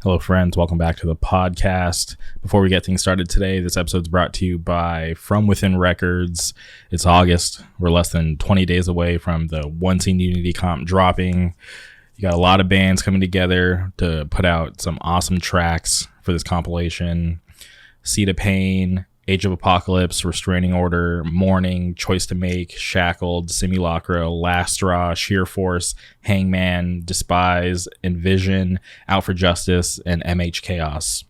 Hello, friends. Welcome back to the podcast. Before we get things started today, this episode is brought to you by From Within Records. It's August. We're less than 20 days away from the One Scene Unity comp dropping. You got a lot of bands coming together to put out some awesome tracks for this compilation. Seed of Pain, Age of Apocalypse, Restraining Order, Mourning, Choice to Make, Shackled, Simulacra, Last Straw, Sheer Force, Hangman, Despise, Envision, Out for Justice, and MH Chaos.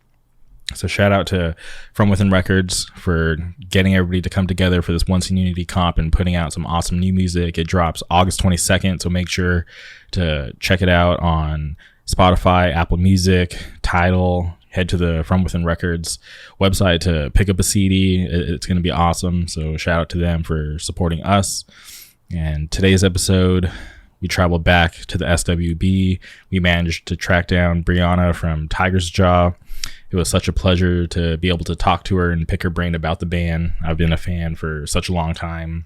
So shout out to From Within Records for getting everybody to come together for this One Scene Unity comp and putting out some awesome new music. It drops August 22nd, so make sure to check it out on Spotify, Apple Music, Tidal. Head to the From Within Records website to pick up a CD. It's going to be awesome. So shout out to them for supporting us. And today's episode, we traveled back to the SWB. We managed to track down Brianna from Tiger's Jaw. It was such a pleasure to be able to talk to her and pick her brain about the band. I've been a fan for such a long time.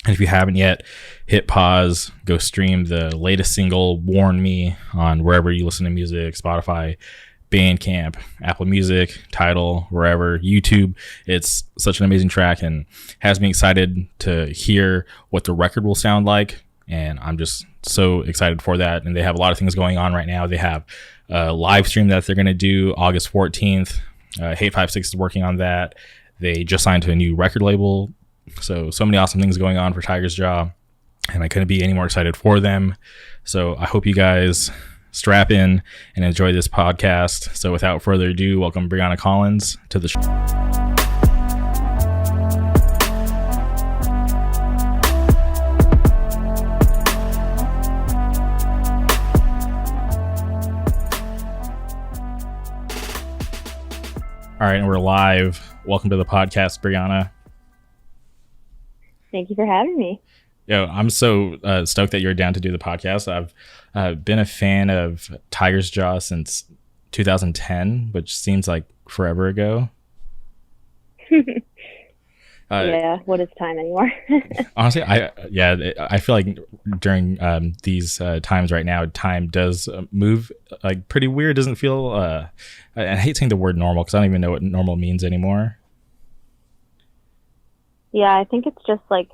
And if you haven't yet, hit pause, go stream the latest single, Warn Me, on wherever you listen to music, Spotify, Bandcamp, Apple Music, Tidal, wherever, YouTube. It's such an amazing track and has me excited to hear what the record will sound like. And I'm just so excited for that. And they have a lot of things going on right now. They have a live stream that they're going to do August 14th. Hate 56 is working on that. They just signed to a new record label. So many awesome things going on for Tiger's Jaw. And I couldn't be any more excited for them. So I hope you guys strap in and enjoy this podcast. So without further ado, welcome Brianna Collins to the show. All right, and we're live. Welcome to the podcast, Brianna. Thank you for having me. Yo, I'm so stoked that you're down to do the podcast. I've been a fan of Tiger's Jaw since 2010, which seems like forever ago. Yeah, what is time anymore? Honestly, I feel like during these times right now, time does move like pretty weird. It doesn't feel. I hate saying the word normal because I don't even know what normal means anymore. Yeah, I think it's just like,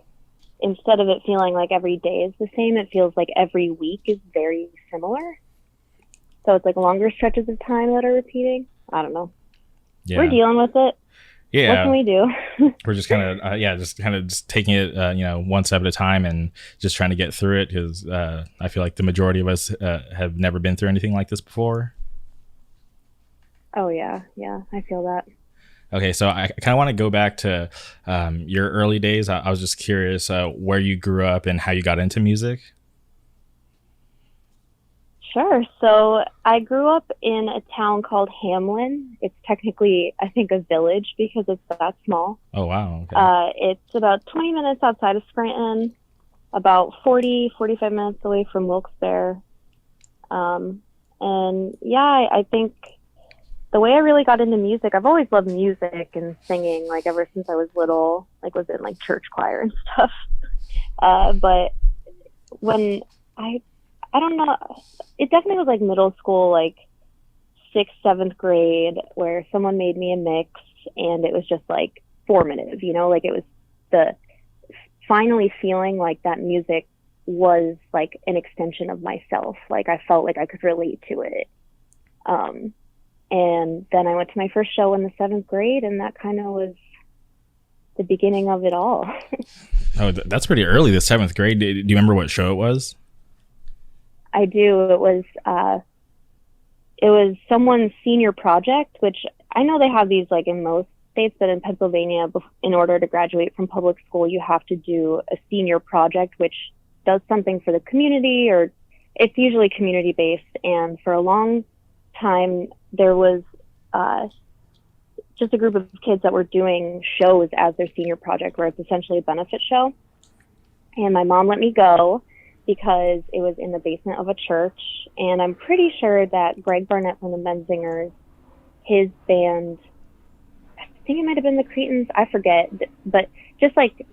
instead of it feeling like every day is the same, it feels like every week is very similar. So it's like longer stretches of time that are repeating. I don't know. Yeah. We're dealing with it. Yeah. What can we do? We're just kind of just taking it, one step at a time and just trying to get through it because I feel like the majority of us have never been through anything like this before. Oh, yeah. Yeah, I feel that. Okay, so I kind of want to go back to your early days. I was just curious where you grew up and how you got into music. Sure. So I grew up in a town called Hamlin. It's technically, I think, a village because it's that small. Oh, wow. Okay. It's about 20 minutes outside of Scranton, about 45 minutes away from Wilkes-Barre. And yeah, I think the way I really got into music, I've always loved music and singing, like ever since I was little, like was in like church choir and stuff. But when I don't know, it definitely was like middle school, like 6th, 7th grade, where someone made me a mix and it was just like formative, like it was the finally feeling like that music was like an extension of myself. Like I felt like I could relate to it. And then I went to my first show in the 7th grade, and that kind of was the beginning of it all. Oh, that's pretty early, the 7th grade. Do you remember what show it was? I do. It was someone's senior project, which I know they have these like in most states, but in Pennsylvania, in order to graduate from public school, you have to do a senior project, which does something for the community, or it's usually community based. And for a long time, there was just a group of kids that were doing shows as their senior project, where it's essentially a benefit show. And my mom let me go because it was in the basement of a church. And I'm pretty sure that Greg Barnett from the Menzingers, his band, I think it might have been the Cretans, I forget. But just like,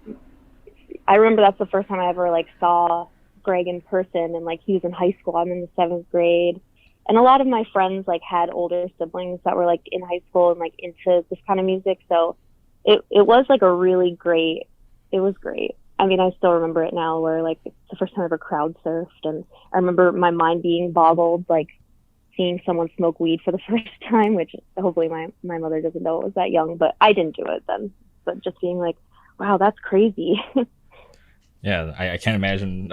I remember that's the first time I ever like saw Greg in person, and like he was in high school, I'm in the 7th grade. And a lot of my friends like had older siblings that were like in high school and like into this kind of music. So it was like a really great, it was great. I mean, I still remember it now where like it's the first time I ever crowd surfed, and I remember my mind being boggled, like seeing someone smoke weed for the first time, which hopefully my mother doesn't know it was that young, but I didn't do it then. But just being like, wow, that's crazy. Yeah, I can't imagine,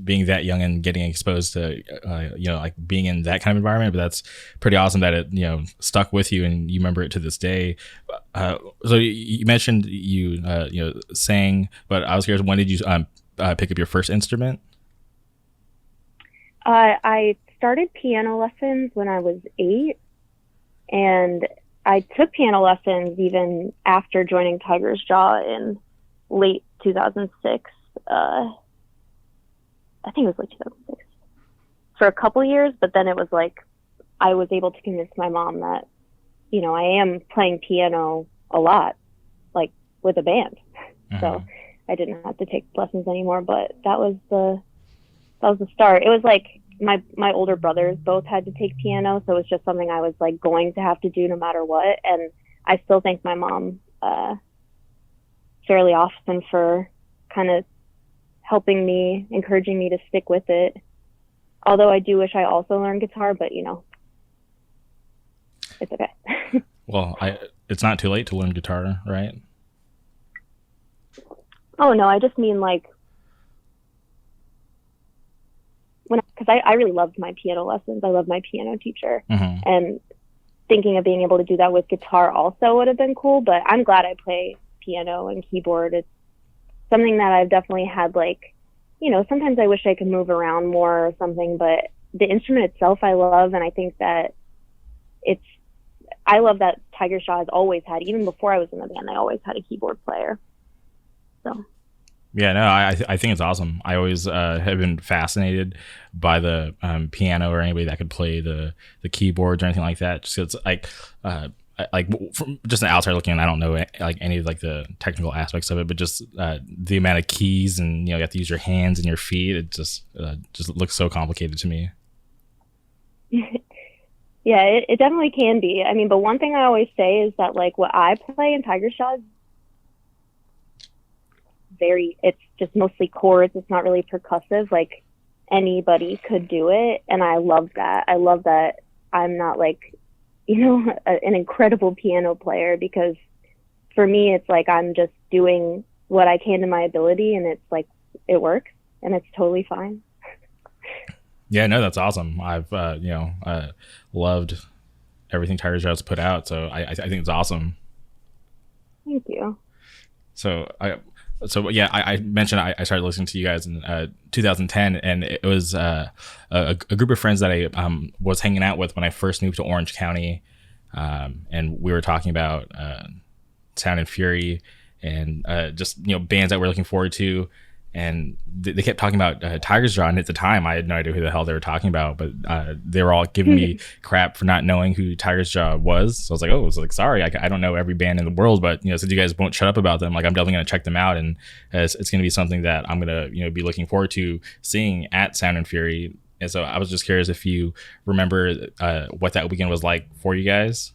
being that young and getting exposed to, like being in that kind of environment. But that's pretty awesome that it, stuck with you and you remember it to this day. So you mentioned you, sang, but I was curious, when did you pick up your first instrument? I started piano lessons when I was 8, and I took piano lessons even after joining Tiger's Jaw in late 2006. I think it was like 2006 for a couple years, but then it was like I was able to convince my mom that, I am playing piano a lot, like with a band. Mm-hmm. So I didn't have to take lessons anymore, but that was the start. It was like my older brothers both had to take piano, so it was just something I was like going to have to do no matter what. And I still thank my mom fairly often for kind of helping me, encouraging me to stick with it. Although I do wish I also learned guitar, but it's okay. Well, it's not too late to learn guitar, right? Oh no, I just mean like because I really loved my piano lessons. I loved my piano teacher, mm-hmm. and thinking of being able to do that with guitar also would have been cool. But I'm glad I play piano and keyboard. It's something that I've definitely had, like, sometimes I wish I could move around more or something, but the instrument itself I love, and I think that I love that Tiger Shaw has always had, even before I was in the band, I always had a keyboard player. So. Yeah, no, I think it's awesome. I always have been fascinated by the piano or anybody that could play the keyboards or anything like that. Just 'cause like from just an outsider looking in, I don't know like any of like the technical aspects of it, but just the amount of keys and you have to use your hands and your feet. It just looks so complicated to me. Yeah, it definitely can be. I mean, but one thing I always say is that like what I play in Tiger Shaw is it's just mostly chords. It's not really percussive. Like anybody could do it, and I love that. I love that I'm not like an incredible piano player, because for me it's like I'm just doing what I can to my ability, and it's like it works and it's totally fine. Yeah, no, that's awesome. I've loved everything Tiger Jaw's put out, so I think it's awesome. Thank you. So I mentioned I started listening to you guys in 2010, and it was a group of friends that I was hanging out with when I first moved to Orange County, and we were talking about Sound and Fury and just bands that we're looking forward to, and they kept talking about Tiger's Jaw, and at the time I had no idea who the hell they were talking about, but they were all giving me crap for not knowing who Tiger's Jaw was. So I was like, sorry, I don't know every band in the world, but since you guys won't shut up about them, like I'm definitely gonna check them out, and it's gonna be something that I'm gonna be looking forward to seeing at Sound and Fury. And so I was just curious if you remember what that weekend was like for you guys.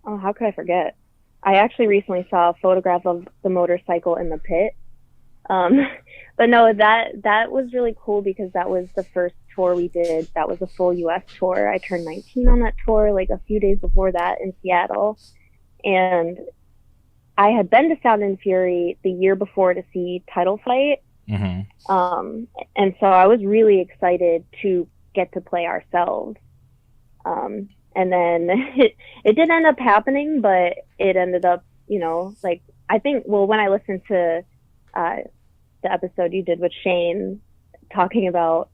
Oh, how could I forget? I actually recently saw a photograph of the motorcycle in the pit. But no, that was really cool, because that was the first tour we did. That was a full US tour. I turned 19 on that tour, like a few days before that in Seattle. And I had been to Sound and Fury the year before to see Title Fight. Mm-hmm. And so I was really excited to get to play ourselves. And then it did end up happening, but it ended up, like, I think, well, when I listened to the episode you did with Shane talking about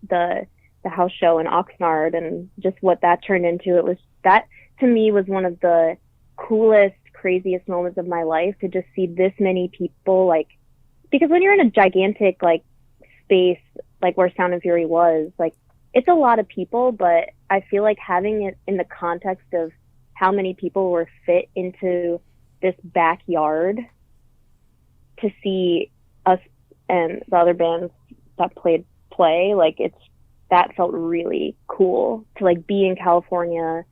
the house show in Oxnard and just what that turned into, it was, that to me was one of the coolest, craziest moments of my life, to just see this many people, like, because when you're in a gigantic like space like where Sound and Fury was, like, it's a lot of people, but I feel like having it in the context of how many people were fit into this backyard, to see us and the other bands that play, like, that felt really cool to like be in California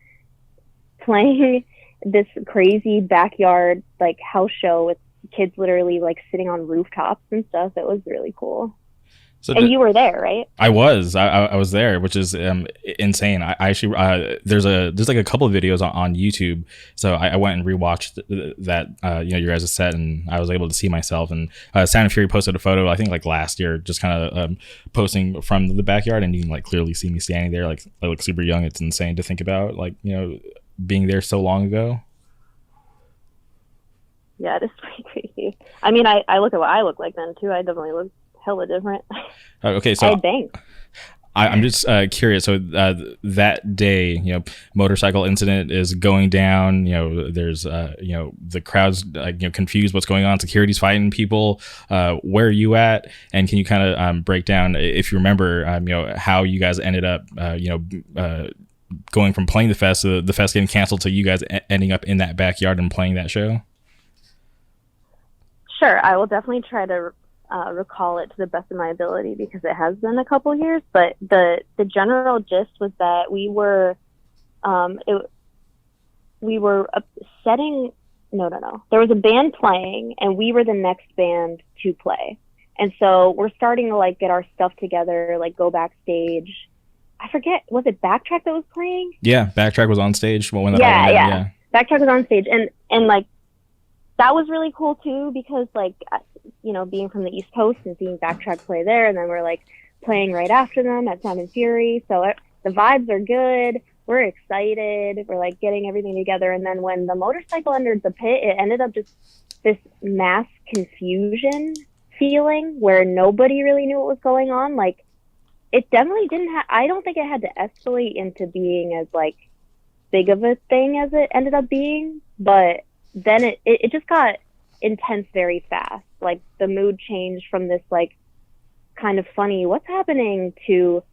playing this crazy backyard like house show with kids literally like sitting on rooftops and stuff. It was really cool. So and you were there, right? I was there, which is insane. I actually there's like a couple of videos on YouTube, so I went and rewatched that your guys' set, and I was able to see myself. And Sound and Fury posted a photo, I think like last year, just kind of posting from the backyard, and you can like clearly see me standing there. Like I look super young. It's insane to think about, like, being there so long ago. Yeah, it is pretty crazy. I mean, I look at what I look like then too. I definitely look hella different. Okay, so I'm just curious. So that day, motorcycle incident is going down. There's the crowd's confused what's going on. Security's fighting people. Where are you at? And can you kind of break down, if you remember, how you guys ended up, going from playing the fest to the fest getting canceled to you guys ending up in that backyard and playing that show? Sure, I will definitely try to recall it to the best of my ability because it has been a couple years. But the general gist was that we were setting. No. There was a band playing, and we were the next band to play. And so we're starting to like get our stuff together, like go backstage. I forget, was it Backtrack that was playing? Yeah, Backtrack was on stage. Yeah. Backtrack was on stage, and like. That was really cool too because like, being from the East Coast and seeing Backtrack play there, and then we're like playing right after them at Sound and Fury. So the vibes are good. We're excited. We're like getting everything together. And then when the motorcycle entered the pit, it ended up just this mass confusion feeling where nobody really knew what was going on. Like it definitely didn't I don't think it had to escalate into being as like big of a thing as it ended up being, but then it just got intense very fast. Like the mood changed from this like kind of funny what's happening to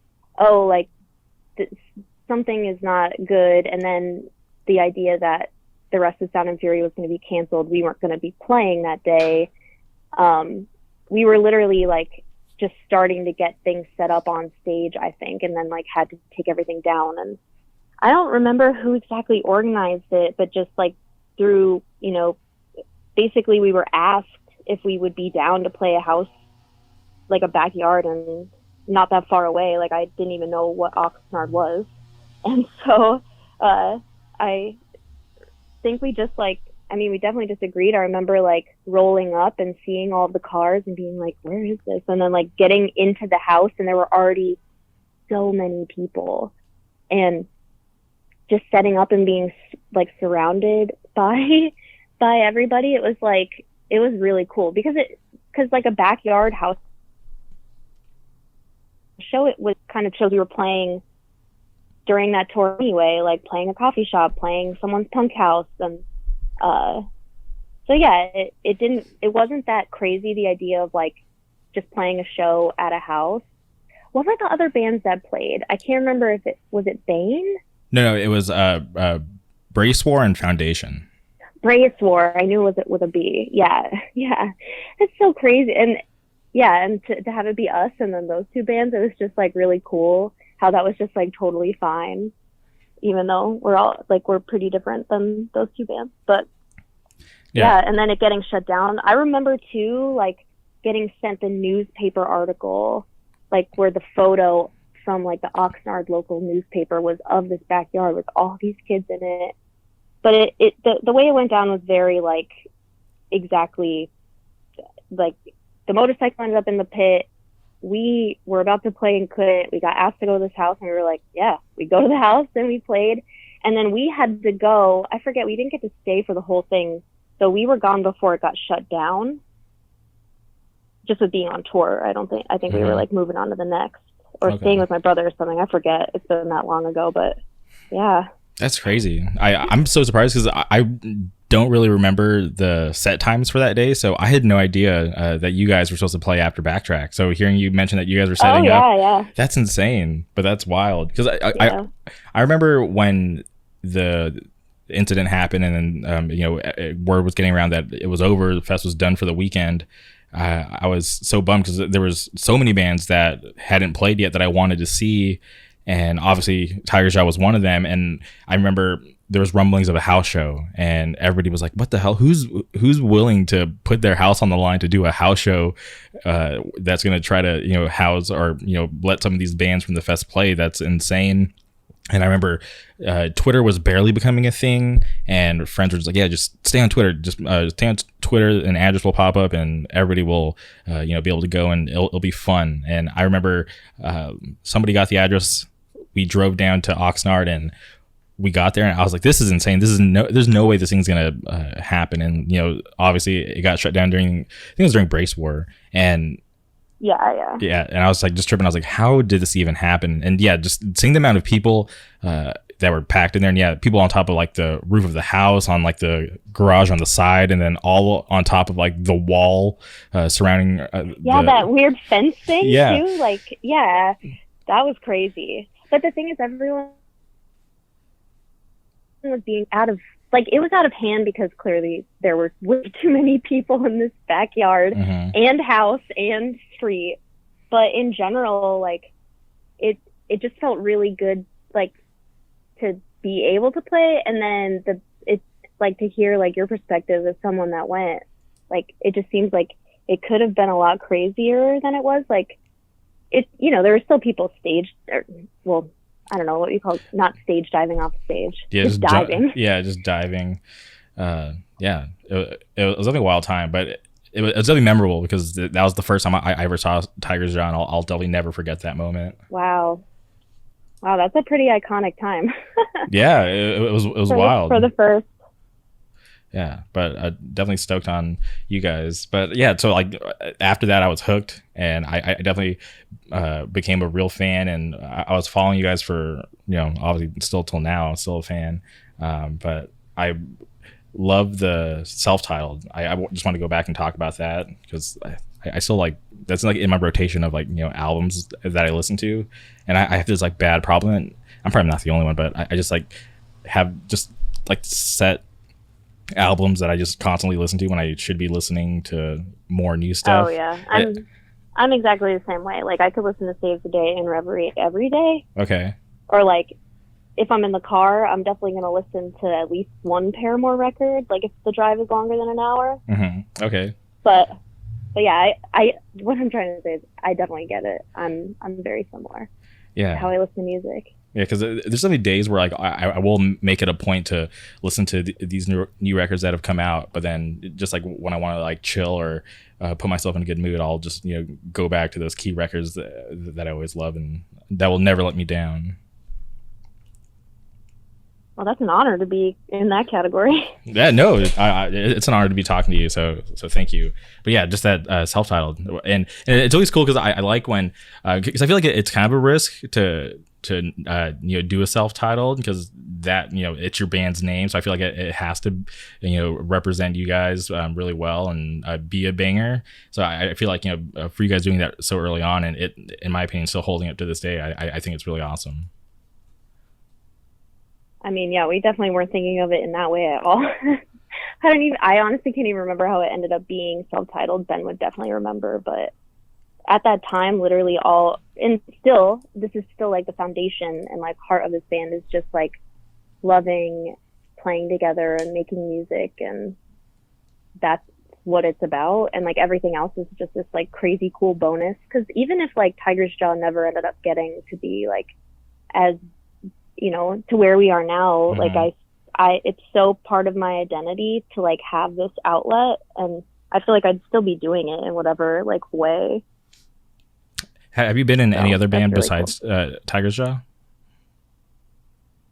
something is not good, and then the idea that the rest of Sound and Fury was going to be canceled. We weren't going to be playing that day. We were literally like just starting to get things set up on stage, I think, and then like had to take everything down. And I don't remember who exactly organized it, but just like through, basically we were asked if we would be down to play a house, like a backyard and not that far away. Like I didn't even know what Oxnard was. And so I think we just we definitely just agreed. I remember like rolling up and seeing all the cars and being like, where is this? And then like getting into the house, and there were already so many people, and just setting up and being like surrounded by everybody. It was really cool because like a backyard house show, it was kind of shows we were playing during that tour anyway, like playing a coffee shop, playing someone's punk house. And so yeah, it wasn't that crazy, the idea of like just playing a show at a house. What were the other bands that played? I can't remember if was it Bane? No, it was Brace War and Foundation. Brace War, I knew it was with a B. Yeah. It's so crazy. And yeah, and to have it be us and then those two bands, it was just like really cool how that was just like totally fine, even though we're pretty different than those two bands. But yeah, and then it getting shut down. I remember too, like getting sent the newspaper article, like where the photo from like the Oxnard local newspaper was of this backyard with all these kids in it. But the way it went down was very like exactly like the motorcycle ended up in the pit. We were about to play and couldn't. We got asked to go to this house, and we were like, yeah, we go to the house, and we played. And then we had to go. I forget, we didn't get to stay for the whole thing. So we were gone before it got shut down. Just with being on tour, I think we were like moving on to the next, or staying with my brother or something. I forget. It's been that long ago, but yeah. That's crazy. I'm so surprised because I don't really remember the set times for that day, so I had no idea that you guys were supposed to play after Backtrack. So hearing you mention that you guys were setting up, that's insane. But that's wild because I remember when the incident happened, and then word was getting around that it was over, the fest was done for the weekend. I was so bummed because there was so many bands that hadn't played yet that I wanted to see, and obviously Tiger's Jaw was one of them. And I remember there was rumblings of a house show, and everybody was like, "What the hell? Who's willing to put their house on the line to do a house show that's going to try to house or let some of these bands from the fest play? That's insane." And I remember Twitter was barely becoming a thing, and friends were just like, "Yeah, just stay on Twitter. Just stay on Twitter, and address will pop up, and everybody will, be able to go, and it'll be fun." And I remember somebody got the address. We drove down to Oxnard, and we got there, and I was like, "This is insane. There's no way this thing's gonna happen." And obviously, it got shut down I think it was during Brace War, and yeah. And I was like just tripping. I was like, how did this even happen? And yeah, just seeing the amount of people that were packed in there, and yeah, people on top of like the roof of the house, on like the garage on the side, and then all on top of like the wall surrounding. That weird fence thing too. Like, yeah, that was crazy. But the thing is, everyone was being it was out of hand because clearly there were way too many people in this backyard and house and street. But in general, like it just felt really good, like to be able to play. And then it's like to hear like your perspective as someone that went, like it just seems like it could have been a lot crazier than it was. Like it, there were still people staged, I don't know what you call, not stage diving off stage. Yeah, just diving. Just diving. It was definitely a wild time, but it was definitely memorable because that was the first time I ever saw Tiger's Jaw, and I'll definitely never forget that moment. Wow, that's a pretty iconic time. Yeah, it was wild. For the first. Yeah, but definitely stoked on you guys. But yeah, so like after that, I was hooked, and I definitely became a real fan, and I was following you guys for obviously still till now, I'm still a fan. But I love the self-titled. I just want to go back and talk about that because I still like that's like in my rotation of like albums that I listen to, and I have this like bad problem. And I'm probably not the only one, but I just like have just like set albums that I just constantly listen to when I should be listening to more new stuff. Oh yeah, I'm exactly the same way. Like I could listen to Save the Day and Reverie every day. Okay. Or like if I'm in the car, I'm definitely going to listen to at least one Paramore record. Like if the drive is longer than an hour. Mm-hmm. Okay. But yeah, I what I'm trying to say is I definitely get it. I'm very similar. Yeah. To how I listen to music. Yeah, because there's so many days where like I will make it a point to listen to these new records that have come out, but then just like when I want to like chill or put myself in a good mood, I'll just go back to those key records that I always love, and that will never let me down. Well, that's an honor to be in that category. Yeah, no, it's an honor to be talking to you. So thank you. But yeah, just that self-titled, and it's always cool because I like when because I feel like it's kind of a risk to do a self-titled because that it's your band's name, so I feel like it has to represent you guys really well and be a banger. So I feel like for you guys doing that so early on, and it in my opinion still holding up to this day, I think it's really awesome. I mean, yeah, we definitely weren't thinking of it in that way at all. I honestly can't even remember how it ended up being self-titled. Ben would definitely remember, but at that time, literally this is still like the foundation and like heart of this band is just like loving playing together and making music, and that's what it's about. And like everything else is just this like crazy cool bonus, because even if like Tiger's Jaw never ended up getting to be like as to where we are now, mm-hmm. like I it's so part of my identity to like have this outlet, and I feel like I'd still be doing it in whatever like way. Have you been in any other band really besides cool. Tiger's Jaw?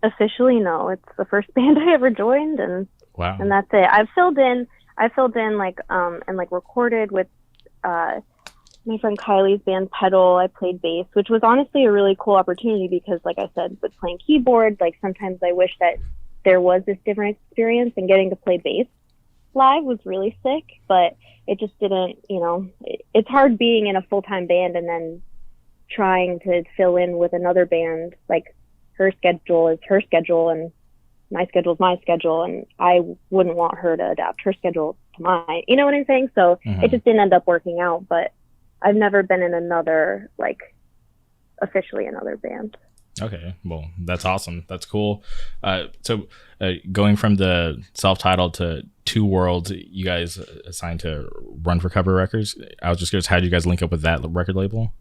Officially, no. It's the first band I ever joined, and wow, and that's it. I filled in like and like recorded with my friend Kylie's band Pedal. I played bass, which was honestly a really cool opportunity because, like I said, with playing keyboard, like sometimes I wish that there was this different experience, and getting to play bass live was really sick, but it just didn't, it's hard being in a full-time band and then trying to fill in with another band. Like her schedule is her schedule and my schedule is my schedule, and I wouldn't want her to adapt her schedule to mine. You know what I'm saying? So it just didn't end up working out. But I've never been in another, like, officially another band. Okay, well, that's awesome. That's cool. So going from the self-titled to Two Worlds, you guys assigned to Run for Cover Records. I was just curious, how did you guys link up with that record label?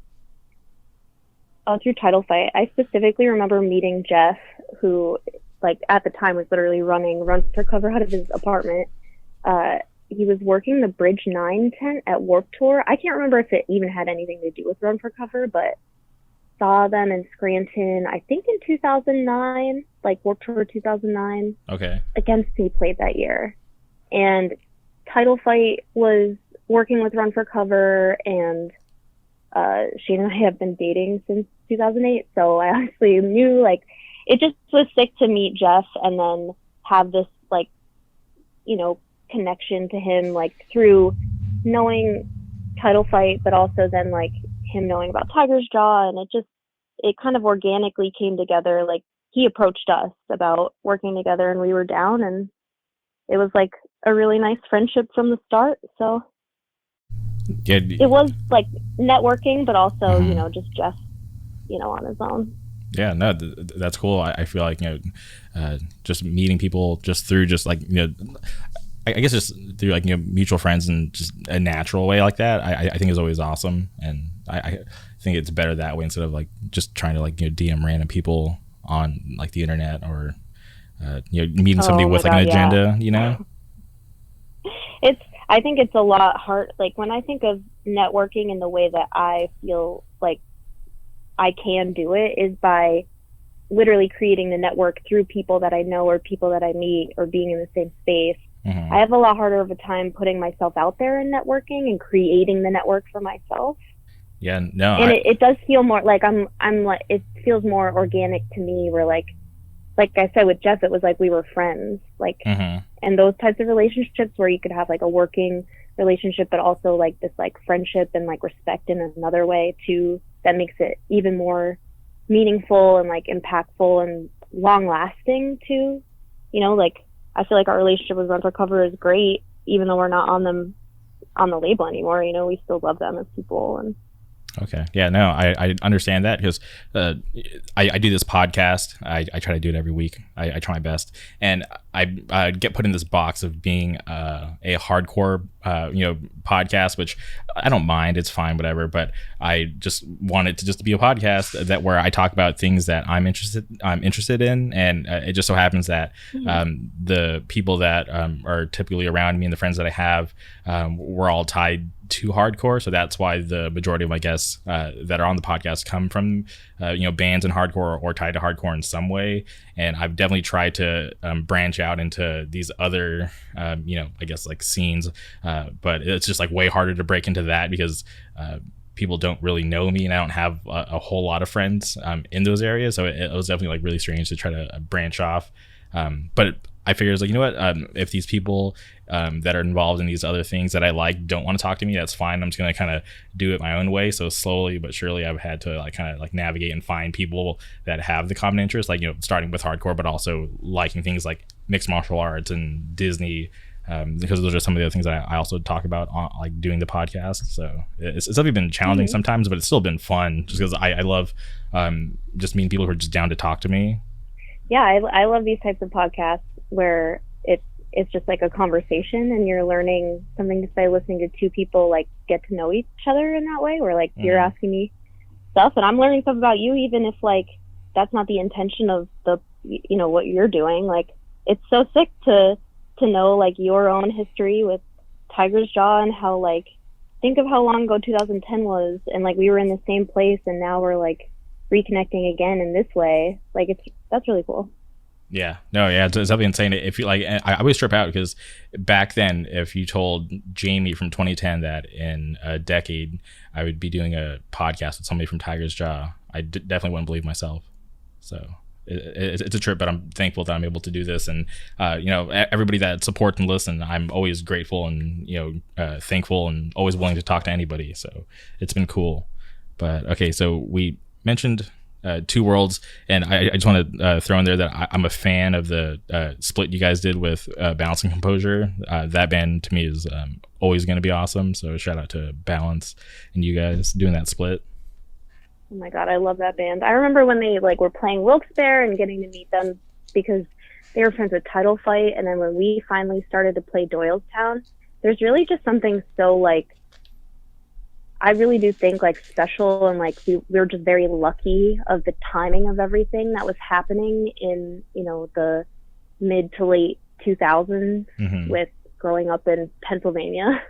Through Title Fight. I specifically remember meeting Jeff, who, like, at the time was literally running Run for Cover out of his apartment. He was working the Bridge 9 tent at Warped Tour. I can't remember if it even had anything to do with Run for Cover, but saw them in Scranton, I think in 2009, like Warped Tour 2009. Okay. Against me played that year. And Title Fight was working with Run for Cover, and Shane and I have been dating since 2008. So I honestly knew, like, it just was sick to meet Jeff and then have this, like, you know, connection to him, like, through knowing Title Fight, but also then, like, him knowing about Tiger's Jaw. And it kind of organically came together. Like, he approached us about working together and we were down, and it was like a really nice friendship from the start. So yeah, it was like networking, but also, you know, just Jeff, you know, on his own. Yeah, no, that's cool. I feel like, you know, just meeting people just through just, like, you know, I guess just through, like, you know, mutual friends and just a natural way like that, I think is always awesome. And I think it's better that way instead of, like, just trying to, like, you know, DM random people on, like, the internet, or you know, meeting somebody with, like, an agenda, you know. I think it's a lot hard. Like, when I think of networking in the way that I feel like I can do it is by literally creating the network through people that I know or people that I meet or being in the same space. I have a lot harder of a time putting myself out there in networking and creating the network for myself. Yeah, no. And it does feel more like I'm like, it feels more organic to me, where like I said with Jeff, it was like we were friends, like, and those types of relationships where you could have, like, a working relationship, but also, like, this, like, friendship and, like, respect in another way too, that makes it even more meaningful and, like, impactful and long lasting too. You know, like, I feel like our relationship with Run for Cover is great, even though we're not on the label anymore. You know, we still love them as people. And okay, yeah, no, I understand that, because I do this podcast. I try to do it every week. I try my best, and I get put in this box of being a hardcore you know, podcast, which I don't mind. It's fine, whatever. But I just want it to just be a podcast that where I talk about things that I'm interested in, and it just so happens that the people that are typically around me and the friends that I have, we're all tied to hardcore. So that's why the majority of my guests that are on the podcast come from you know, bands in hardcore or tied to hardcore in some way. And I've definitely tried to branch out into these other you know, I guess, like, scenes, but it's just, like, way harder to break into that because people don't really know me, and I don't have a whole lot of friends in those areas. So it was definitely, like, really strange to try to branch off, but I figured, like, you know what, if these people that are involved in these other things that I like don't want to talk to me, that's fine. I'm just going to kind of do it my own way. So slowly but surely I've had to, like, kind of, like, navigate and find people that have the common interest, like, you know, starting with hardcore, but also liking things like mixed martial arts and Disney, because those are some of the other things that I also talk about on, like, doing the podcast. So it's definitely been challenging sometimes, but it's still been fun just because I love just meeting people who are just down to talk to me. Yeah, I love these types of podcasts where it's just like a conversation and you're learning something just by listening to two people, like, get to know each other in that way, where, like, you're asking me stuff and I'm learning stuff about you, even if, like, that's not the intention of the, you know, what you're doing. Like, it's so sick to know, like, your own history with Tiger's Jaw and how, like, think of how long ago 2010 was, and, like, we were in the same place and now we're, like, reconnecting again in this way. Like, that's really cool. Yeah, no, yeah, it's definitely insane. If you, like, I always trip out because back then, if you told Jamie from 2010 that in a decade I would be doing a podcast with somebody from Tiger's Jaw, I definitely wouldn't believe myself. So it's a trip, but I'm thankful that I'm able to do this. And you know, everybody that supports and listens, I'm always grateful and, you know, thankful and always willing to talk to anybody. So it's been cool. But okay, so we mentioned two worlds. And I just want to throw in there that I'm a fan of the split you guys did with Balance and Composure. That band to me is always going to be awesome. So shout out to Balance and you guys doing that split. Oh my God, I love that band. I remember when they like were playing Wilkes-Barre and getting to meet them because they were friends with Title Fight. And then when we finally started to play Doylestown, there's really just something so like, I really do think like special, and like we were just very lucky of the timing of everything that was happening in, you know, the mid to late 2000s with growing up in Pennsylvania,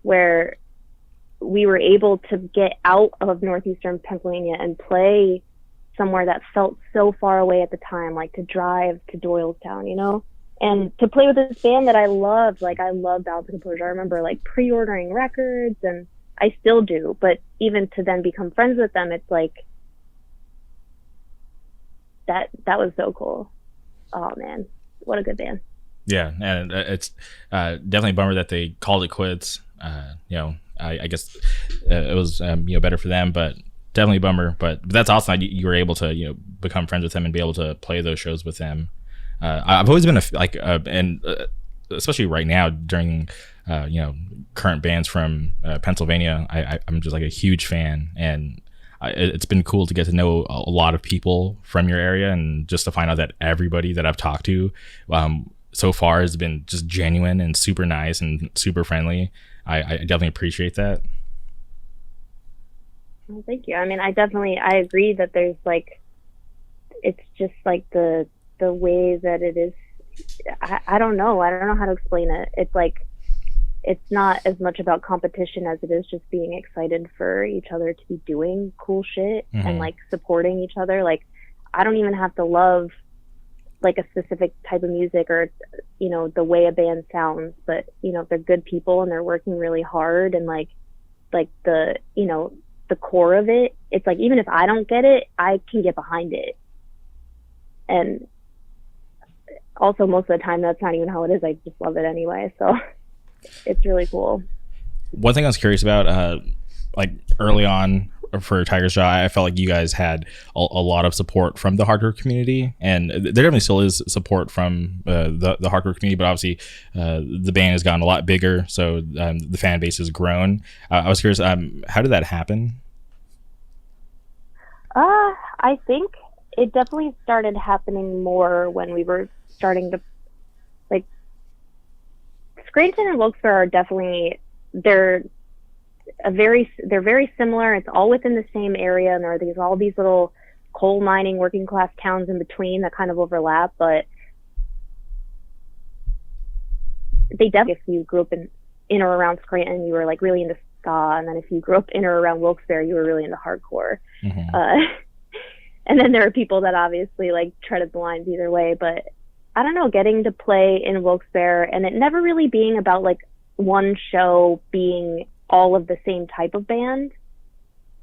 where we were able to get out of northeastern Pennsylvania and play somewhere that felt so far away at the time, like to drive to Doylestown, you know, and to play with this band that I loved. Like I loved Balance and Composure. I remember like pre-ordering records, and I still do, but even to then become friends with them, it's like that was so cool. Oh man, what a good band. Yeah, and it's definitely a bummer that they called it quits. You know, I guess it was you know, better for them, but definitely a bummer. But that's awesome that you were able to, you know, become friends with them and be able to play those shows with them. I've always been especially right now during you know, current bands from Pennsylvania, I'm just like a huge fan, and it's been cool to get to know a lot of people from your area, and just to find out that everybody that I've talked to so far has been just genuine and super nice and super friendly. I definitely appreciate that. Well, thank you. I mean, I agree that there's like, it's just like the way that it is. I don't know how to explain it. It's like, it's not as much about competition as it is just being excited for each other to be doing cool shit and like supporting each other. Like, I don't even have to love like a specific type of music or, you know, the way a band sounds, but you know, if they're good people and they're working really hard and like the, you know, the core of it, it's like, even if I don't get it, I can get behind it. And also most of the time that's not even how it is. I just love it anyway. So it's really cool. One thing I was curious about, like early on for Tiger's Jaw, I felt like you guys had a lot of support from the hardcore community, and there definitely still is support from the hardcore community, but obviously the band has gotten a lot bigger, so the fan base has grown. I was curious, how did that happen? I think it definitely started happening more when we were starting to, like, Scranton and Wilkes-Barre are definitely, they're very similar. It's all within the same area, and there are all these little coal mining working class towns in between that kind of overlap. But they definitely, if you grew up in or around Scranton, you were like really into ska, and then if you grew up in or around Wilkes-Barre, you were really into hardcore. And then there are people that obviously like treaded the lines either way. But I don't know, getting to play in Wilkes-Barre and it never really being about like one show being all of the same type of band,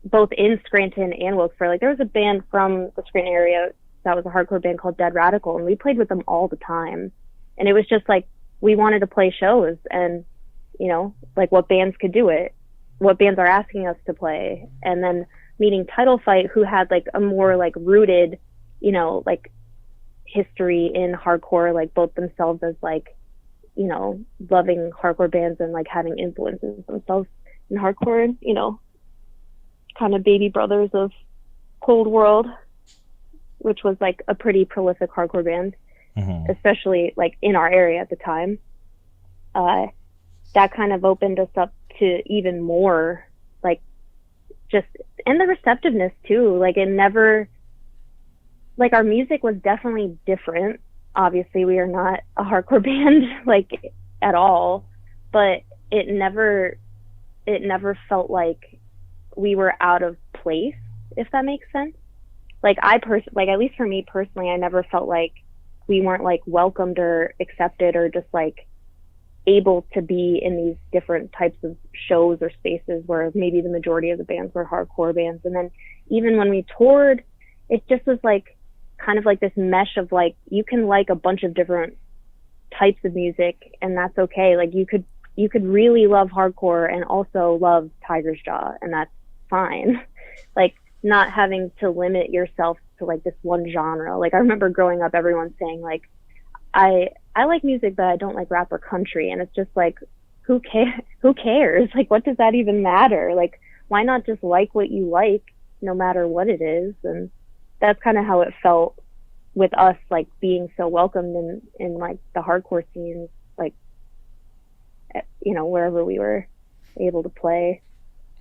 both in Scranton and Wilkes-Barre. Like there was a band from the Scranton area that was a hardcore band called Dead Radical, and we played with them all the time. And it was just like, we wanted to play shows, and you know, like what bands could do it, what bands are asking us to play. And then meeting Title Fight, who had like a more like rooted, you know, like history in hardcore, like both themselves as like, you know, loving hardcore bands and like having influences themselves in hardcore, you know, kind of baby brothers of Cold World, which was like a pretty prolific hardcore band, especially like in our area at the time. That kind of opened us up to even more, like, just, and the receptiveness too. Like it never, like our music was definitely different. Obviously we are not a hardcore band like at all, but it never felt like we were out of place, if that makes sense. Like like at least for me personally, I never felt like we weren't like welcomed or accepted or just like able to be in these different types of shows or spaces where maybe the majority of the bands were hardcore bands. And then even when we toured, it just was like kind of like this mesh of like, you can like a bunch of different types of music and that's okay. Like you could really love hardcore and also love Tiger's Jaw, and that's fine. Like not having to limit yourself to like this one genre. Like I remember growing up, everyone saying like, I like music, but I don't like rap or country. And it's just like, who cares? Like, what does that even matter? Like, why not just like what you like no matter what it is? And that's kind of how it felt with us, like being so welcomed in like the hardcore scenes, like, you know, wherever we were able to play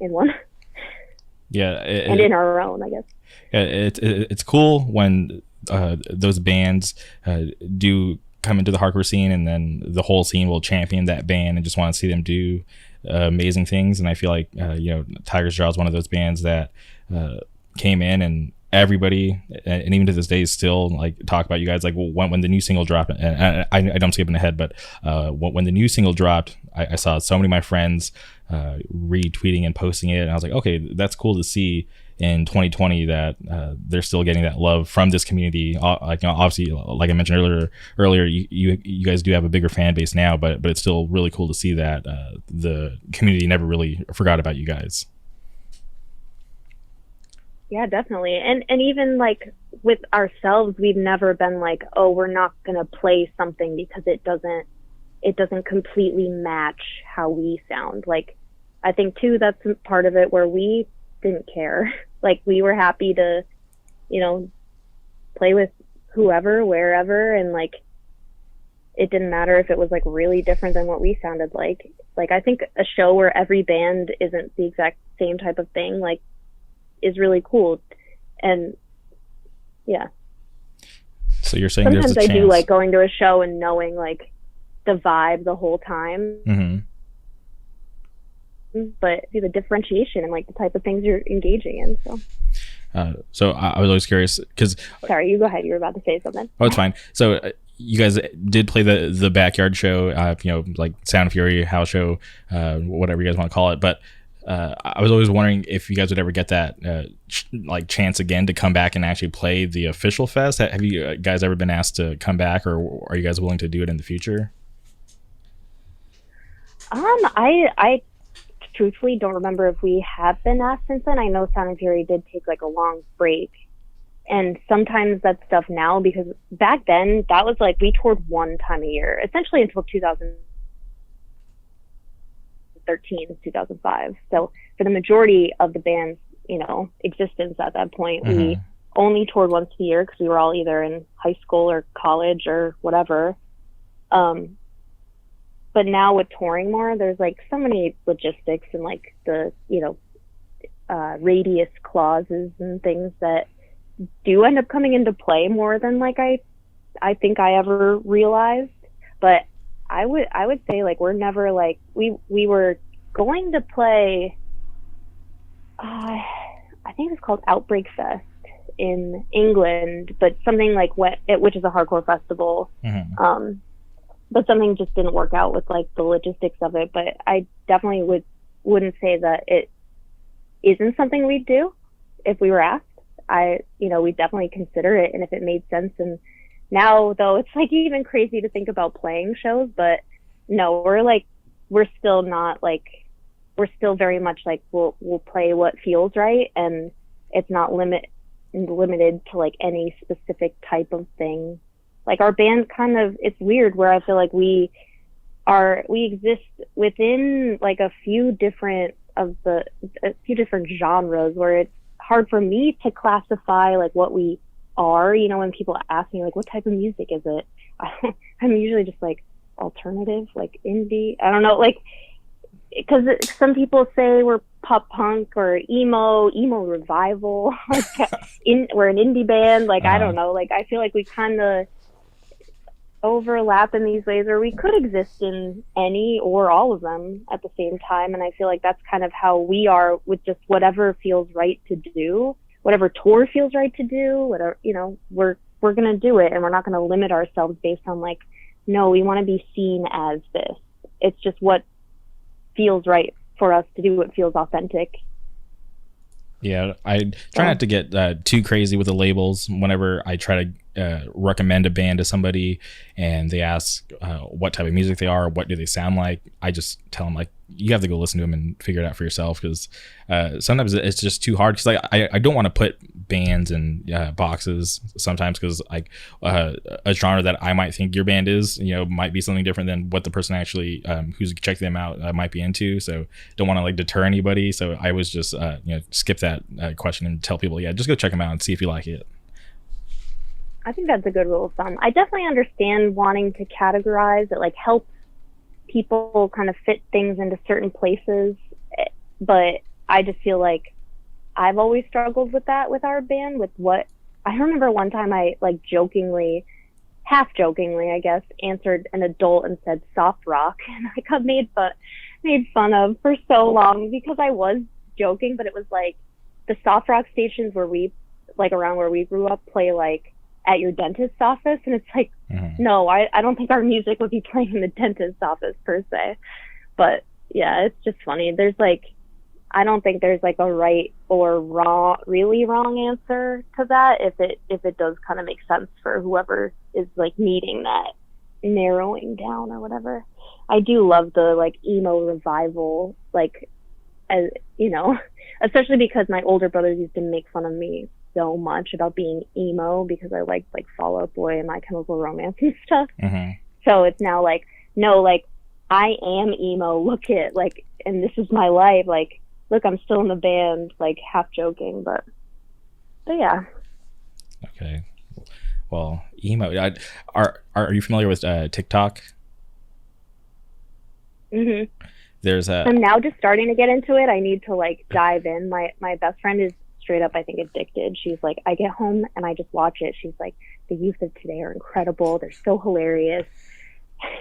in one. Yeah. And in our own, I guess. It's cool when those bands do come into the hardcore scene, and then the whole scene will champion that band and just want to see them do amazing things. And I feel like you know, Tiger's Jaw is one of those bands that came in, and everybody, and even to this day, still like talk about you guys. Like when the new single dropped, and I know I'm skipping ahead, but when the new single dropped, I saw so many of my friends retweeting and posting it, and I was like, okay, that's cool to see in 2020 that they're still getting that love from this community. Like, you know, obviously, like I mentioned earlier, you guys do have a bigger fan base now, but it's still really cool to see that the community never really forgot about you guys. Yeah, definitely. And even like with ourselves, we've never been like, oh, we're not going to play something because it doesn't completely match how we sound. Like, I think too, that's part of it where we didn't care. Like, we were happy to, you know, play with whoever, wherever, and like, it didn't matter if it was like really different than what we sounded like. Like, I think a show where every band isn't the exact same type of thing, like, is really cool. And yeah. So you're saying sometimes there's a I chance. do like going to a show and knowing like the vibe the whole time. Mm-hmm. But the differentiation and like the type of things you're engaging in. So I was always curious because. Sorry, you go ahead. You were about to say something. Oh, it's fine. So you guys did play the backyard show, you know, like Sound Fury house show, whatever you guys want to call it. But I was always wondering if you guys would ever get that like chance again to come back and actually play the official fest. Have you guys ever been asked to come back, or are you guys willing to do it in the future? I truthfully don't remember if we have been asked since then. I know Sound and Fury did take like a long break, and sometimes that stuff now, because back then that was like we toured one time a year essentially until 2013, 2005. So for the majority of the band's, you know, existence at that point, mm-hmm. we only toured once a year because we were all either in high school or college or whatever. But now with touring more, there's like so many logistics and like the, you know, radius clauses and things that do end up coming into play more than like I think I ever realized. But I would say like we're never like we were going to play I think it's called Outbreak Fest in England, but something like which is a hardcore festival. Mm-hmm. But something just didn't work out with like the logistics of it. But I definitely wouldn't say that it isn't something we'd do if we were asked. We'd definitely consider it, and if it made sense. And now though, it's like even crazy to think about playing shows, but no, we're still very much like we'll play what feels right, and it's not limited to like any specific type of thing. Like our band kind of, it's weird where I feel like we exist within like a few different genres where it's hard for me to classify like what we are. You know, when people ask me like, what type of music is it? I'm usually just like alternative, like indie. I don't know, like, because some people say we're pop punk or emo revival. Like we're an indie band. Like, I don't know. Like, I feel like we kind of overlap in these ways, or we could exist in any or all of them at the same time. And I feel like that's kind of how we are with just whatever feels right to do, whatever tour feels right to do, whatever, you know, we're going to do it, and we're not going to limit ourselves based on like, no, we want to be seen as this. It's just what feels right for us to do, what feels authentic. Yeah, I try not to get too crazy with the labels whenever I try to recommend a band to somebody and they ask what type of music they are, what do they sound like, I just tell them like, you have to go listen to them and figure it out for yourself, because sometimes it's just too hard, because like I don't want to put bands in boxes sometimes, because like a genre that I might think your band is, you know, might be something different than what the person actually who's checking them out might be into. So don't want to like deter anybody, so I was just skip that question and tell people, yeah, just go check them out and see if you like it. I think that's a good rule of thumb. I definitely understand wanting to categorize. It like helps people kind of fit things into certain places, but I just feel like I've always struggled with that with our band. With what I remember one time, I like jokingly, half jokingly, I guess, answered an adult and said soft rock, and I got made fun of for so long because I was joking, but it was like the soft rock stations where we, like around where we grew up, play like at your dentist's office, and it's like, no, I don't think our music would be playing in the dentist's office per se. But yeah, it's just funny. There's like, I don't think there's like a right or really wrong answer to that, if it does kind of make sense for whoever is like needing that narrowing down or whatever. I do love the like emo revival, like, as you know, especially because my older brothers used to make fun of me so much about being emo because I liked like Fall Out Boy and My Chemical Romance and stuff. So it's now like, no, like I am emo, look it, like, and this is my life, like, look, I'm still in the band, like half joking, but yeah. Okay, well, emo, are you familiar with TikTok? There's I'm now just starting to get into it. I need to like dive in. My best friend is straight up, I think, addicted. She's like, I get home and I just watch it. She's like, the youth of today are incredible. They're so hilarious.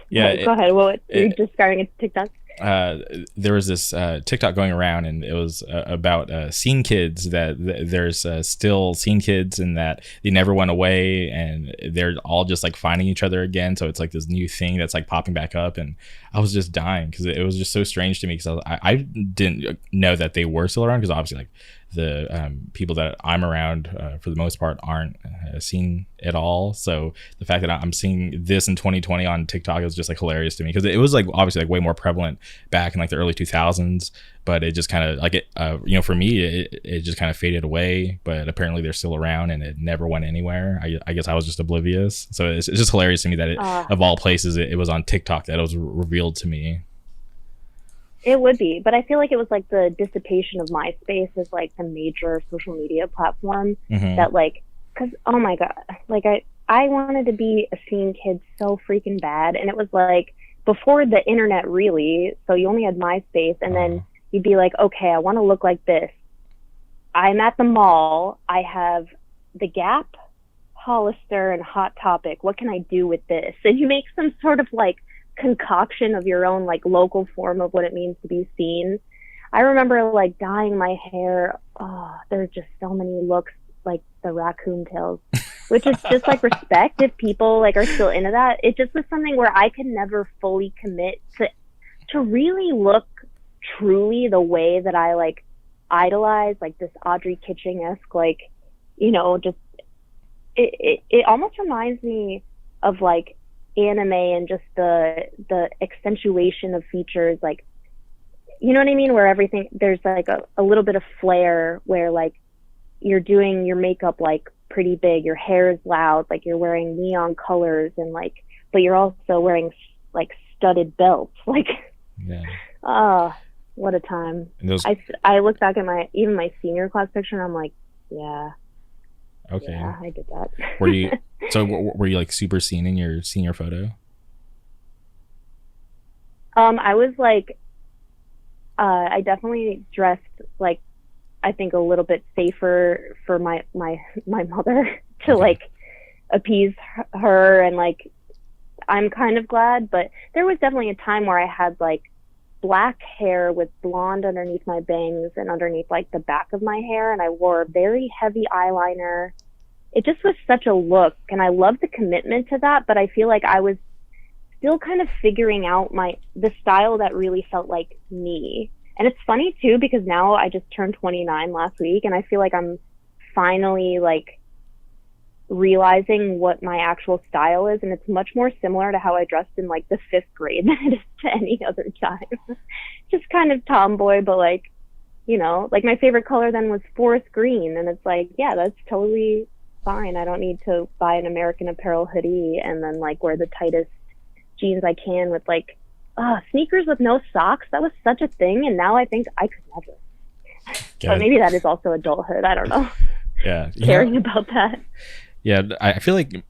Yeah. Go ahead. What you're just starting at TikTok? There was this TikTok going around, and it was about scene kids, that there's still scene kids and that they never went away, and they're all just like finding each other again. So it's like this new thing that's like popping back up, and I was just dying because it was just so strange to me, because I didn't know that they were still around, because obviously like the people that I'm around for the most part aren't seen at all. So the fact that I'm seeing this in 2020 on TikTok is just like hilarious to me, because it was like obviously like way more prevalent back in like the early 2000s, but it just kind of like it for me it just kind of faded away. But apparently they're still around and it never went anywhere. I guess I was just oblivious. So it's just hilarious to me that of all places it was on TikTok that it was revealed to me. It would be, but I feel like it was like the dissipation of MySpace as like the major social media platform that like, because oh my god, like I wanted to be a scene kid so freaking bad, and it was like before the internet really, so you only had MySpace, and then you'd be like, okay, I want to look like this. I'm at the mall, I have the Gap, Hollister, and Hot Topic. What can I do with this? And you make some sort of like concoction of your own like local form of what it means to be seen. I remember like dyeing my hair. Oh, there's just so many looks, like the raccoon tails, which is just like respect if people like are still into that. It just was something where I could never fully commit to really look truly the way that I like idolize, like this Audrey Kitching-esque, like, you know, just it almost reminds me of like anime and just the accentuation of features, like, you know what I mean, where everything there's like a little bit of flair, where like you're doing your makeup like pretty big, your hair is loud, like you're wearing neon colors, and like, but you're also wearing like studded belts, like, what a time. I look back at my senior class picture and I'm like, yeah, I did that. Were you were you like super seen in your senior photo? I was like, I definitely dressed like, I think a little bit safer for my mother to like appease her, and like I'm kind of glad, but there was definitely a time where I had like black hair with blonde underneath my bangs and underneath like the back of my hair, and I wore very heavy eyeliner. It just was such a look, and I loved the commitment to that, but I feel like I was still kind of figuring out the style that really felt like me. And it's funny too, because now I just turned 29 last week, and I feel like I'm finally like realizing what my actual style is, and it's much more similar to how I dressed in like the 5th grade than it is to any other time. Just kind of tomboy, but like, you know, like my favorite color then was forest green, and it's like, yeah, that's totally fine. I don't need to buy an American Apparel hoodie and then like wear the tightest jeans I can with like sneakers with no socks. That was such a thing, and now I think I could never. But maybe that is also adulthood. I don't know. Yeah, caring about that. Yeah, I feel like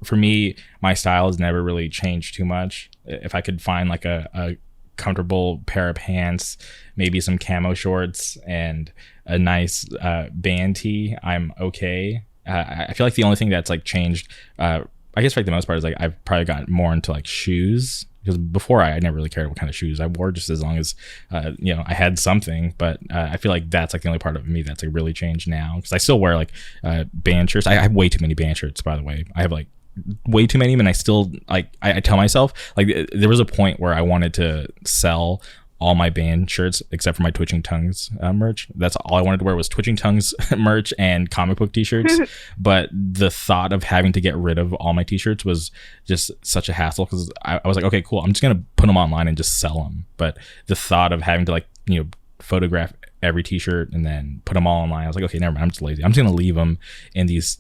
for me, my style has never really changed too much. If I could find like a comfortable pair of pants, maybe some camo shorts, and a nice band tee, I'm okay. I feel like the only thing that's like changed, I guess for like the most part, is like I've probably gotten more into like shoes. Because before I never really cared what kind of shoes I wore, just as long as you know, I had something. But I feel like that's like the only part of me that's like really changed now, because I still wear like band shirts. I have way too many band shirts, by the way. I have like way too many, and I still like I tell myself like there was a point where I wanted to sell all my band shirts except for my Twitching Tongues merch. That's all I wanted to wear was Twitching Tongues merch and comic book t-shirts. But the thought of having to get rid of all my t-shirts was just such a hassle, because I was like, okay, cool, I'm just gonna put them online and just sell them. But the thought of having to like, you know, photograph every t-shirt and then put them all online, I was like, okay, never mind, I'm just lazy. I'm just gonna leave them in these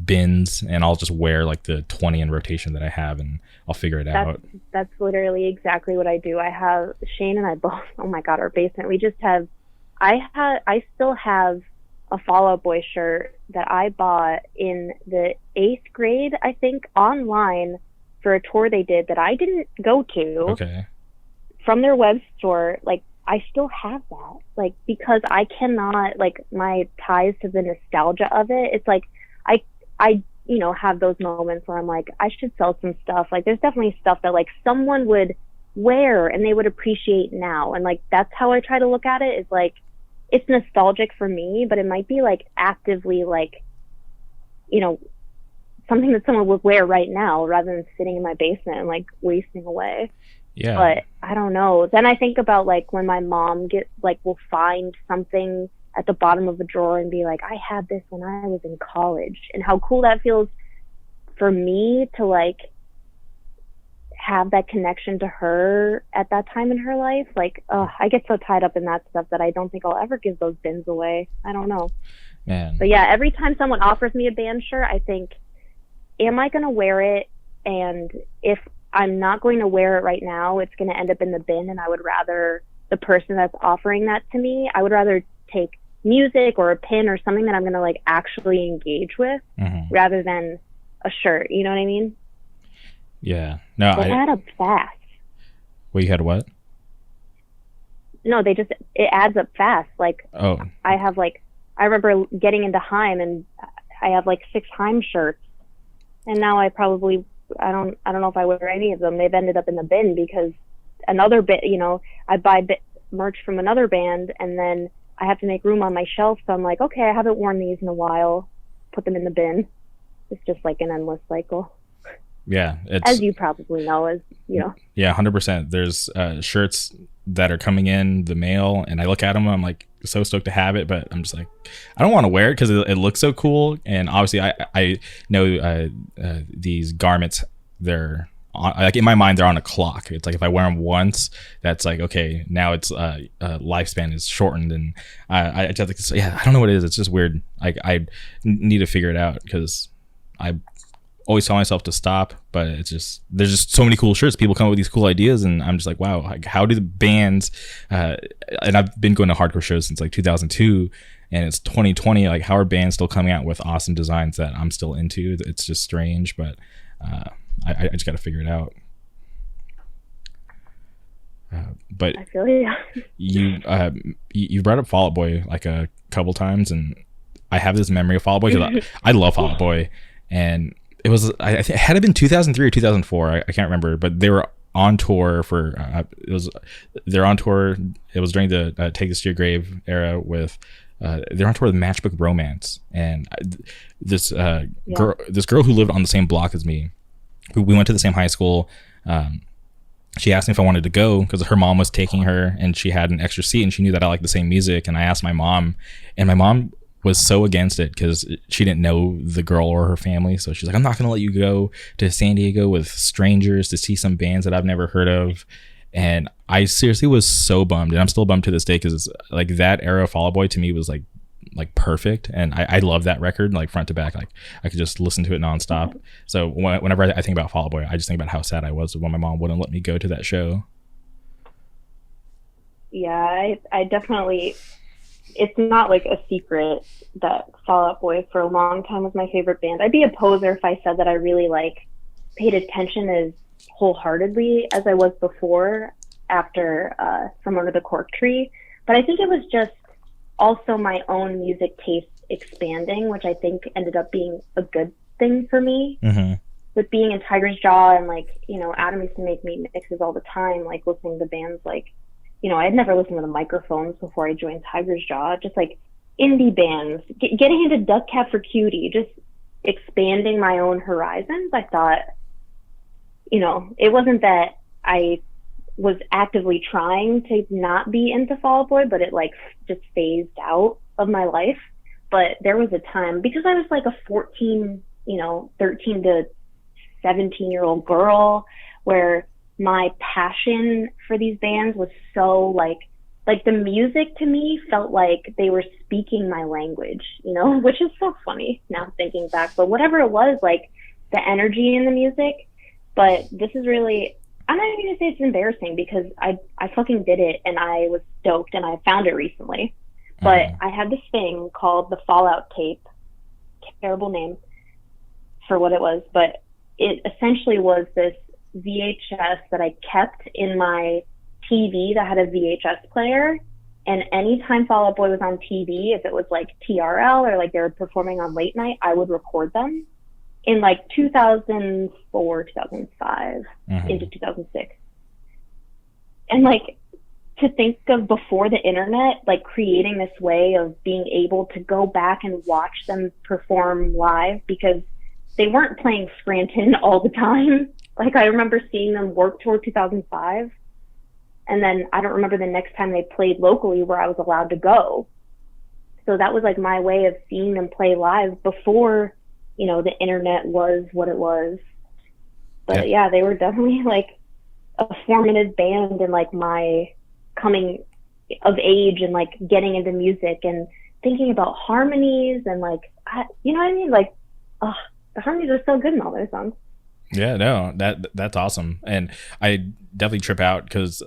bins, and I'll just wear like the 20 in rotation that I have, and I'll figure it out. That's literally exactly what I do. I have Shane and I both, oh my god, our basement, we just have, I still have a Fall Out Boy shirt that I bought in the 8th grade, I think, online for a tour they did that I didn't go to. Okay. From their web store. Like, I still have that, like, because I cannot, like, my ties to the nostalgia of it. It's like, I you know, have those moments where I'm like, I should sell some stuff. Like, there's definitely stuff that like someone would wear and they would appreciate now. And like, that's how I try to look at it, is like, it's nostalgic for me, but it might be like actively like, you know, something that someone would wear right now rather than sitting in my basement and like wasting away. Yeah. But I don't know. Then I think about like when my mom will find something at the bottom of a drawer and be like, I had this when I was in college, and how cool that feels for me to like have that connection to her at that time in her life. Like, I get so tied up in that stuff that I don't think I'll ever give those bins away. I don't know. Man. But yeah, every time someone offers me a band shirt, I think, am I going to wear it? And if I'm not going to wear it right now, it's going to end up in the bin, and I would rather, the person that's offering that to me, I would rather take music or a pin or something that I'm going to like actually engage with, rather than a shirt. You know what I mean? Yeah. No, they add up fast. Well, you had what? No, it adds up fast. Like, oh, I have like, I remember getting into Heim, and I have like 6 Heim shirts, and now I don't know if I wear any of them. They've ended up in the bin because another bit, you know, I buy merch from another band, and then I have to make room on my shelf. So I'm like, okay, I haven't worn these in a while, put them in the bin. It's just like an endless cycle. Yeah. As you probably know, Yeah, 100%. There's shirts that are coming in the mail, and I look at them, I'm like so stoked to have it, but I'm just like, I don't want to wear it because it looks so cool. And obviously I know these garments, they're on, like in my mind, they're on a clock. It's like if I wear them once, that's like, okay, now it's lifespan is shortened, and I just like, yeah, I don't know what it is. It's just weird. I need to figure it out, because I always tell myself to stop, but it's just, there's just so many cool shirts. People come up with these cool ideas, and I'm just like, wow, like, how do the bands, and I've been going to hardcore shows since like 2002, and it's 2020, like, how are bands still coming out with awesome designs that I'm still into? It's just strange, but I just got to figure it out. But I feel you brought up Fall Out Boy like a couple times, and I have this memory of Fall Out Boy because I love Fall Out Boy, and it was, I think, had it been 2003 or 2004, I can't remember, but they were on tour for they're on tour. It was during the Take This to Your Grave era with they're on tour with Matchbook Romance, and this girl who lived on the same block as me, who we went to the same high school, she asked me if I wanted to go because her mom was taking her, and she had an extra seat, and she knew that I liked the same music. And I asked my mom, and my mom was so against it because she didn't know the girl or her family. So she's like, I'm not going to let you go to San Diego with strangers to see some bands that I've never heard of. And I seriously was so bummed, and I'm still bummed to this day because like that era of Fall Out Boy to me was like perfect, and I love that record like front to back. Like I could just listen to it nonstop. So whenever I think about Fall Out Boy, I just think about how sad I was when my mom wouldn't let me go to that show. Yeah, I definitely. It's not like a secret that Fall Out Boy for a long time was my favorite band. I'd be a poser if I said that I really like paid attention as wholeheartedly as I was before after From Under the Cork Tree. But I think it was just also my own music taste expanding, which I think ended up being a good thing for me. Mm-hmm. With being in Tiger's Jaw and like, you know, Adam used to make me mixes all the time, like listening to bands like, you know, I had never listened to the Microphones before I joined Tiger's Jaw, just like indie bands, getting into Duck Cat for Cutie, just expanding my own horizons. I thought, you know, it wasn't that I was actively trying to not be into Fall Out Boy, but it like just phased out of my life. But there was a time, because I was like a 14, you know, 13 to 17-year-old girl, where my passion for these bands was so like the music to me felt like they were speaking my language, you know, which is so funny now thinking back. But whatever it was, like the energy in the music. But this is really, I'm not even gonna say it's embarrassing because I fucking did it and I was stoked and I found it recently. But I had this thing called the Fallout tape. Terrible name for what it was, but it essentially was this VHS that I kept in my TV that had a VHS player. And anytime Fall Out Boy was on TV, if it was like TRL or like they were performing on late night, I would record them in like 2004, 2005, into 2006. And like, to think of before the internet, like creating this way of being able to go back and watch them perform live, because they weren't playing Scranton all the time. Like I remember seeing them Warped Tour 2005. And then I don't remember the next time they played locally where I was allowed to go. So that was like my way of seeing them play live before, you know, the internet was what it was. But yeah, they were definitely like a formative band in like my coming of age and like getting into music and thinking about harmonies and like, you know what I mean? Like, the harmonies are so good in all their songs. Yeah, no, that's awesome. And I definitely trip out because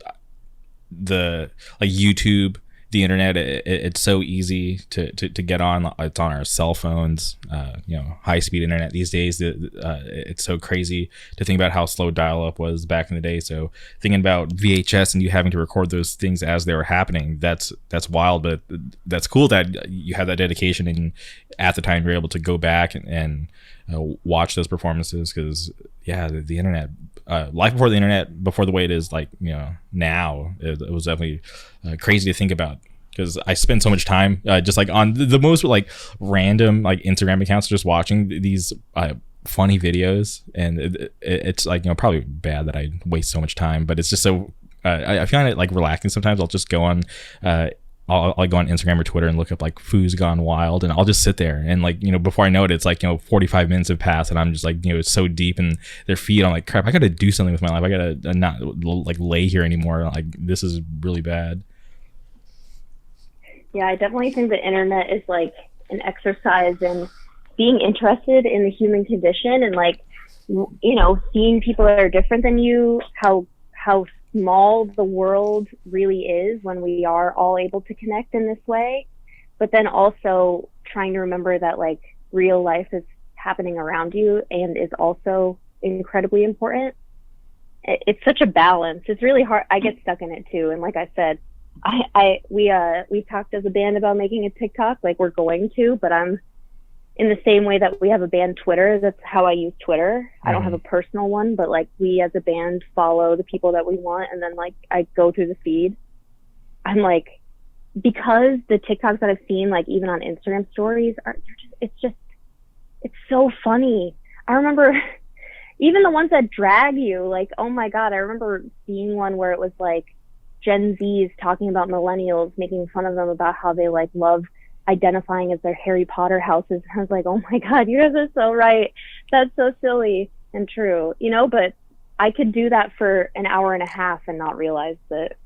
the like YouTube, the internet, it's so easy to get on. It's on our cell phones, you know, high speed internet these days. It's so crazy to think about how slow dial up was back in the day. So thinking about VHS and you having to record those things as they were happening, that's wild. But that's cool that you had that dedication, and at the time you're able to go back and watch those performances. Because yeah, the internet, life before the internet, before the way it is like, you know, now, it was definitely crazy to think about, because I spend so much time just like on the most like random like Instagram accounts just watching these funny videos, and it's like, you know, probably bad that I waste so much time, but it's just so I find it like relaxing. Sometimes I'll just go on I'll go on Instagram or Twitter and look up like Foo's Gone Wild, and I'll just sit there and like, you know, before I know it, it's like, you know, 45 minutes have passed and I'm just like, you know, so deep in their feet. I'm like, crap, I gotta do something with my life. I gotta not like lay here anymore. Like this is really bad. Yeah, I definitely think the internet is like an exercise in being interested in the human condition and like, you know, seeing people that are different than you, how small the world really is when we are all able to connect in this way. But then also trying to remember that like real life is happening around you and is also incredibly important. It's such a balance. It's really hard. I get stuck in it too. And like I said, we talked as a band about making a TikTok, like we're going to, but I'm in the same way that we have a band Twitter. That's how I use Twitter. I don't have a personal one, but like we as a band follow the people that we want. And then like I go through the feed. I'm like, because the TikToks that I've seen, like even on Instagram stories it's so funny. I remember even the ones that drag you, like, oh my God, I remember seeing one where it was like Gen Zs talking about millennials, making fun of them about how they like love identifying as their Harry Potter houses. I was like, oh my God, you guys are so right. That's so silly and true, you know, but I could do that for an hour and a half and not realize that.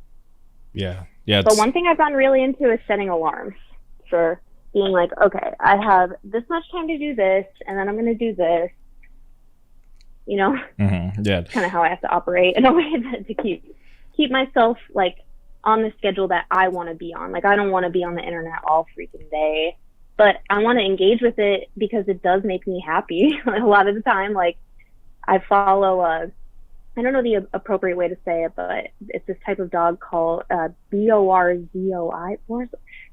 Yeah. Yeah. But one thing I've gotten really into is setting alarms for being like, okay, I have this much time to do this, and then I'm going to do this, you know? Mm-hmm. Yeah. Kind of how I have to operate in a way that to keep myself like on the schedule that I want to be on. Like, I don't want to be on the internet all freaking day, but I want to engage with it because it does make me happy. A lot of the time, like, I follow I don't know the appropriate way to say it, but it's this type of dog called Borzoi.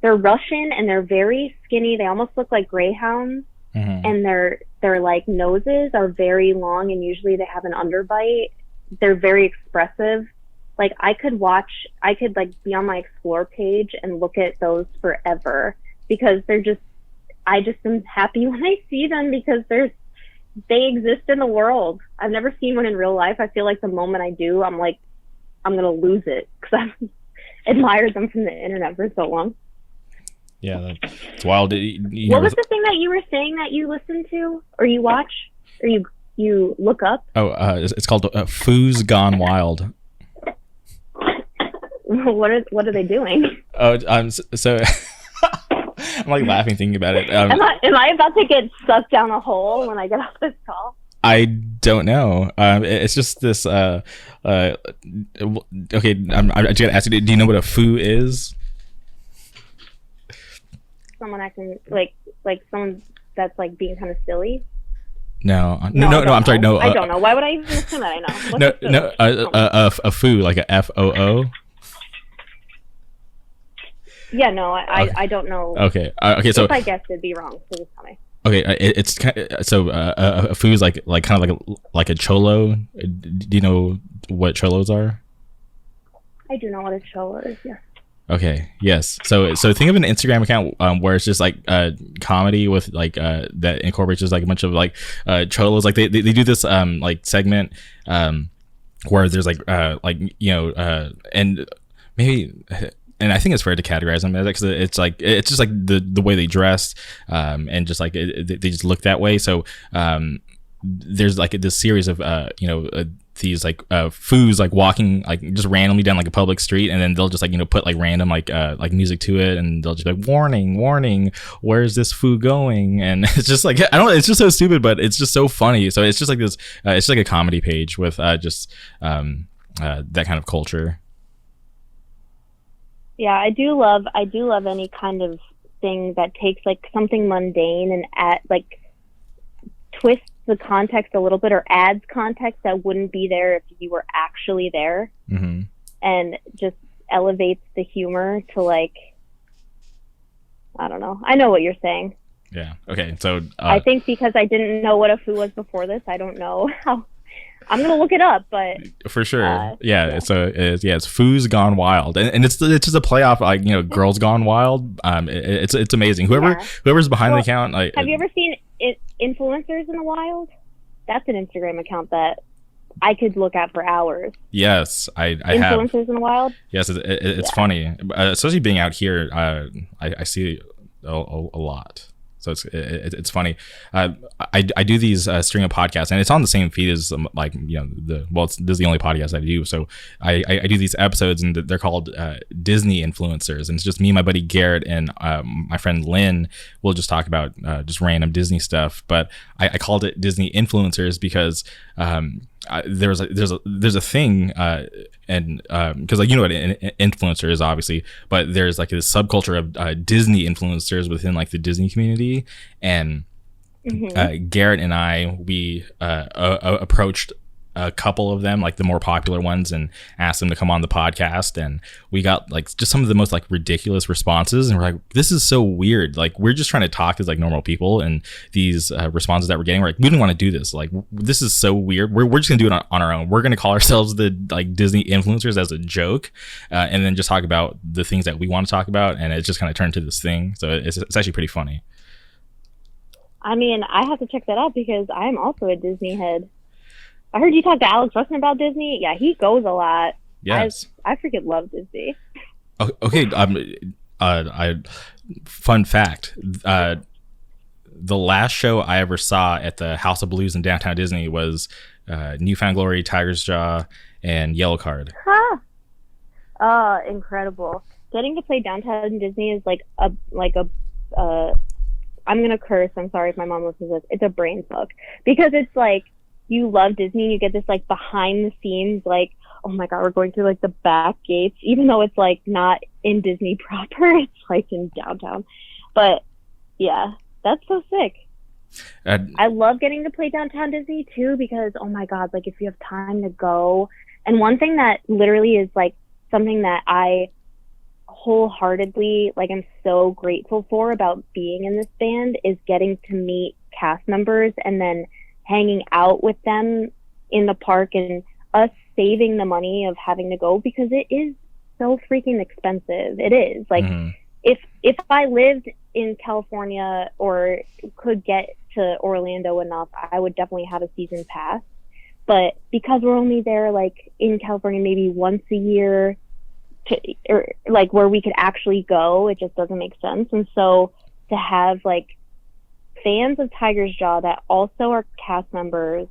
They're Russian and they're very skinny. They almost look like greyhounds, and their like noses are very long, and usually they have an underbite. They're very expressive. Like, I could like be on my explore page and look at those forever because I just am happy when I see them because they exist in the world. I've never seen one in real life. I feel like the moment I do, I'm like, I'm going to lose it because I've admired them from the internet for so long. Yeah, that's wild. What was the thing that you were saying that you listen to or you watch or you look up? Oh, it's called Foos Gone Wild. What are they doing? Oh, so I'm like laughing thinking about it. Am I about to get sucked down a hole when I get off this call? I don't know. It's just this. Okay, I just gotta ask you. Do you know what a foo is? Someone acting like someone that's like being kind of silly. No. I'm sorry. No, I don't know. Why would I even assume that I know? What's a foo, like a FOO. Yeah, no, I don't know. Okay. So if I guessed, it'd be wrong. So just tell me. Okay, it's kind of, so a foo is like kind of like a cholo. Do you know what cholos are? I do know what a cholo is. Yeah. Okay. Yes. So think of an Instagram account where it's just like comedy with like that incorporates just like a bunch of like cholos. Like they do this like segment where there's like you know and maybe. And I think it's fair to categorize them as because it's just like the way they dress, and just like they just look that way. So there's like this series of you know these like foos like walking like just randomly down like a public street, and then they'll just like, you know, put like random like music to it, and they'll just be like, warning, where's this foo going? And it's just like, I don't know, it's just so stupid, but it's just so funny. So it's just like this, it's like a comedy page with just that kind of culture. Yeah, I do love any kind of thing that takes like something mundane and twists the context a little bit or adds context that wouldn't be there if you were actually there, and just elevates the humor to like, I don't know. I know what you're saying. Yeah. Okay. So I think because I didn't know what a foo was before this, I don't know how. I'm gonna look it up, but for sure, yeah. So it's Foos Gone Wild, and it's just a playoff, like, you know, Girls Gone Wild. It's amazing. Whoever's behind the account. Have you ever seen Influencers in the Wild? That's an Instagram account that I could look at for hours. Yes, I have. Influencers in the Wild. Yes, it's funny, especially being out here. I see a lot. So it's funny. I do these string of podcasts, and it's on the same feed as like, you know, this is the only podcast I do. So I do these episodes, and they're called Disney influencers, and it's just me and my buddy Garrett and my friend Lynn. We'll just talk about just random Disney stuff. But I called it Disney influencers because there's a thing, and because like, you know what an influencer is, obviously, but there's like this subculture of Disney influencers within like the Disney community, and Garrett and we approached a couple of them, like the more popular ones, and asked them to come on the podcast, and we got like just some of the most like ridiculous responses, and we're like, this is so weird. Like, we're just trying to talk as like normal people, and these responses that we're getting, we're like, we didn't want to do this. Like, this is so weird. We're just gonna do it on our own. We're gonna call ourselves the like Disney influencers as a joke, and then just talk about the things that we want to talk about, and it just kind of turned to this thing. So it's actually pretty funny. I mean, I have to check that out because I'm also a Disney head. I heard you talk to Alex Russell about Disney. Yeah, he goes a lot. Yes. I freaking love Disney. Okay. Fun fact, the last show I ever saw at the House of Blues in downtown Disney was Newfound Glory, Tiger's Jaw, and Yellow Card. Huh. Oh, incredible. Getting to play downtown Disney is like a I'm gonna curse, I'm sorry if my mom listens to this, it's a brain fuck. Because it's like, you love Disney and you get this like behind the scenes, like, oh my god, we're going through like the back gates, even though it's like not in Disney proper, it's like in downtown. But yeah, that's so sick. I love getting to play downtown Disney too, because oh my god, like if you have time to go. And one thing that literally is like something that I wholeheartedly, like, I'm so grateful for about being in this band is getting to meet cast members and then hanging out with them in the park, and us saving the money of having to go, because it is so freaking expensive. It is like, if I lived in California or could get to Orlando enough, I would definitely have a season pass. But because we're only there like in California maybe once a year, or like where we could actually go, it just doesn't make sense. And so to have like fans of Tiger's Jaw that also are cast members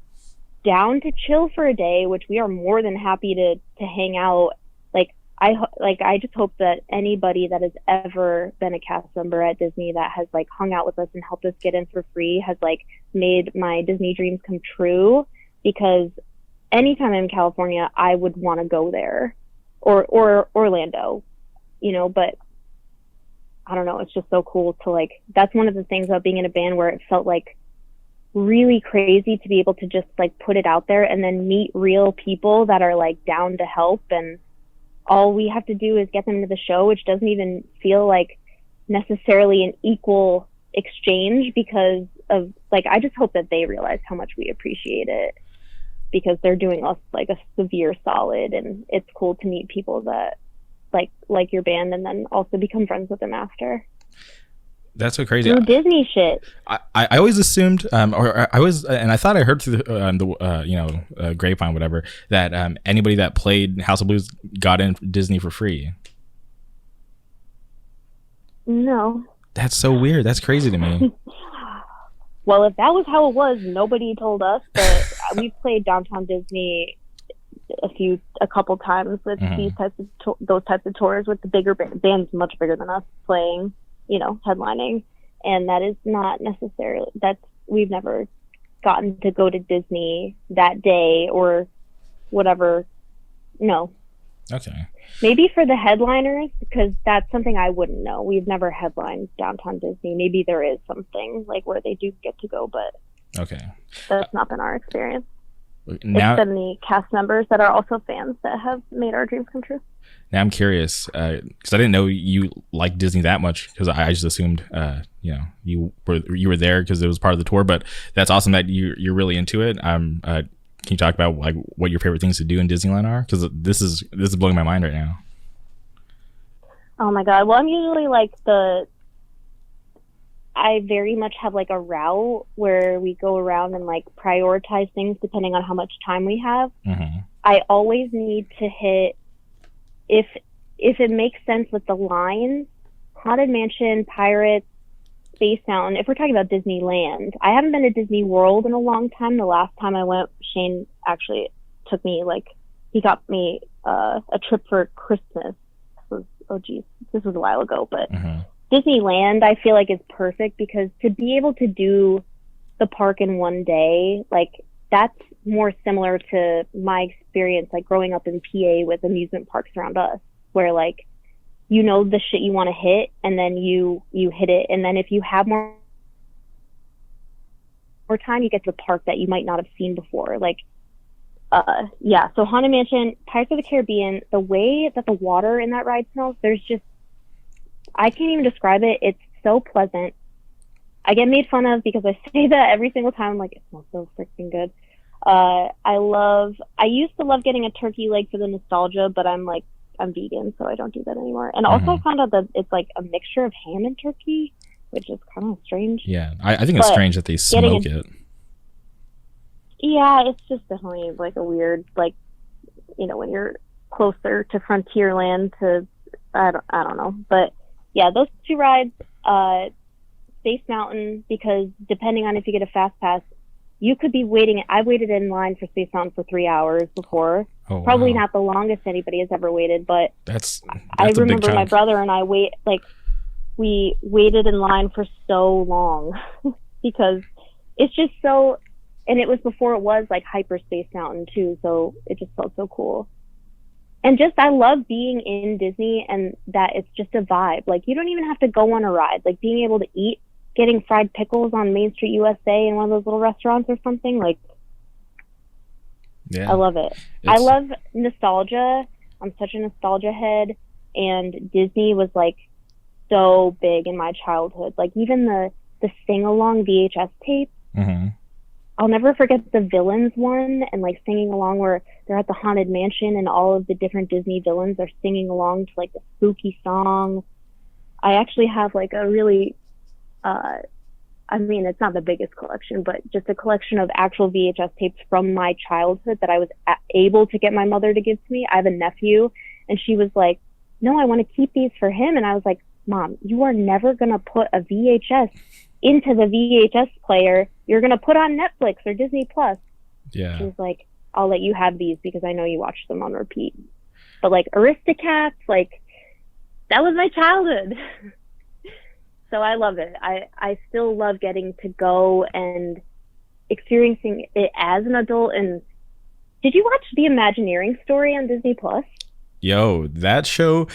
down to chill for a day, which we are more than happy to hang out. I just hope that anybody that has ever been a cast member at Disney that has like hung out with us and helped us get in for free has like made my Disney dreams come true, because anytime I'm in California, I would want to go there, or Orlando, you know. But I don't know, it's just so cool to like, that's one of the things about being in a band where it felt like really crazy to be able to just like put it out there and then meet real people that are like down to help, and all we have to do is get them to the show, which doesn't even feel like necessarily an equal exchange, because of like, I just hope that they realize how much we appreciate it, because they're doing us like a severe solid, and it's cool to meet people that like your band and then also become friends with them after. That's so crazy. Through Disney shit. I always assumed, or I was, and I thought I heard through the grapevine, whatever, that anybody that played House of Blues got in Disney for free. No. That's so weird. That's crazy to me. Well, if that was how it was, nobody told us. But we've played downtown Disney a couple times with these types of those types of tours with the bigger bands, much bigger than us, playing, you know, headlining. And that is not necessarily, we've never gotten to go to Disney that day or whatever. No. Okay. Maybe for the headliners, because that's something I wouldn't know. We've never headlined downtown Disney. Maybe there is something like where they do get to go, but okay, that's not been our experience. Now, it's been the cast members that are also fans that have made our dreams come true. Now I'm curious, because I didn't know you liked Disney that much, because I just assumed you were there because it was part of the tour. But that's awesome that you're really into it. Can you talk about like what your favorite things to do in Disneyland are? Because this is blowing my mind right now. Oh my god! Well, I'm usually like I very much have like a route where we go around and like prioritize things depending on how much time we have. Mm-hmm. I always need to hit, if it makes sense with the lines, Haunted Mansion, Pirates, Space Mountain. If we're talking about Disneyland, I haven't been to Disney World in a long time. The last time I went, Shane actually took me, he got me a trip for Christmas. This was a while ago, but Disneyland I feel like is perfect, because to be able to do the park in one day, like that's more similar to my experience like growing up in PA with amusement parks around us, where like, you know, the shit you want to hit and then you hit it, and then if you have more time, you get to the park that you might not have seen before. So Haunted Mansion, Pirates of the Caribbean, the way that the water in that ride smells, I can't even describe it. It's so pleasant. I get made fun of because I say that every single time. I'm like, it smells so freaking good. I used to love getting a turkey leg for the nostalgia, but I'm vegan, so I don't do that anymore. And also I found out that it's like a mixture of ham and turkey, which is kind of strange. Yeah, I think it's strange that they smoke it. Yeah, it's just definitely like a weird, like, you know, when you're closer to Frontierland to, I don't know. But yeah, those two rides, Space Mountain, because depending on if you get a fast pass, you could be waiting. I waited in line for Space Mountain for 3 hours before. Oh, Probably wow. not the longest anybody has ever waited, but That's I a big remember my chunk. brother and I we waited in line for so long because it's just so, and it was before it was like Hyperspace Mountain too, so it just felt so cool. And just, I love being in Disney and that it's just a vibe. Like, you don't even have to go on a ride. Like, being able to eat, getting fried pickles on Main Street USA in one of those little restaurants or something. Like, Yeah. I love it. I love nostalgia. I'm such a nostalgia head. And Disney was like so big in my childhood. Like, even the sing-along VHS tape. Mm-hmm. I'll never forget the villains one and like singing along where they're at the Haunted Mansion and all of the different Disney villains are singing along to like the spooky song. I actually have like a really, I mean, it's not the biggest collection, but just a collection of actual VHS tapes from my childhood that I was able to get my mother to give to me. I have a nephew and she was like, no, I want to keep these for him. And I was like, Mom, you are never going to put a VHS into the VHS player. You're going to put on Netflix or Disney Plus. Yeah. She was like, I'll let you have these because I know you watch them on repeat. But like Aristocats, like, that was my childhood. So I love it. I still love getting to go and experiencing it as an adult. And did you watch The Imagineering Story on Disney Plus? Yo, that show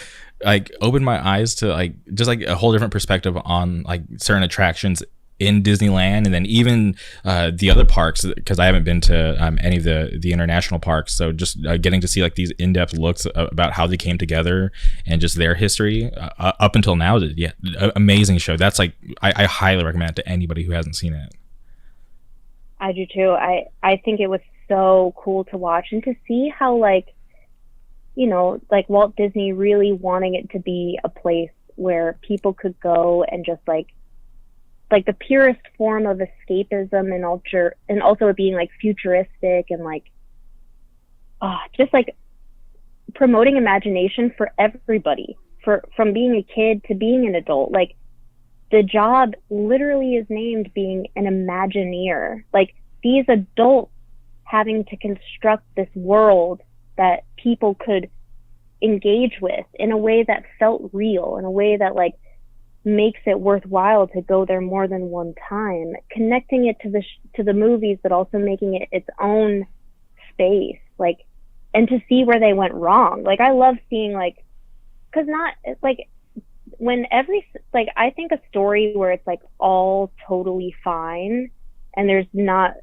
like opened my eyes to like just like a whole different perspective on like certain attractions in Disneyland, and then even the other parks, because I haven't been to any of the international parks. So just getting to see like these in-depth looks about how they came together and just their history up until now. Yeah, amazing show. That's like I highly recommend it to anybody who hasn't seen it. I do too. I think it was so cool to watch and to see how like, you know, like Walt Disney really wanting it to be a place where people could go and just like the purest form of escapism and also it being like futuristic and like just like promoting imagination for everybody, from being a kid to being an adult. Like, the job literally is named being an Imagineer. Like, these adults having to construct this world that people could engage with in a way that felt real, in a way that like makes it worthwhile to go there more than one time, connecting it to the movies, but also making it its own space, like, and to see where they went wrong. Like, I love seeing like, because not like when like, I think a story where it's like all totally fine and there's not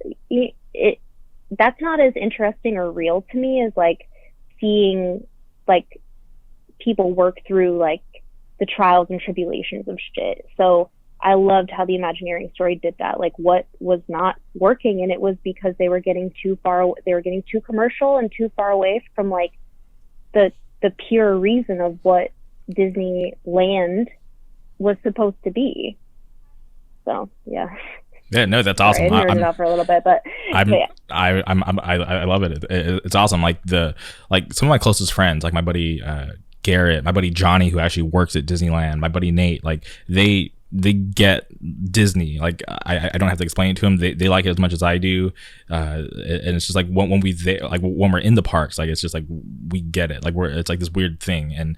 that's not as interesting or real to me as like seeing like people work through like the trials and tribulations of shit. So I loved how the Imagineering Story did that. Like, what was not working, and it was because they were getting too commercial and too far away from like the pure reason of what Disneyland was supposed to be. So yeah. Yeah, no, that's awesome. Sorry, I nerded out for a little bit, but I yeah. love it. It's awesome. Like some of my closest friends, like my buddy Garrett, my buddy Johnny, who actually works at Disneyland, my buddy Nate, like they get Disney. Like I don't have to explain it to them. They like it as much as I do, and it's just like when we're in the parks, like it's just like we get it. Like it's like this weird thing, and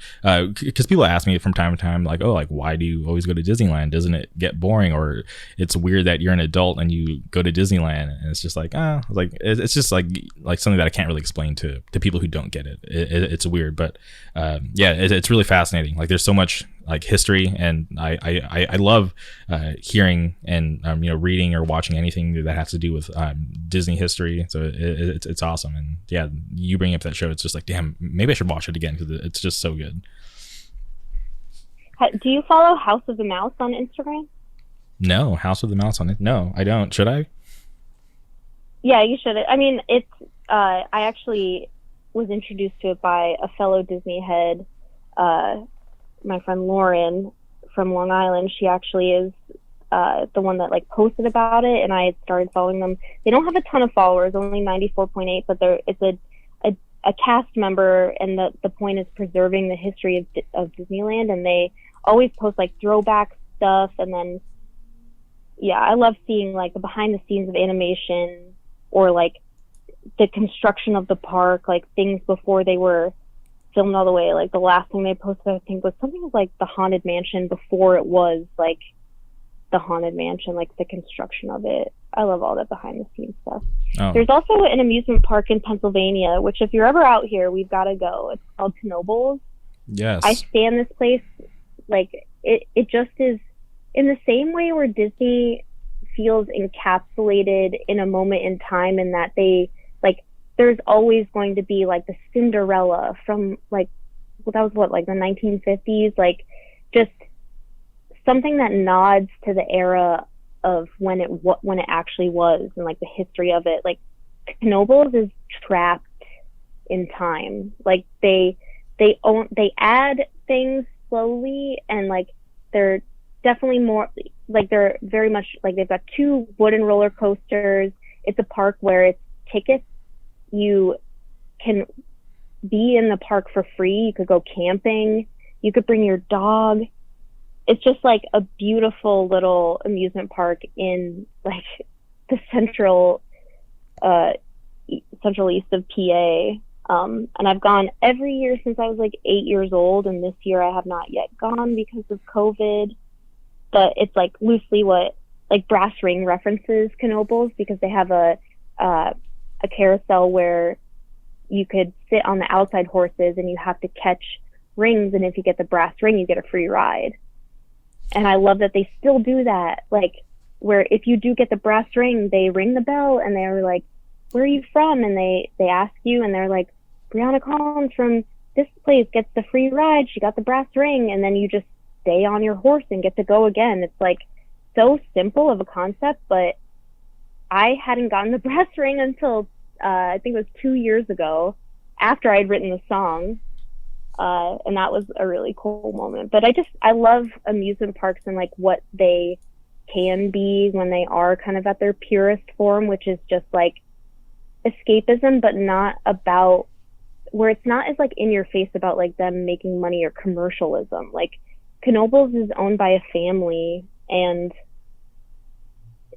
because people ask me from time to time, like, oh, like why do you always go to Disneyland? Doesn't it get boring? Or it's weird that you're an adult and you go to Disneyland, and it's just like like it's just like something that I can't really explain to people who don't get it. It's weird, but yeah, it's really fascinating. Like there's so much like history, and I love hearing and reading or watching anything that has to do with Disney history. So it's awesome. And yeah, you bringing up that show, it's just like, damn, maybe I should watch it again because it's just so good. Do you follow House of the Mouse on Instagram? No, House of the Mouse on it. No, I don't. Should I? Yeah, you should. I mean, it's I actually was introduced to it by a fellow Disney head, my friend Lauren from Long Island. She actually is the one that like posted about it, and I had started following them. They don't have a ton of followers, only 94.8, but it's a cast member, and the point is preserving the history of Disneyland, and they always post like throwback stuff. And then, yeah, I love seeing like the behind the scenes of animation, or like the construction of the park, like things before they were filmed all the way. Like the last thing they posted, I think, was something like the Haunted Mansion before it was like the Haunted Mansion, like the construction of it. I love all that behind the scenes stuff. Oh. There's also an amusement park in Pennsylvania, which if you're ever out here, we've got to go. It's called Knoebels. Yes. I stand this place, like it just is in the same way where Disney feels encapsulated in a moment in time, in that they like, there's always going to be like the Cinderella from like, well, that was what, like the 1950s, like just something that nods to the era of when it actually was, and like the history of it. Like Knoebels is trapped in time. Like they add things slowly, and like they're definitely more like, they're very much like, they've got 2 wooden roller coasters. It's a park where it's tickets. You can be in the park for free. You could go camping. You could bring your dog. It's just like a beautiful little amusement park in like the central east of PA. And I've gone every year since I was like 8 years old, and this year I have not yet gone because of COVID. But it's like loosely what like Brass Ring references Knoebels, because they have a carousel where you could sit on the outside horses and you have to catch rings, and if you get the brass ring, you get a free ride. And I love that they still do that, like where if you do get the brass ring, they ring the bell and they're like, where are you from? And they ask you, and they're like, Brianna Collins from this place gets the free ride, she got the brass ring. And then you just stay on your horse and get to go again. It's like so simple of a concept, but I hadn't gotten the brass ring until I think it was 2 years ago, after I'd written the song. And that was a really cool moment. But I love amusement parks and like what they can be when they are kind of at their purest form, which is just like escapism, but not about, where it's not as like in your face about like them making money or commercialism. Like Knoebels is owned by a family, and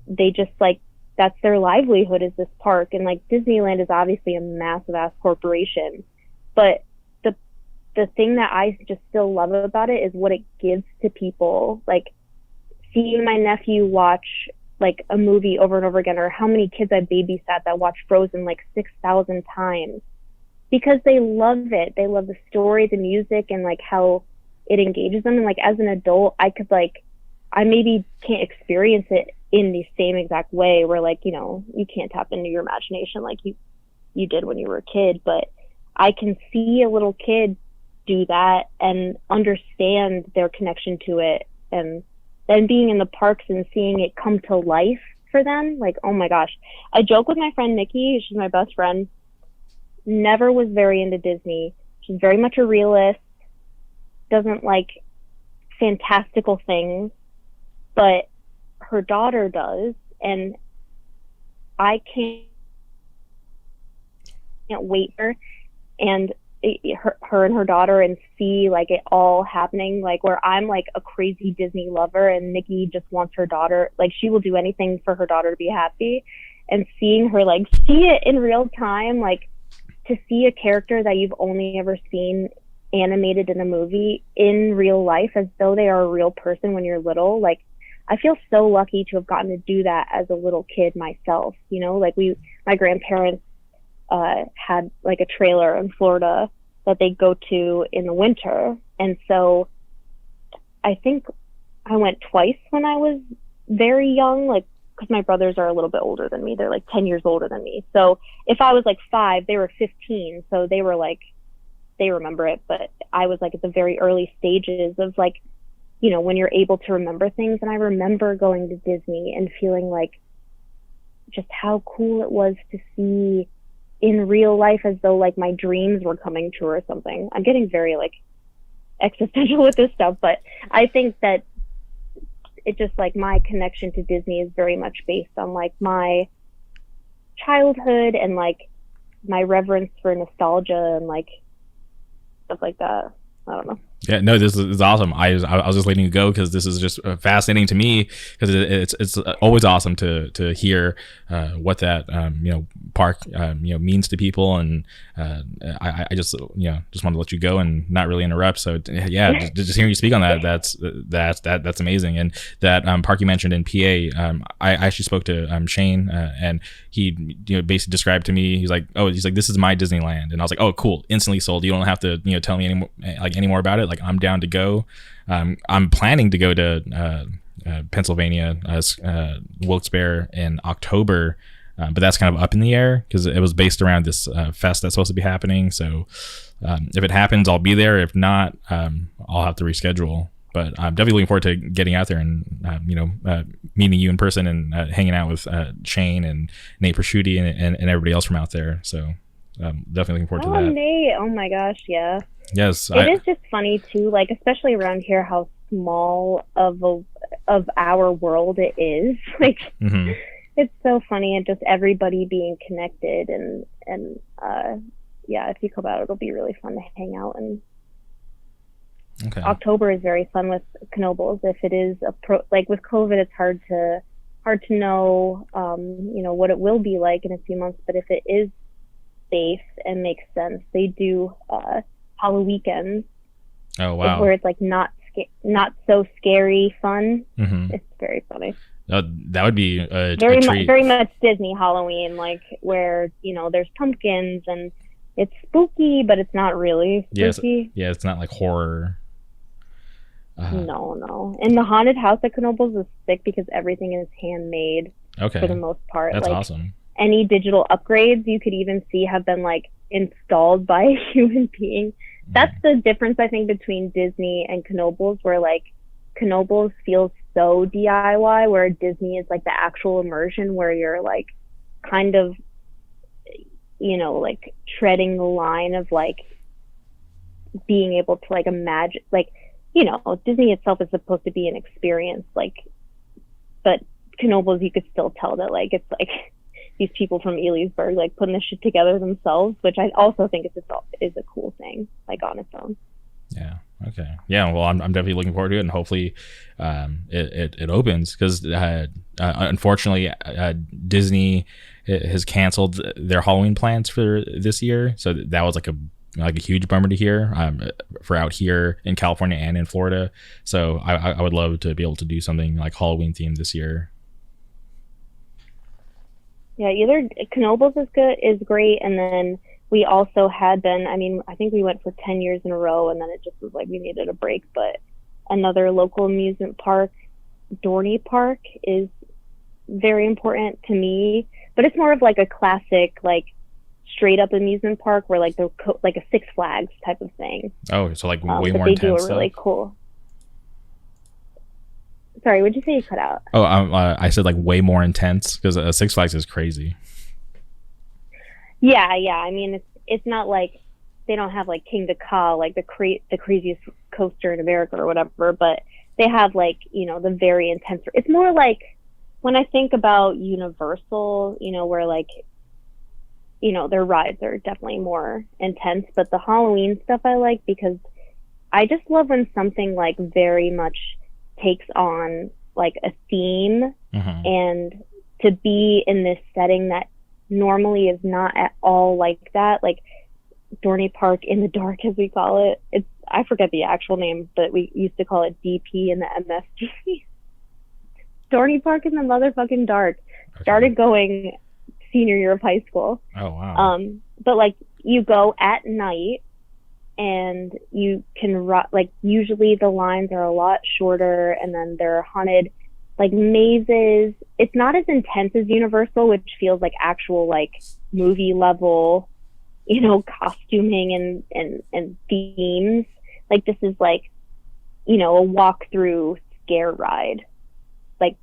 they just like, that's their livelihood, is this park. And like Disneyland is obviously a massive ass corporation, but the thing that I just still love about it is what it gives to people. Like seeing my nephew watch like a movie over and over again, or how many kids I babysat that watch Frozen like 6,000 times, because they love it. They love the story, the music, and like how it engages them. And like as an adult, I maybe can't experience it in the same exact way, where like, you know, you can't tap into your imagination like you did when you were a kid, but I can see a little kid do that and understand their connection to it. And then being in the parks and seeing it come to life for them, like, oh my gosh. I joke with my friend Nikki, she's my best friend, never was very into Disney. She's very much a realist, doesn't like fantastical things, but her daughter does. And I can't wait for her and her and her daughter, and see like it all happening, like where I'm like a crazy Disney lover and Nikki just wants her daughter, like she will do anything for her daughter to be happy. And seeing her like see it in real time, like to see a character that you've only ever seen animated in a movie in real life as though they are a real person when you're little, like I feel so lucky to have gotten to do that as a little kid myself. You know, like my grandparents had like a trailer in Florida that they go to in the winter. And so I think I went twice when I was very young, like, because my brothers are a little bit older than me. They're like 10 years older than me. So if I was like 5, they were 15. So they were like, they remember it. But I was like at the very early stages of like, you know, when you're able to remember things. And I remember going to Disney and feeling like just how cool it was to see in real life, as though like my dreams were coming true or something. I'm getting very like existential with this stuff, but I think that it just like my connection to Disney is very much based on like my childhood and like my reverence for nostalgia and like stuff like that. I don't know. Yeah, no, this is awesome. I was just letting you go because this is just fascinating to me because it's always awesome to hear what that park means to people, and I just just want to let you go and not really interrupt. So yeah, just hearing you speak on that, that's amazing. And that park you mentioned in PA, I actually spoke to Shane, and he basically described to me, he's like this is my Disneyland, and I was like, oh cool, instantly sold. You don't have to tell me any more about it. Like, I'm down to go. I'm planning to go to Pennsylvania, Wilkes-Barre in October, but that's kind of up in the air because it was based around this fest that's supposed to be happening. So if it happens, I'll be there. If not, I'll have to reschedule. But I'm definitely looking forward to getting out there and meeting you in person and hanging out with Shane and Nate Prosciutti and everybody else from out there. So definitely looking forward to that. Nate! Oh my gosh, yeah. Yes, it is just funny too, like especially around here, how small of our world it is. Like, it's so funny, and just everybody being connected, and yeah, if you come out, it'll be really fun to hang out. And October is very fun with Knoebels. If it is like with COVID, it's hard to know, what it will be like in a few months. But if it is safe and makes sense, they do Halloween weekends. Oh wow! Where it's like not so scary fun. It's very funny. That would be a treat. Very much Disney Halloween, like where there's pumpkins and it's spooky, but it's not really spooky. Yeah, it's not like horror. No. And the haunted house at Knoebels is sick because everything is handmade. Okay. For the most part, that's awesome. Any digital upgrades you could even see have been like installed by a human being. That's the difference, I think, between Disney and Knoebels, where like Knoebels feels so DIY, where Disney is like the actual immersion where you're like kind of like treading the line of like being able to like imagine, like Disney itself is supposed to be an experience, like, but Knoebels you could still tell that like it's like these people from Elysburg like putting this shit together themselves, which I also think is a cool thing, like on its own. Yeah. Okay. Yeah. Well, I'm definitely looking forward to it, and hopefully, it opens because unfortunately, Disney has canceled their Halloween plans for this year. So that was like a huge bummer to hear for out here in California and in Florida. So I would love to be able to do something like Halloween themed this year. Yeah, either Knoebels is great, and then we also had been, I think we went for 10 years in a row, and then it just was like we needed a break. But another local amusement park, Dorney Park, is very important to me. But it's more of like a classic, like straight up amusement park where like like a Six Flags type of thing. Oh, so like way more they intense. They do a stuff. really cool. Sorry, what'd you say? You cut out. Oh, I said like way more intense because Six Flags is crazy. Yeah. It's not like they don't have like King Ka, like the craziest coaster in America or whatever, but they have like the very intense. It's more like when I think about Universal, where like their rides are definitely more intense, but the Halloween stuff I like because I just love when something like very much takes on like a theme, and to be in this setting that normally is not at all like that, like Dorney Park in the Dark, as we call it. I forget the actual name, but we used to call it DP in the MSG. Dorney Park in the motherfucking Dark. Okay. Started going senior year of high school. Oh wow. But like you go at night, and you can like usually the lines are a lot shorter, and then they're haunted like mazes. It's not as intense as Universal, which feels like actual like movie level, costuming and themes. Like this is like, a walk through scare ride. Like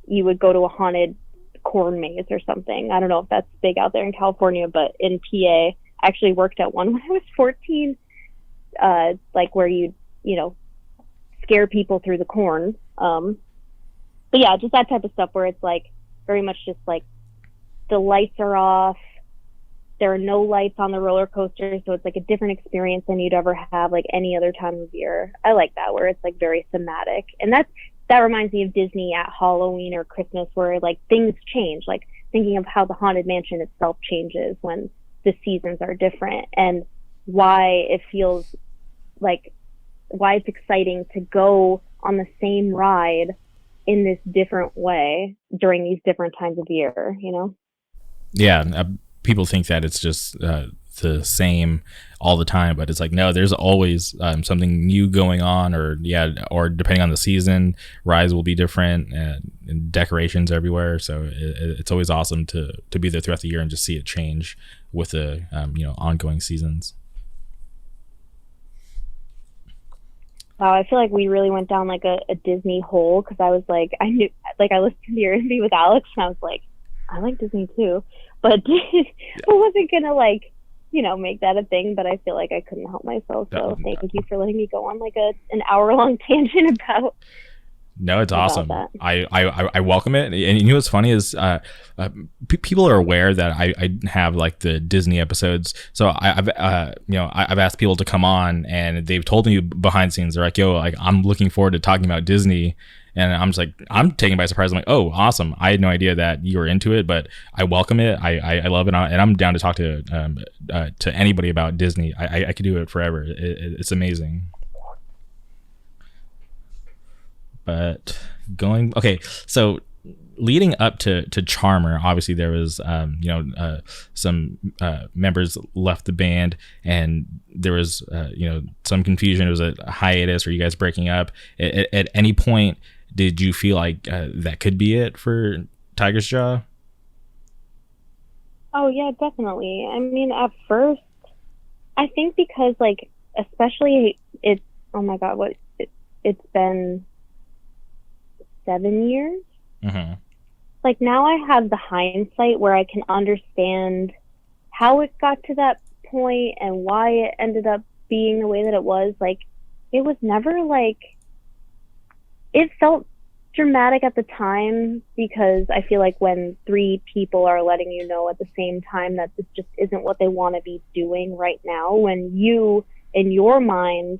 you would go to a haunted corn maze or something. I don't know if that's big out there in California, but in PA, I actually worked at one when I was 14. Like where you scare people through the corn. But yeah, just that type of stuff where it's like very much just like the lights are off, there are no lights on the roller coaster, so it's like a different experience than you'd ever have like any other time of year. I like that, where it's like very thematic. And that reminds me of Disney at Halloween or Christmas, where like things change, like thinking of how the Haunted Mansion itself changes when the seasons are different, and why it feels like, why it's exciting to go on the same ride in this different way during these different times of year, you know? Yeah, people think that it's just the same all the time, but it's like, no, there's always something new going on, or depending on the season, rides will be different, and decorations everywhere. So it's always awesome to be there throughout the year and just see it change with the ongoing seasons. Wow, I feel like we really went down like a Disney hole, because I was like, I knew, like, I listened to your interview with Alex, and I was like, I like Disney too, but I wasn't gonna like, make that a thing. But I feel like I couldn't help myself. So thank you for letting me go on like an hour-long tangent about. No, it's awesome. That. I welcome it. And you know what's funny is people are aware that I have like the Disney episodes. So I've asked people to come on, and they've told me behind the scenes, they're like, yo, like, I'm looking forward to talking about Disney. And I'm just like, I'm taken by surprise. I'm like, oh, awesome. I had no idea that you were into it, but I welcome it. I love it. And I'm down to talk to anybody about Disney. I could do it forever. It's amazing. But so leading up to Charmer, obviously there was some members left the band, and there was some confusion. It was a hiatus, or you guys breaking up. At any point, did you feel like that could be it for Tiger's Jaw? Oh yeah, definitely. I mean, at first, I think because like, especially it's, oh my god, it's been 7 years. Mm-hmm. Like, now I have the hindsight where I can understand how it got to that point and why it ended up being the way that it was. Like, it was never like, it felt dramatic at the time, because I feel like when 3 people are letting you know at the same time that this just isn't what they want to be doing right now, when you in your mind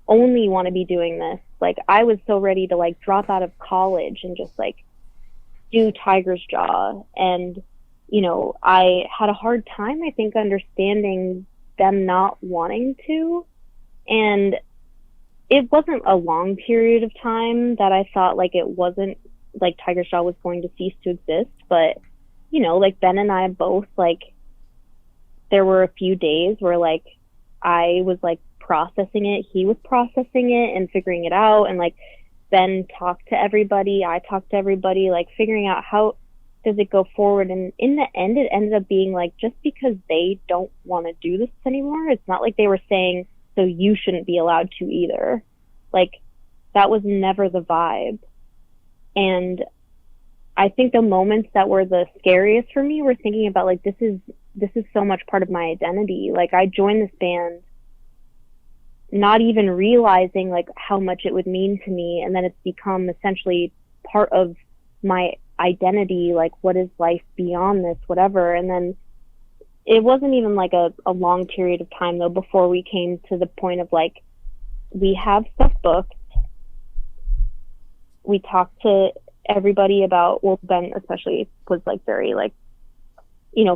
only want to be doing this. Like, I was so ready to like drop out of college and just like do Tiger's Jaw. And, I had a hard time, I think, understanding them not wanting to. And it wasn't a long period of time that I thought like it wasn't like Tiger's Jaw was going to cease to exist. But, like Ben and I both, like, there were a few days where like I was like processing it, he was processing it and figuring it out, and like Ben talked to everybody, I talked to everybody, like figuring out how does it go forward. And in the end, it ended up being like, just because they don't want to do this anymore, it's not like they were saying, so you shouldn't be allowed to either. Like, that was never the vibe. And I think the moments that were the scariest for me were thinking about like, this is so much part of my identity. Like, I joined this band not even realizing like how much it would mean to me, and then it's become essentially part of my identity. Like, what is life beyond this, whatever. And then it wasn't even like a long period of time though before we came to the point of like, we have stuff booked, we talked to everybody about, well, Ben especially was like very like,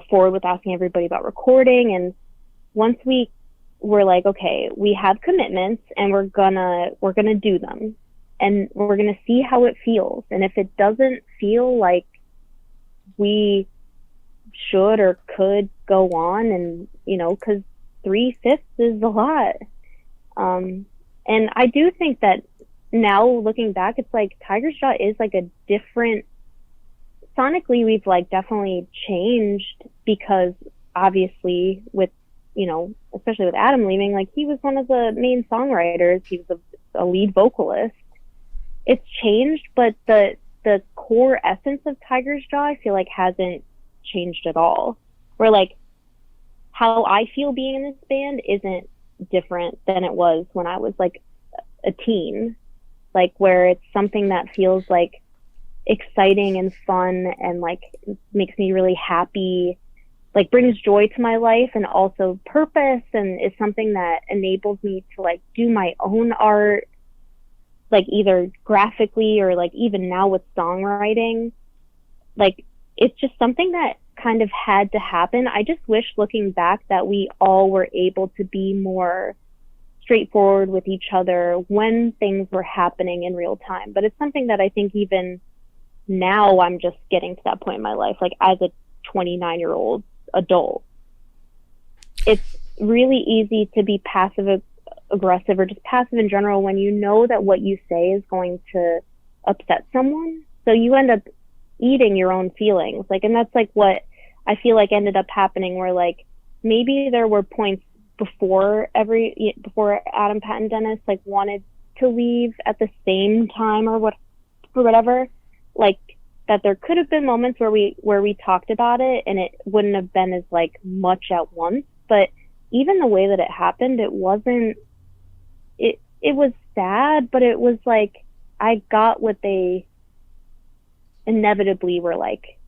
forward with asking everybody about recording. And once we were like, okay, we have commitments and we're gonna do them, and we're gonna see how it feels. And if it doesn't feel like we should or could go on, and because 3/5 is a lot. And I do think that now looking back, it's like Tiger's Jaw is like a different, sonically we've like definitely changed, because obviously with especially with Adam leaving, like he was one of the main songwriters, he was a lead vocalist. It's changed, but the core essence of Tiger's Jaw I feel like hasn't changed at all. Where like how I feel being in this band isn't different than it was when I was like a teen. Like, where it's something that feels like exciting and fun and like makes me really happy, like brings joy to my life and also purpose, and is something that enables me to like do my own art, like either graphically or like even now with songwriting. Like it's just something that kind of had to happen. I just wish looking back that we all were able to be more straightforward with each other when things were happening in real time. But it's something that I think even now I'm just getting to that point in my life, like as a 29-year-old adult. It's really easy to be passive aggressive or just passive in general when you know that what you say is going to upset someone. So you end up eating your own feelings. Like, and that's like what I feel like ended up happening, where like maybe there were points before Adam, Pat, and Dennis like wanted to leave at the same time or whatever, like that there could have been moments where we talked about it and it wouldn't have been as like much at once. But even the way that it happened, it wasn't, it was sad, but it was like I got what they inevitably were like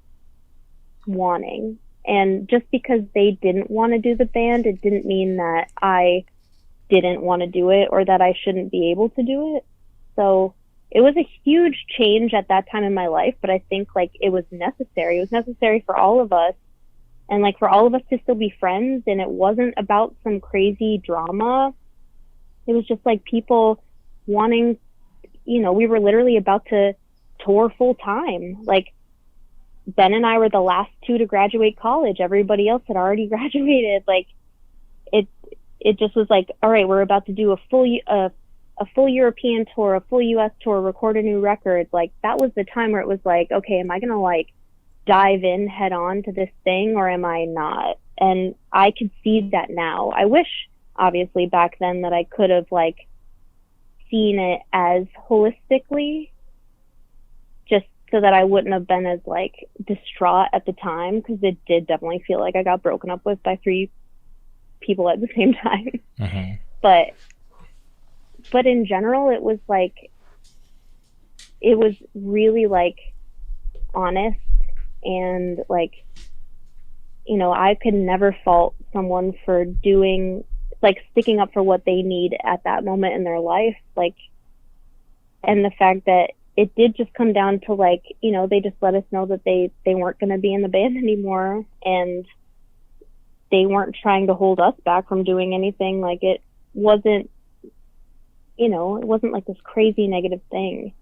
wanting. And just because they didn't want to do the band, it didn't mean that I didn't want to do it or that I shouldn't be able to do it. So it was a huge change at that time in my life, but I think like it was necessary. It was necessary for all of us, and like for all of us to still be friends. And it wasn't about some crazy drama. It was just like people wanting, you know, we were literally about to tour full time. Like Ben and I were the last two to graduate college. Everybody else had already graduated. Like it just was like, all right, we're about to do a full European tour, a full US tour, record a new record. Like that was the time where it was like, okay, am I going to like dive in head on to this thing or am I not? And I could see that now. I wish obviously back then that I could have like seen it as holistically, just so that I wouldn't have been as like distraught at the time, because it did definitely feel like I got broken up with by 3 people at the same time. Mm-hmm. But in general, it was like, it was really like honest, and like, you know, I could never fault someone for doing, like sticking up for what they need at that moment in their life. Like, and the fact that it did just come down to like, you know, they just let us know that they weren't going to be in the band anymore, and they weren't trying to hold us back from doing anything. Like it wasn't, you know, it wasn't like this crazy negative thing.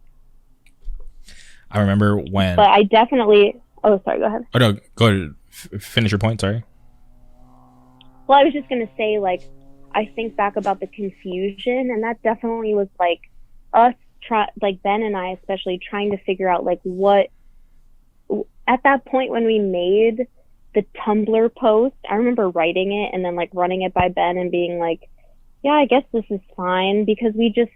I remember when, but I definitely, oh, sorry, go ahead. Oh no, go ahead. Finish your point. Sorry. Well, I was just going to say, like, I think back about the confusion, and that definitely was like us like Ben and I especially trying to figure out like what, at that point when we made the Tumblr post, I remember writing it and then like running it by Ben and being like, yeah, I guess this is fine, because we just,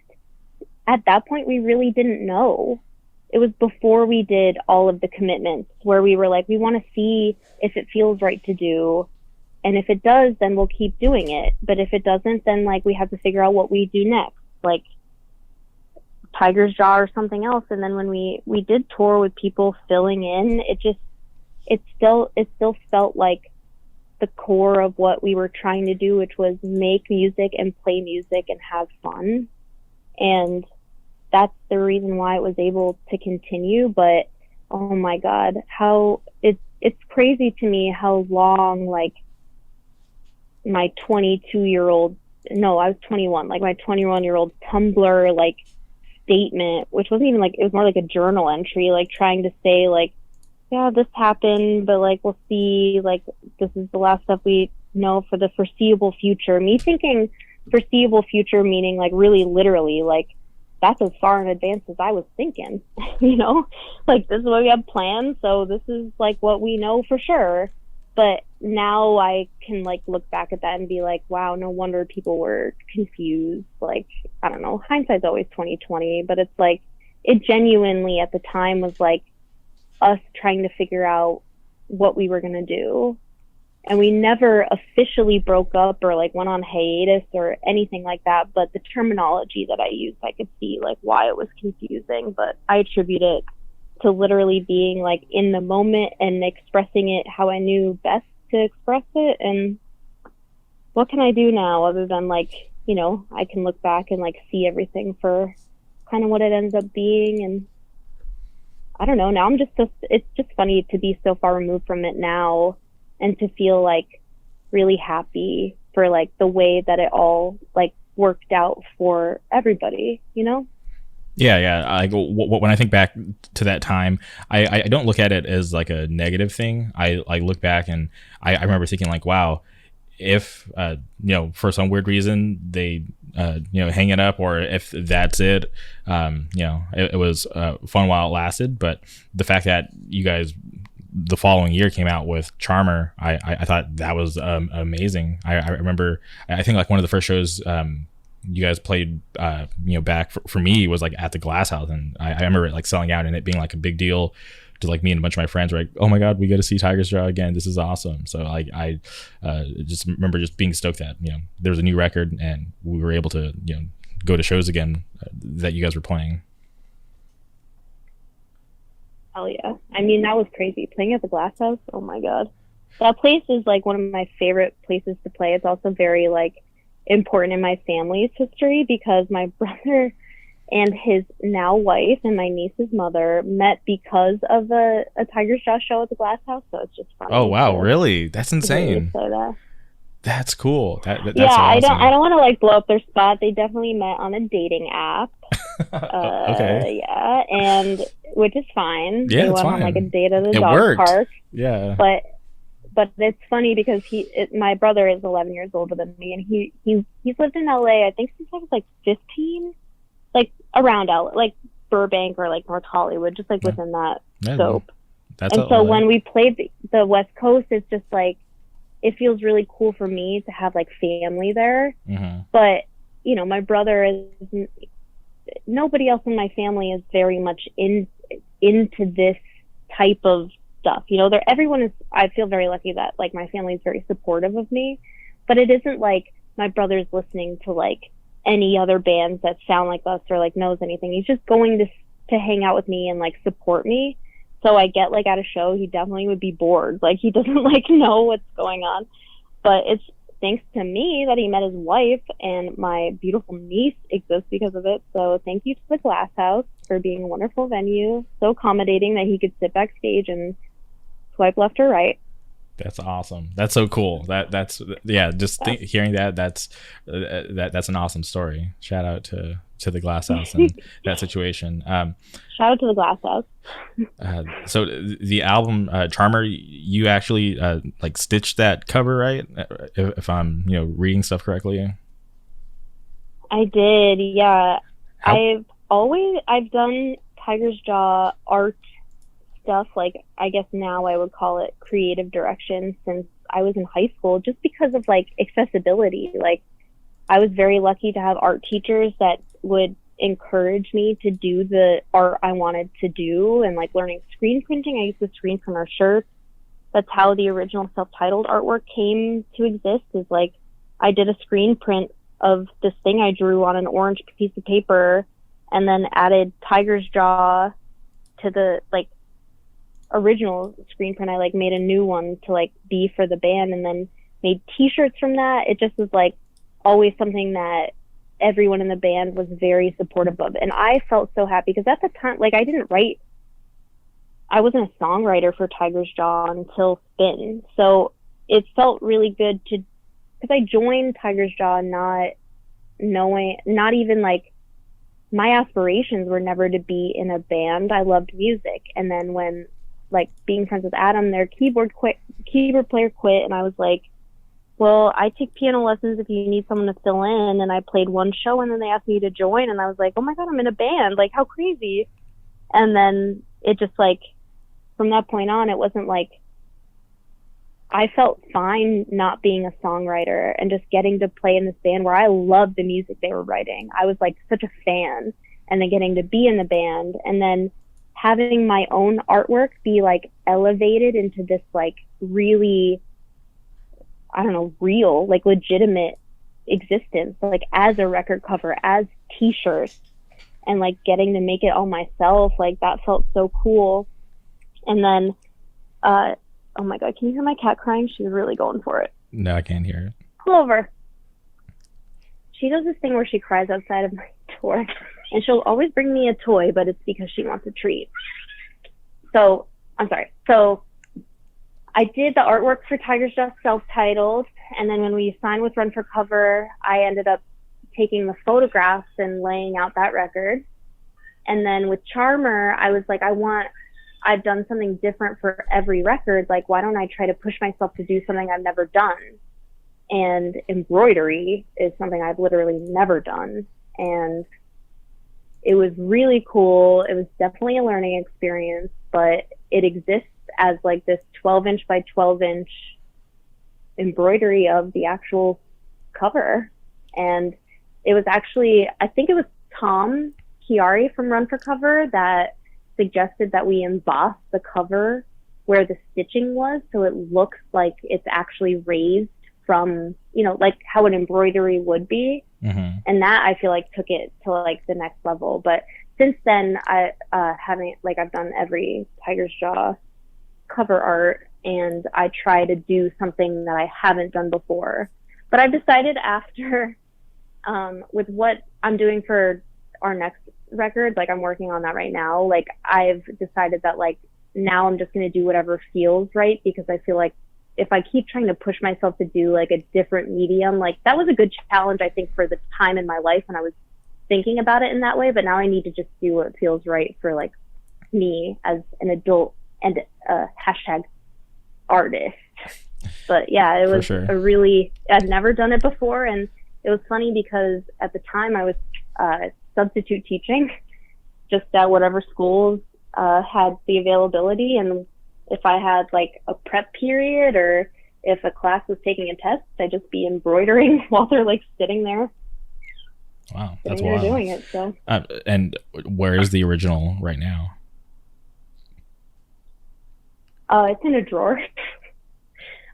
at that point we really didn't know. It was before we did all of the commitments where we were like, we want to see if it feels right to do, and if it does, then we'll keep doing it. But if it doesn't, then like we have to figure out what we do next, like Tiger's Jaw or something else. And then when we did tour with people filling in, it still felt like the core of what we were trying to do, which was make music and play music and have fun. And that's the reason why it was able to continue. But oh my God, how it's crazy to me how long like my 22-year-old, no, I was 21, like my 21-year-old Tumblr like statement, which wasn't even like, it was more like a journal entry, like trying to say like, yeah, this happened, but like we'll see, like this is the last stuff we know for the foreseeable future. Me thinking foreseeable future meaning like really literally, like that's as far in advance as I was thinking, you know, like this is what we have planned, so this is like what we know for sure. But now I can like look back at that and be like, wow, no wonder people were confused. Like, I don't know, hindsight's always 20/20, but it's like, it genuinely at the time was like us trying to figure out what we were going to do. And we never officially broke up or like went on hiatus or anything like that. But the terminology that I used, I could see like why it was confusing, but I attribute it to literally being like in the moment and expressing it how I knew best to express it. And what can I do now other than like, you know, I can look back and like see everything for kind of what it ends up being. And I don't know, now I'm just so, it's just funny to be so far removed from it now and to feel like really happy for like the way that it all like worked out for everybody, you know? Yeah. When I think back to that time, I don't look at it as like a negative thing. I look back and I remember thinking like, wow, if you know, for some weird reason they you know, hang it up, or if that's it, you know, it was fun while it lasted. But the fact that you guys the following year came out with Charmer, I thought that was amazing. I remember, I think like one of the first shows you guys played you know, back for me was like at the Glass House, and I remember it like selling out and it being like a big deal to like me and a bunch of my friends were like, oh my god, we get to see Tiger's Jaw again, this is awesome. So like I just remember just being stoked that, you know, there was a new record and we were able to, you know, go to shows again that you guys were playing. Hell yeah. I mean, that was crazy. Playing at the Glass House, oh my god. That place is like one of my favorite places to play. It's also very like important in my family's history because my brother and his now wife and my niece's mother met because of a Tiger's Jaw show at the Glass House. So it's just funny. Oh wow, really? That's insane. That's cool. That's yeah, awesome. I don't want to like blow up their spot. They definitely met on a dating app. Okay. Yeah, and which is fine. Yeah, they it's went fine. on like a date at a It dog worked. park. Yeah. But it's funny because my brother is 11 years older than me, and he's lived in LA I think since I was like 15, like around LA, like Burbank or like North Hollywood, just like within that scope. And so when we played the West Coast, it's just like it feels really cool for me to have like family there. Mm-hmm. But you know, my brother is nobody else in my family is very much into this type of stuff. You know, everyone is, I feel very lucky that like my family is very supportive of me, but it isn't like my brother's listening to like any other bands that sound like us or like knows anything. He's just going to hang out with me and like support me. So I get like at a show, he definitely would be bored. Like he doesn't like know what's going on, but it's thanks to me that he met his wife, and my beautiful niece exists because of it. So thank you to the Glass House for being a wonderful venue, so accommodating that he could sit backstage and swipe left or right. That's awesome. That's so cool. That's yeah. Just hearing that's an awesome story. Shout out to the Glass House and that situation. Shout out to the Glass House. So the album Charmer, you actually like stitched that cover, right? If I'm reading stuff correctly. I did. Yeah. I've done Tiger's Jaw art stuff, like I guess now I would call it creative direction, since I was in high school, just because of like accessibility. Like I was very lucky to have art teachers that would encourage me to do the art I wanted to do, and like learning screen printing. I used to screen print our shirts. That's how the original self-titled artwork came to exist, is like I did a screen print of this thing I drew on an orange piece of paper and then added Tiger's Jaw to the like original screen print. I like made a new one to like be for the band, and then made t-shirts from that. It just was like always something that everyone in the band was very supportive of, and I felt so happy because at the time, like I wasn't a songwriter for Tiger's Jaw until Spin, so it felt really good to, because I joined Tiger's Jaw not even like, my aspirations were never to be in a band. I loved music, and then when like being friends with Adam, their keyboard player quit, and I was like, well, I take piano lessons if you need someone to fill in. And I played one show, and then they asked me to join, and I was like, oh my god, I'm in a band, like how crazy. And then it just like, from that point on, it wasn't like, I felt fine not being a songwriter and just getting to play in this band where I loved the music they were writing. I was like such a fan, and then getting to be in the band, and then having my own artwork be like elevated into this like really, I don't know, real, like legitimate existence, like as a record cover, as t-shirts, and like getting to make it all myself, like that felt so cool. And then Oh my God, can you hear my cat crying? She's really going for it. No, I can't hear it. Pull over. She does this thing where she cries outside of my door, and she'll always bring me a toy, but it's because she wants a treat. So, I'm sorry. So, I did the artwork for Tiger's Jaw self-titled, and then when we signed with Run for Cover, I ended up taking the photographs and laying out that record. And then with Charmer, I was like, I've done something different for every record. Like, why don't I try to push myself to do something I've never done? And embroidery is something I've literally never done. And it was really cool. It was definitely a learning experience, but it exists as like this 12-inch by 12-inch embroidery of the actual cover. And it was actually, I think it was Tom Chiari from Run for Cover that suggested that we emboss the cover where the stitching was, so it looks like it's actually raised from, you know, like how an embroidery would be. Mm-hmm. And that, I feel like, took it to like the next level. But since then, I I've done every Tiger's Jaw cover art, and I try to do something that I haven't done before. But I've decided after, with what I'm doing for our next record, like I'm working on that right now, like I've decided that like now I'm just going to do whatever feels right, because I feel like if I keep trying to push myself to do like a different medium, like that was a good challenge, I think, for the time in my life when I was thinking about it in that way. But now I need to just do what feels right for like me as an adult and hashtag artist. But yeah, it was sure. I'd never done it before. And it was funny because at the time I was substitute teaching just at whatever schools had the availability. And if I had like a prep period or if a class was taking a test, I'd just be embroidering while they're like sitting there. Wow, that's wild. Doing it. So. And where is the original right now? It's in a drawer.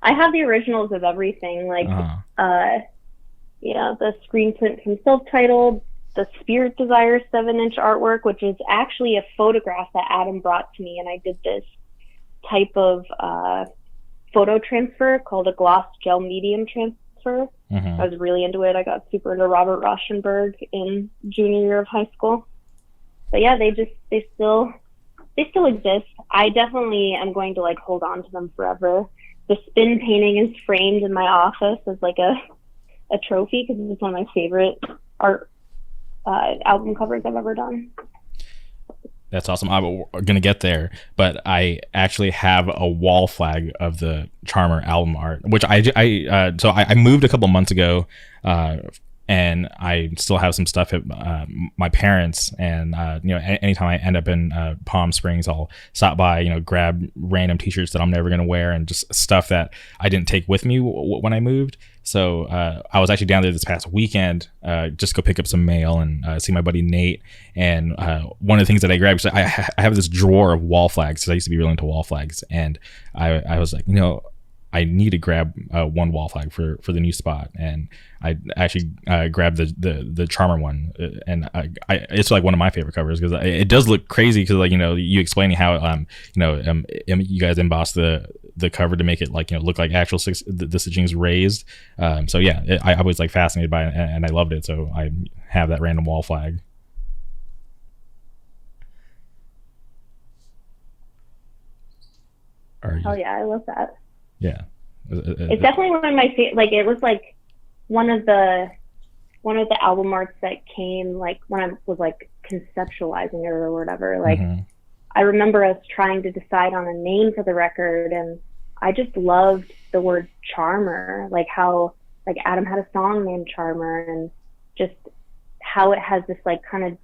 I have the originals of everything, like the screen print from self-titled, the Spirit Desire 7-inch artwork, which is actually a photograph that Adam brought to me, and I did this type of photo transfer called a gloss gel medium transfer. Mm-hmm. I was really into it. I got super into Robert Rauschenberg in junior year of high school. But yeah, they still exist. I definitely am going to like hold on to them forever. The spin painting is framed in my office as like a trophy because it's one of my favorite art album covers I've ever done. That's awesome. I'm going to get there, but I actually have a wall flag of the Charmer album art, which I moved a couple months ago, and I still have some stuff at my parents', and anytime I end up in Palm Springs, I'll stop by, grab random t-shirts that I'm never going to wear and just stuff that I didn't take with me when I moved. So I was actually down there this past weekend just go pick up some mail and see my buddy Nate. And one of the things that I grabbed, so I have this drawer of wall flags because I used to be really into wall flags. And I was like, I need to grab one wall flag for the new spot. And I actually grabbed the Charmer one. And it's like one of my favorite covers because it does look crazy because you explaining how you guys embossed the cover to make it look like actual the stitching's raised. So yeah, I was like fascinated by it and I loved it. So I have that random wall flag. Oh yeah, I love that. Yeah, it's definitely one of my favorite. Like it was like one of the album arts that came like when I was like conceptualizing it or whatever. Like I remember us trying to decide on a name for the record, and I just loved the word Charmer, like how like Adam had a song named Charmer, and just how it has this like kind of.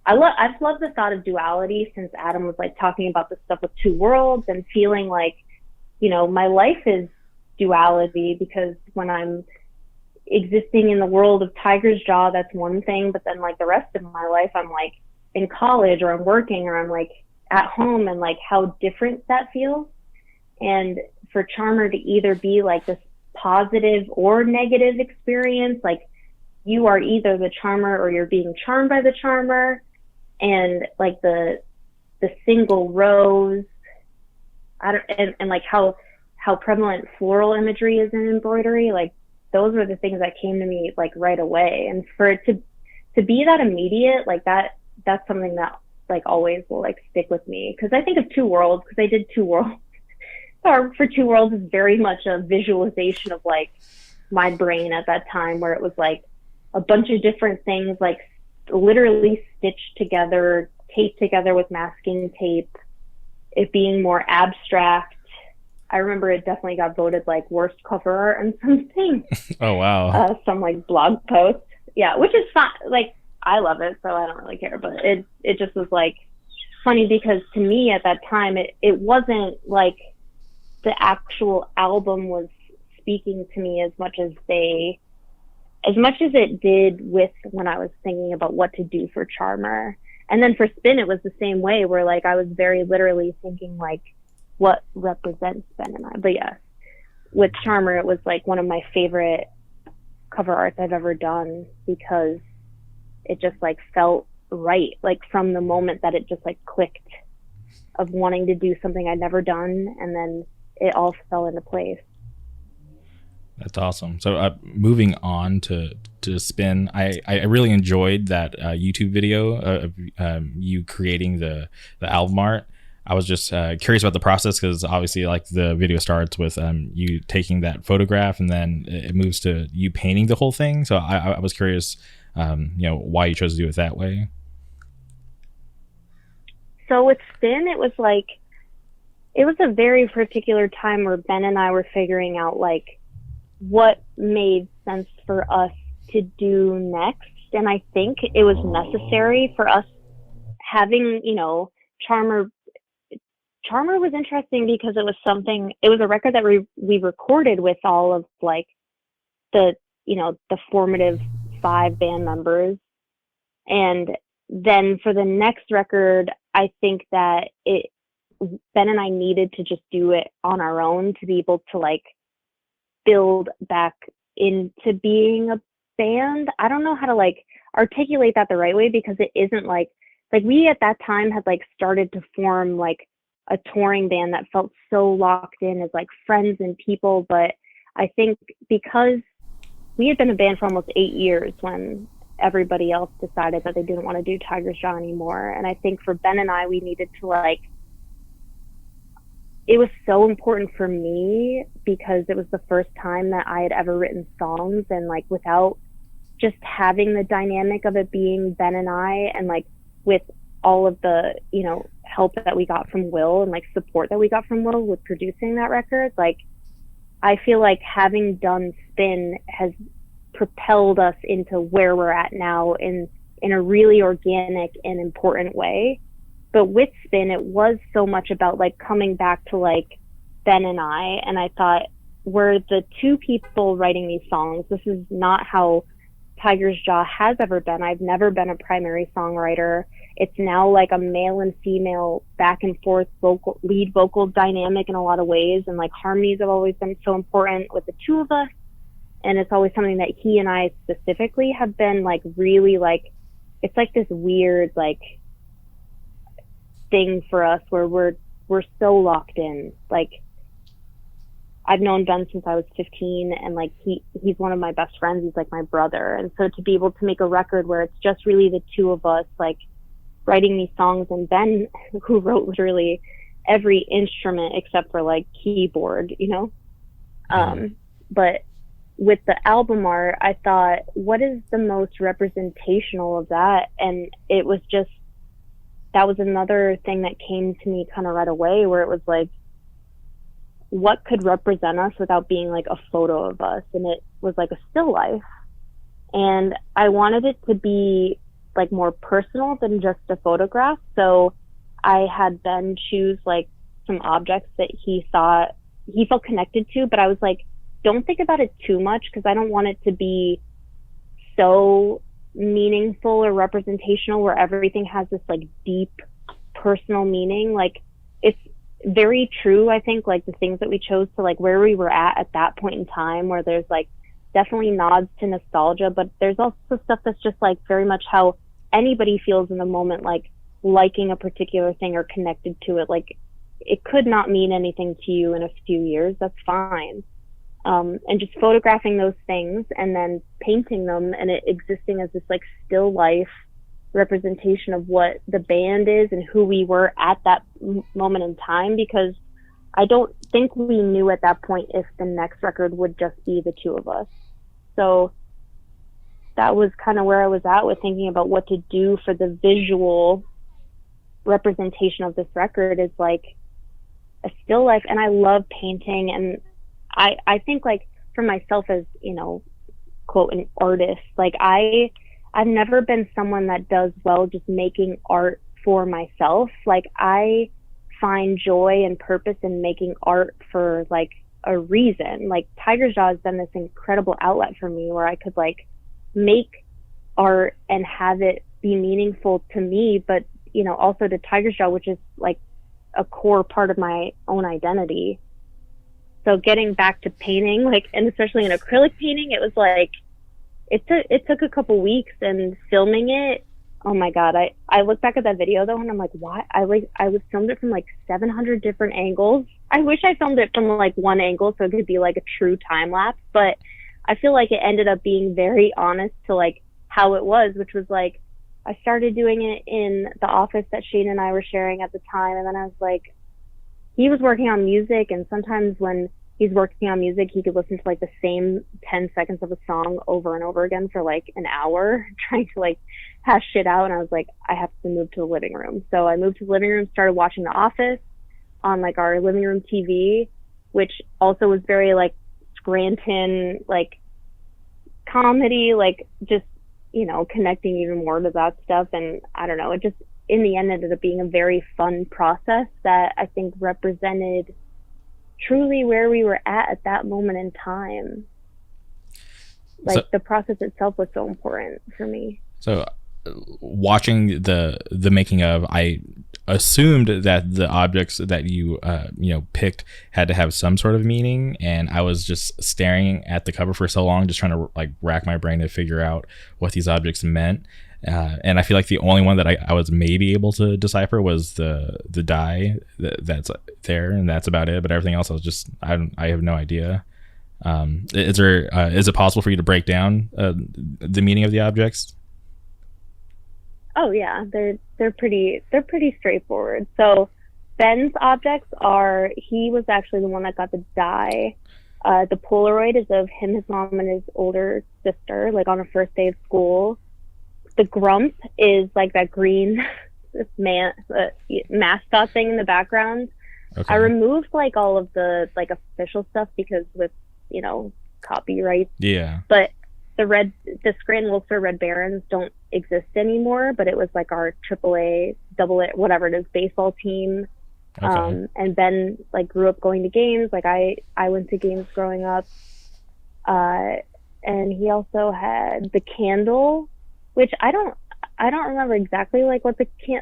I've loved the thought of duality since Adam was like talking about this stuff with two worlds and feeling like, my life is duality because when I'm existing in the world of Tiger's Jaw, that's one thing, but then like the rest of my life, I'm like in college or I'm working or I'm like at home, and like how different that feels. And for Charmer to either be like this positive or negative experience, like you are either the charmer or you're being charmed by the charmer. And like the single rose I don't, and like how prevalent floral imagery is in embroidery, like those were the things that came to me like right away. And for it to be that immediate, like that's something that like always will like stick with me. Cause I think of Two Worlds, cause I did Two Worlds. Or for Two Worlds is very much a visualization of like my brain at that time, where it was like a bunch of different things like literally stitched together, taped together with masking tape, it being more abstract. I remember it definitely got voted like worst cover art and something. Oh wow. Some like blog post. Yeah, which is fine. Like I love it, so I don't really care. But it just was like funny because to me at that time it wasn't like the actual album was speaking to me as much as it did with when I was thinking about what to do for Charmer. And then for Spin, it was the same way, where like I was very literally thinking like what represents Ben and I. But yeah, with Charmer, it was like one of my favorite cover arts I've ever done, because it just like felt right, like from the moment that it just like clicked of wanting to do something I'd never done, and then it all fell into place. That's awesome. So moving on to Spin, I really enjoyed that YouTube video of you creating the album art. I was just curious about the process, because obviously like the video starts with you taking that photograph and then it moves to you painting the whole thing. So I was curious, why you chose to do it that way. So with Spin, it was a very particular time where Ben and I were figuring out like what made sense for us to do next. And I think it was necessary for us having, Charmer was interesting because it was a record that we recorded with all of like the formative 5 band members. And then for the next record, I think that Ben and I needed to just do it on our own to be able to like build back into being a band. I don't know how to like articulate that the right way, because it isn't like we at that time had like started to form like a touring band that felt so locked in as like friends and people. But I think because we had been a band for almost 8 years when everybody else decided that they didn't want to do Tiger's Jaw anymore. And I think for Ben and I, we needed to like, it was so important for me because it was the first time that I had ever written songs, and like without just having the dynamic of it being Ben and I, and like with all of the, help that we got from Will and like support that we got from Will with producing that record, like I feel like having done Spin has propelled us into where we're at now in a really organic and important way. But with Spin, it was so much about like coming back to like Ben and I thought, we're the two people writing these songs. This is not how Tiger's Jaw has ever been. I've never been a primary songwriter. It's now like a male and female back and forth lead vocal dynamic in a lot of ways. And like harmonies have always been so important with the two of us. And it's always something that he and I specifically have been like really like, it's like this weird like thing for us where we're so locked in. Like I've known Ben since I was 15, and like he's one of my best friends. He's like my brother. And so to be able to make a record where it's just really the two of us like writing these songs, and Ben, who wrote literally every instrument except for like keyboard, but with the album art, I thought, what is the most representational of that? And it was just, that was another thing that came to me kind of right away, where it was like, what could represent us without being like a photo of us? And it was like a still life. And I wanted it to be like more personal than just a photograph. So I had Ben choose like some objects that he thought he felt connected to, but I was like, don't think about it too much, because I don't want it to be so meaningful or representational where everything has this like deep personal meaning. Like it's very true, I think, like the things that we chose to like where we were at that point in time, where there's like definitely nods to nostalgia, but there's also stuff that's just like very much how anybody feels in the moment, like liking a particular thing or connected to it. Like it could not mean anything to you in a few years. That's fine. And just photographing those things and then painting them and it existing as this like still life representation of what the band is and who we were at that moment in time, because I don't think we knew at that point if the next record would just be the two of us. So that was kind of where I was at with thinking about what to do for the visual representation of this record, is like a still life. And I love painting, and I think like for myself as, you know, quote, an artist, like I've never been someone that does well just making art for myself. Like I find joy and purpose in making art for like a reason. Like Tiger's Jaw has been this incredible outlet for me where I could like make art and have it be meaningful to me, but you know, also to Tiger's Jaw, which is like a core part of my own identity. So getting back to painting, like, and especially in acrylic painting, it was like, it took a couple weeks, and filming it, oh my God, I look back at that video though and I'm like, what? I was filmed it from like 700 different angles. I wish I filmed it from like one angle so it could be like a true time lapse, but I feel like it ended up being very honest to like how it was, which was like, I started doing it in the office that Shane and I were sharing at the time. And then I was like, he was working on music, and sometimes when he's working on music, he could listen to like the same 10 seconds of a song over and over again for like an hour trying to like hash shit out. And I was like, I have to move to the living room. So I moved to the living room, started watching The Office on like our living room TV, which also was very like Scranton, like comedy, like just, you know, connecting even more to that stuff. And I don't know, it just in the end ended up being a very fun process that I think represented truly where we were at that moment in time. Like so, the process itself was so important for me. So watching the making of, I assumed that the objects that you picked had to have some sort of meaning, and I was just staring at the cover for so long, just trying to like rack my brain to figure out what these objects meant. And I feel like the only one that I was maybe able to decipher was the die that's there, and that's about it. But everything else, I have no idea. Is it possible for you to break down the meaning of the objects? Oh yeah, they're pretty straightforward. So Ben's objects are, he was actually the one that got the die. The Polaroid is of him, his mom, and his older sister, like on a first day of school. The Grump is like that green mascot thing in the background. Okay. I removed like all of the like official stuff because with, you know, copyright. Yeah. But the Scranton Wilkes-Barre Red Barons don't exist anymore, but it was like our AAA, AA, whatever it is, baseball team. Okay. And Ben like grew up going to games. Like I went to games growing up. And he also had the candle, which I don't remember exactly like what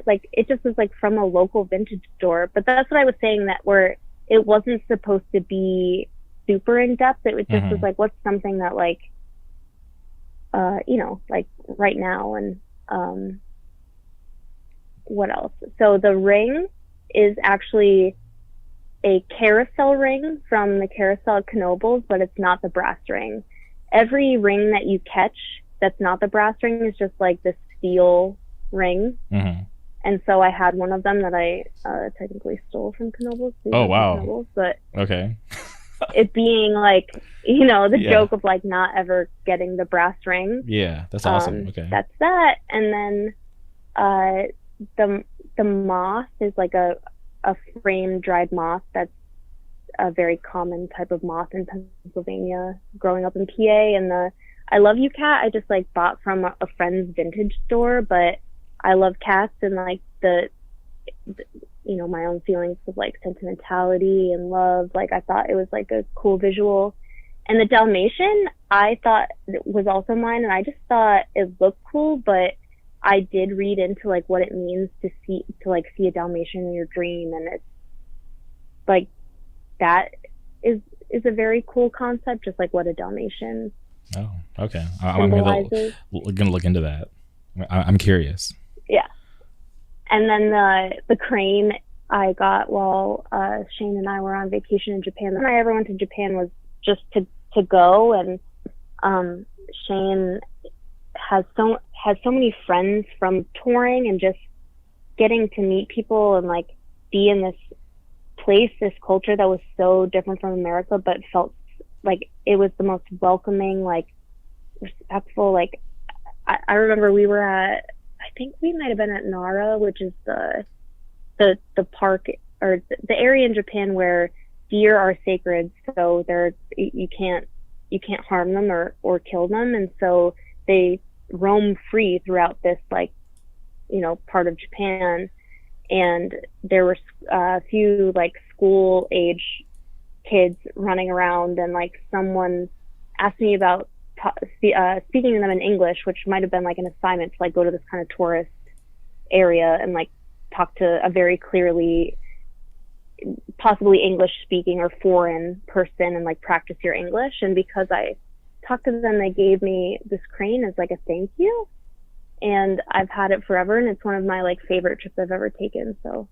like it just was like from a local vintage store, but that's what I was saying, that where it wasn't supposed to be super in depth. It just was like, what's something that like, you know, like right now. And what else? So the ring is actually a carousel ring from the carousel at Knoebels, but it's not the brass ring. Every ring that you catch that's not the brass ring is just like this steel ring. Mm-hmm. And so I had one of them that I technically stole from Knoebels. Oh, wow. Knoebels, but okay. It being like, you know, the joke of like not ever getting the brass ring. Yeah, that's awesome. Okay. That's that. And then the moth is like a framed dried moth that's a very common type of moth in Pennsylvania growing up in PA. And the I Love You cat I just like bought from a friend's vintage store, but I love cats and like the you know, my own feelings of like sentimentality and love. Like I thought it was like a cool visual. And the Dalmatian I thought was also mine, and I just thought it looked cool, but I did read into like what it means to see a Dalmatian in your dream, and it's like that is a very cool concept, just like what a Dalmatian. Oh, okay. I'm gonna look into that. I'm curious. Yeah. And then the crane I got while Shane and I were on vacation in Japan. The reason I ever went to Japan was just to go, and Shane has so many friends from touring and just getting to meet people and like be in this place, this culture that was so different from America, but felt like it was the most welcoming, like respectful. Like I remember we were at, I think we might have been at Nara, which is the park or the area in Japan where deer are sacred, so you can't harm them or kill them, and so they roam free throughout this, like, you know, part of Japan. And there were a few like school age kids running around, and like someone asked me about speaking to them in English, which might have been like an assignment to like go to this kind of tourist area and like talk to a very clearly possibly English speaking or foreign person and like practice your English. And because I talked to them, they gave me this crane as like a thank you, and I've had it forever, and it's one of my like favorite trips I've ever taken, so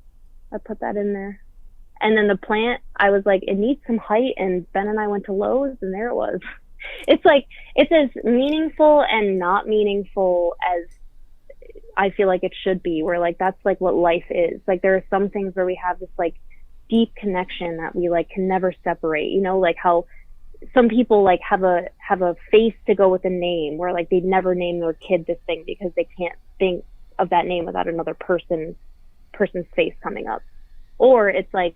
I put that in there. And then the plant, I was like, it needs some height, and Ben and I went to Lowe's, and there it was. It's like, it's as meaningful and not meaningful as I feel like it should be, where like that's like what life is. Like there are some things where we have this like deep connection that we like can never separate, you know, like how some people like have a face to go with a name, where like they'd never name their kid this thing because they can't think of that name without another person's face coming up. Or it's like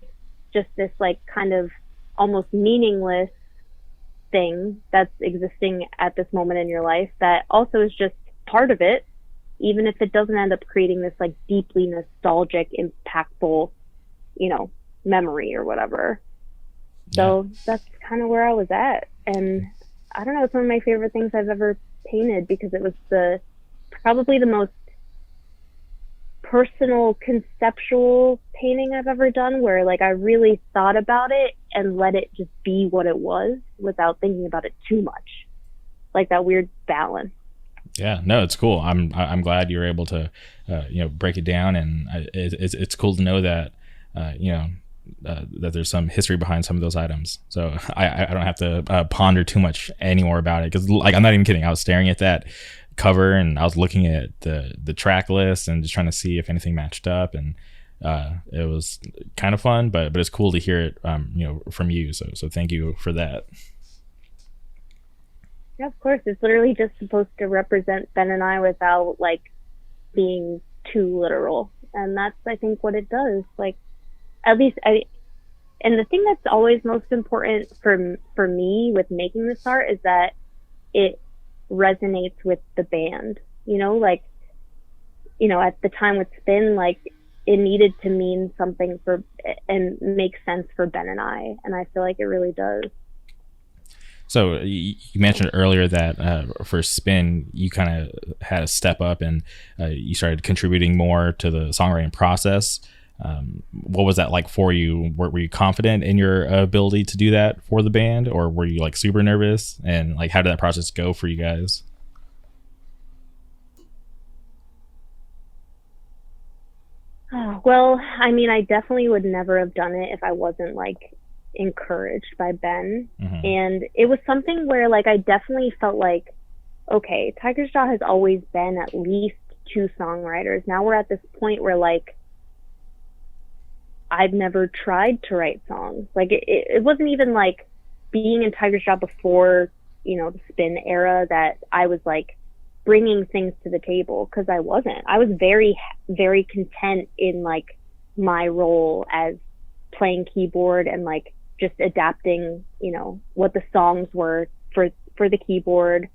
just this like kind of almost meaningless thing that's existing at this moment in your life that also is just part of it, even if it doesn't end up creating this like deeply nostalgic, impactful, you know, memory or whatever. So that's kind of where I was at. And I don't know, it's one of my favorite things I've ever painted, because it was probably the most personal, conceptual painting I've ever done, where like I really thought about it and let it just be what it was without thinking about it too much. Like that weird balance. Yeah, no, it's cool. I'm glad you're able to, you know, break it down, and it's cool to know that, you know, that there's some history behind some of those items. So I don't have to ponder too much anymore about it, because like I'm not even kidding. I was staring at that cover, and I was looking at the track list and just trying to see if anything matched up, and it was kind of fun, but it's cool to hear it, you know, from you. So thank you for that. Yeah, of course. It's literally just supposed to represent Ben and I without like being too literal, and that's I think what it does. Like, at least and the thing that's always most important for me with making this art is that it resonates with the band, you know, like, you know, at the time with Spin, like it needed to mean something for and make sense for Ben and I feel like it really does. So you mentioned earlier that for Spin, you kind of had a step up, and you started contributing more to the songwriting process. What was that like for you? Were you confident in your ability to do that for the band, or were you like super nervous? And like, how did that process go for you guys? Oh, well, I mean, I definitely would never have done it if I wasn't like encouraged by Ben. Mm-hmm. And it was something where like I definitely felt like, okay, Tiger's Jaw has always been at least two songwriters. Now we're at this point where like I've never tried to write songs. Like it wasn't even like being in Tiger's Jaw before, you know, the Spin era that I was like bringing things to the table, because I wasn't. I was very, very content in like my role as playing keyboard and like just adapting, you know, what the songs were for the keyboard,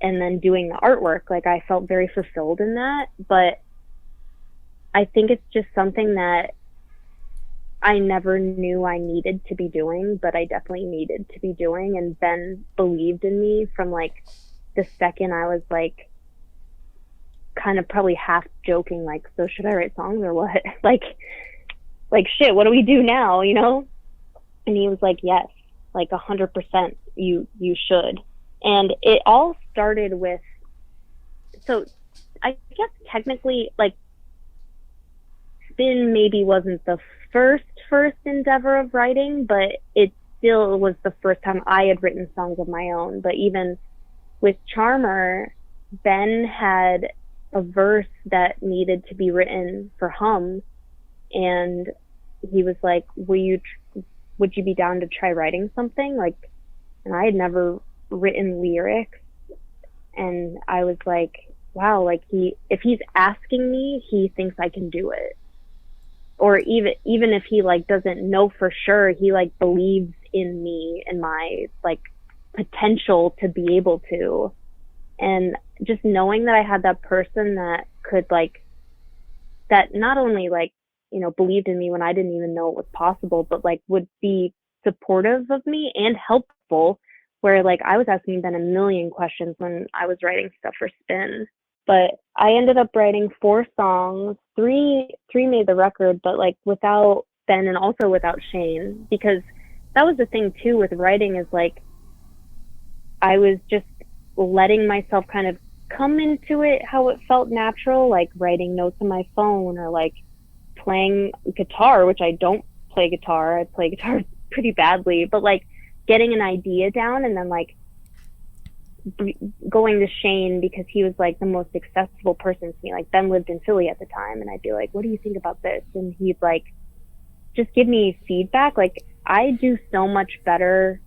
and then doing the artwork. Like I felt very fulfilled in that. But I think it's just something that I never knew I needed to be doing, but I definitely needed to be doing. And Ben believed in me from like the second I was like kind of probably half joking, like, so should I write songs or what? like shit, what do we do now, you know? And he was like, yes, like 100% you should. And it all started with, so I guess technically like Spin maybe wasn't the first endeavor of writing, but it still was the first time I had written songs of my own. But even with Charmer, Ben had a verse that needed to be written for Hum, and he was like, would you be down to try writing something? Like, and I had never written lyrics, and I was like, wow, like if he's asking me, he thinks I can do it. Or even if he like doesn't know for sure, he like believes in me and my like potential to be able to. And just knowing that I had that person that could like, that not only like, you know, believed in me when I didn't even know it was possible, but like would be supportive of me and helpful, where like I was asking Ben a million questions when I was writing stuff for Spin. But I ended up writing 4 songs. Three made the record, but like without Ben and also without Shane, because that was the thing too with writing, is like I was just letting myself kind of come into it how it felt natural, like writing notes on my phone or like playing guitar, which I don't play guitar. I play guitar pretty badly, but like getting an idea down and then like going to Shane, because he was like the most accessible person to me. Like Ben lived in Philly at the time, and I'd be like, what do you think about this? And he'd like just give me feedback. Like I do so much better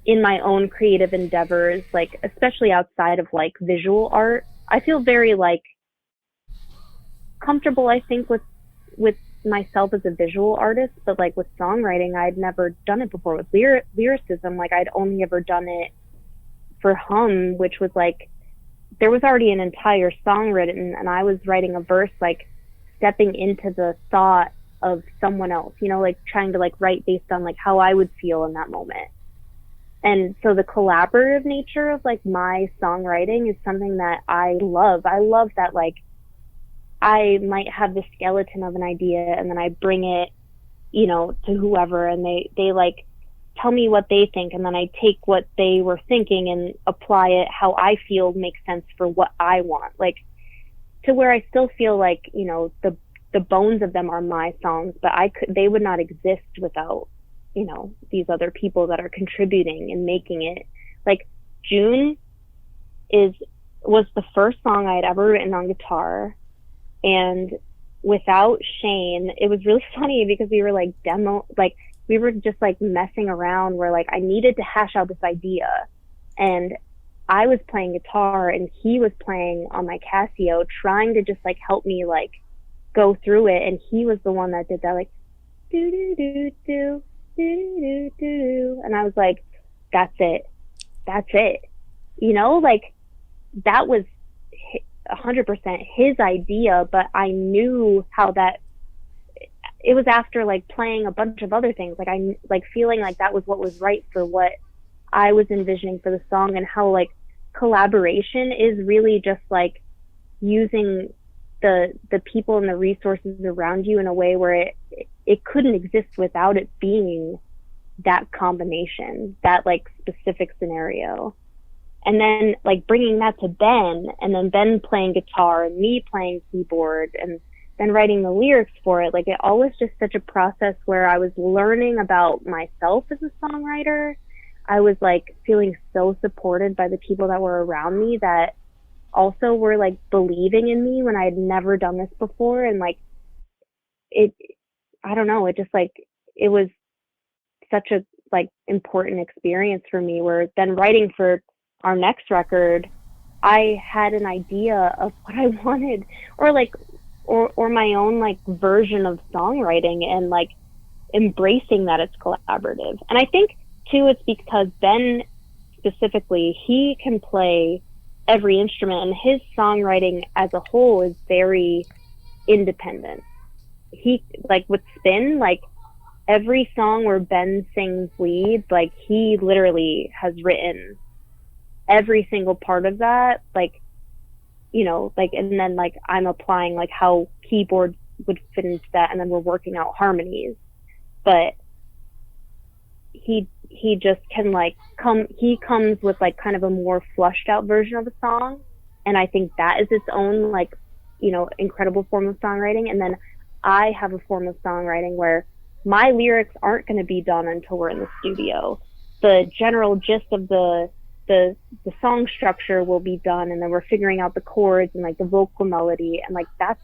in my own creative endeavors, like especially outside of like visual art. I feel very like comfortable, I think, with myself as a visual artist, but like with songwriting, I'd never done it before. With lyricism, like I'd only ever done it for Hum, which was like, there was already an entire song written and I was writing a verse, like stepping into the thought of someone else, you know, like trying to like write based on like how I would feel in that moment. And so the collaborative nature of like my songwriting is something that I love. I love that like I might have the skeleton of an idea and then I bring it, you know, to whoever, and they like tell me what they think, and then I take what they were thinking and apply it how I feel makes sense for what I want. Like to where I still feel like, you know, the bones of them are my songs, but they would not exist without, you know, these other people that are contributing and making it. Like June was the first song I had ever written on guitar, and without Shane, it was really funny because we were like we were just like messing around where like I needed to hash out this idea, and I was playing guitar and he was playing on my Casio, trying to just like help me like go through it. And he was the one that did that like do do do do do do do, and I was like, that's it, you know, like that was 100% his idea, but I knew how that. It was after like playing a bunch of other things, like I like feeling like that was what was right for what I was envisioning for the song, and how like collaboration is really just like using the people and the resources around you in a way where it couldn't exist without it being that combination, that like specific scenario. And then like bringing that to Ben, and then Ben playing guitar and me playing keyboard, and then writing the lyrics for it. Like it all was just such a process where I was learning about myself as a songwriter. I was like feeling so supported by the people that were around me that also were like believing in me when I had never done this before. And like I don't know, it just like, it was such a like important experience for me, where then writing for our next record, I had an idea of what I wanted, or like or my own like version of songwriting, and like embracing that it's collaborative. And I think too it's because Ben specifically, he can play every instrument, and his songwriting as a whole is very independent. He like with Spin, like every song where Ben sings lead, like he literally has written every single part of that, like, you know, like, and then like I'm applying like how keyboard would fit into that, and then we're working out harmonies. But he just can like he comes with like kind of a more flushed out version of a song, and I think that is its own like, you know, incredible form of songwriting. And then I have a form of songwriting where my lyrics aren't going to be done until we're in the studio. The general gist of the the song structure will be done, and then we're figuring out the chords and like the vocal melody, and like that's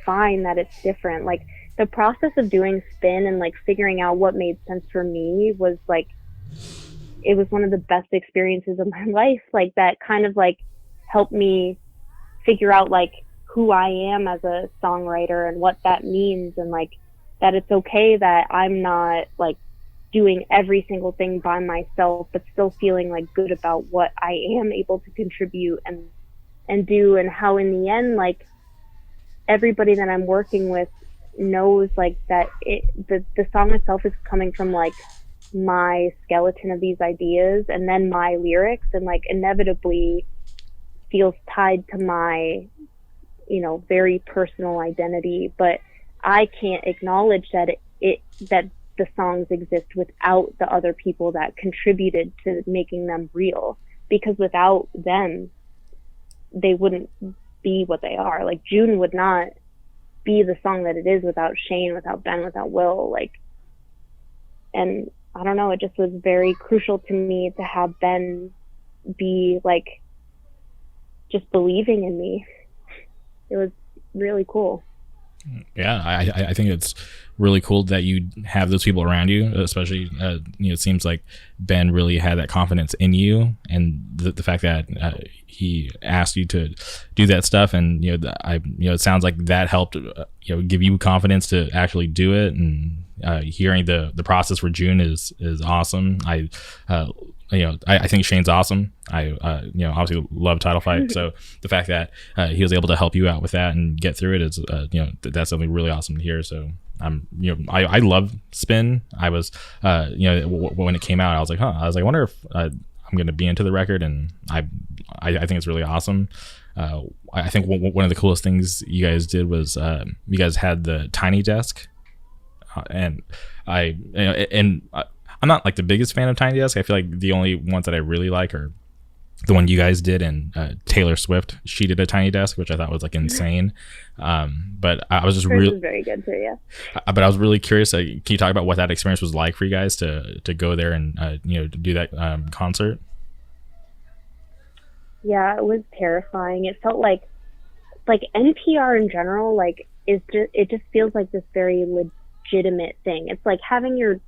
fine that it's different. Like the process of doing spin and like figuring out what made sense for me was like, it was one of the best experiences of my life. Like that kind of like helped me figure out like who I am as a songwriter and what that means, and like that it's okay that I'm not like doing every single thing by myself, but still feeling like good about what I am able to contribute and do, and how in the end like everybody that I'm working with knows like that the song itself is coming from like my skeleton of these ideas and then my lyrics, and like inevitably feels tied to my, you know, very personal identity. But I can't acknowledge that that the songs exist without the other people that contributed to making them real, because without them they wouldn't be what they are. Like June would not be the song that it is without Shane, without Ben, without Will. Like, and I don't know, it just was very crucial to me to have Ben be like just believing in me. It was really cool. Yeah, I think it's really cool that you have those people around you, especially you know, it seems like Ben really had that confidence in you, and the fact that he asked you to do that stuff, and you know, it sounds like that helped you know, give you confidence to actually do it. And hearing the process for June is awesome. You know, I think Shane's awesome. I you know, obviously love Title Fight. So the fact that he was able to help you out with that and get through it is you know, that's something really awesome to hear. So you know, I love Spin. I was you know, when it came out, I was like, I wonder if I'm going to be into the record, and I think it's really awesome. I think one of the coolest things you guys did was you guys had the tiny desk, and I'm not like the biggest fan of Tiny Desk. I feel like the only ones that I really like are the one you guys did, and Taylor Swift. She did a Tiny Desk, which I thought was like insane. But I was just really very good too, yeah. But I was really curious. Can you talk about what that experience was like for you guys to go there and you know, to do that concert? Yeah, it was terrifying. It felt like NPR in general, like it just feels like this very legitimate thing. It's like having your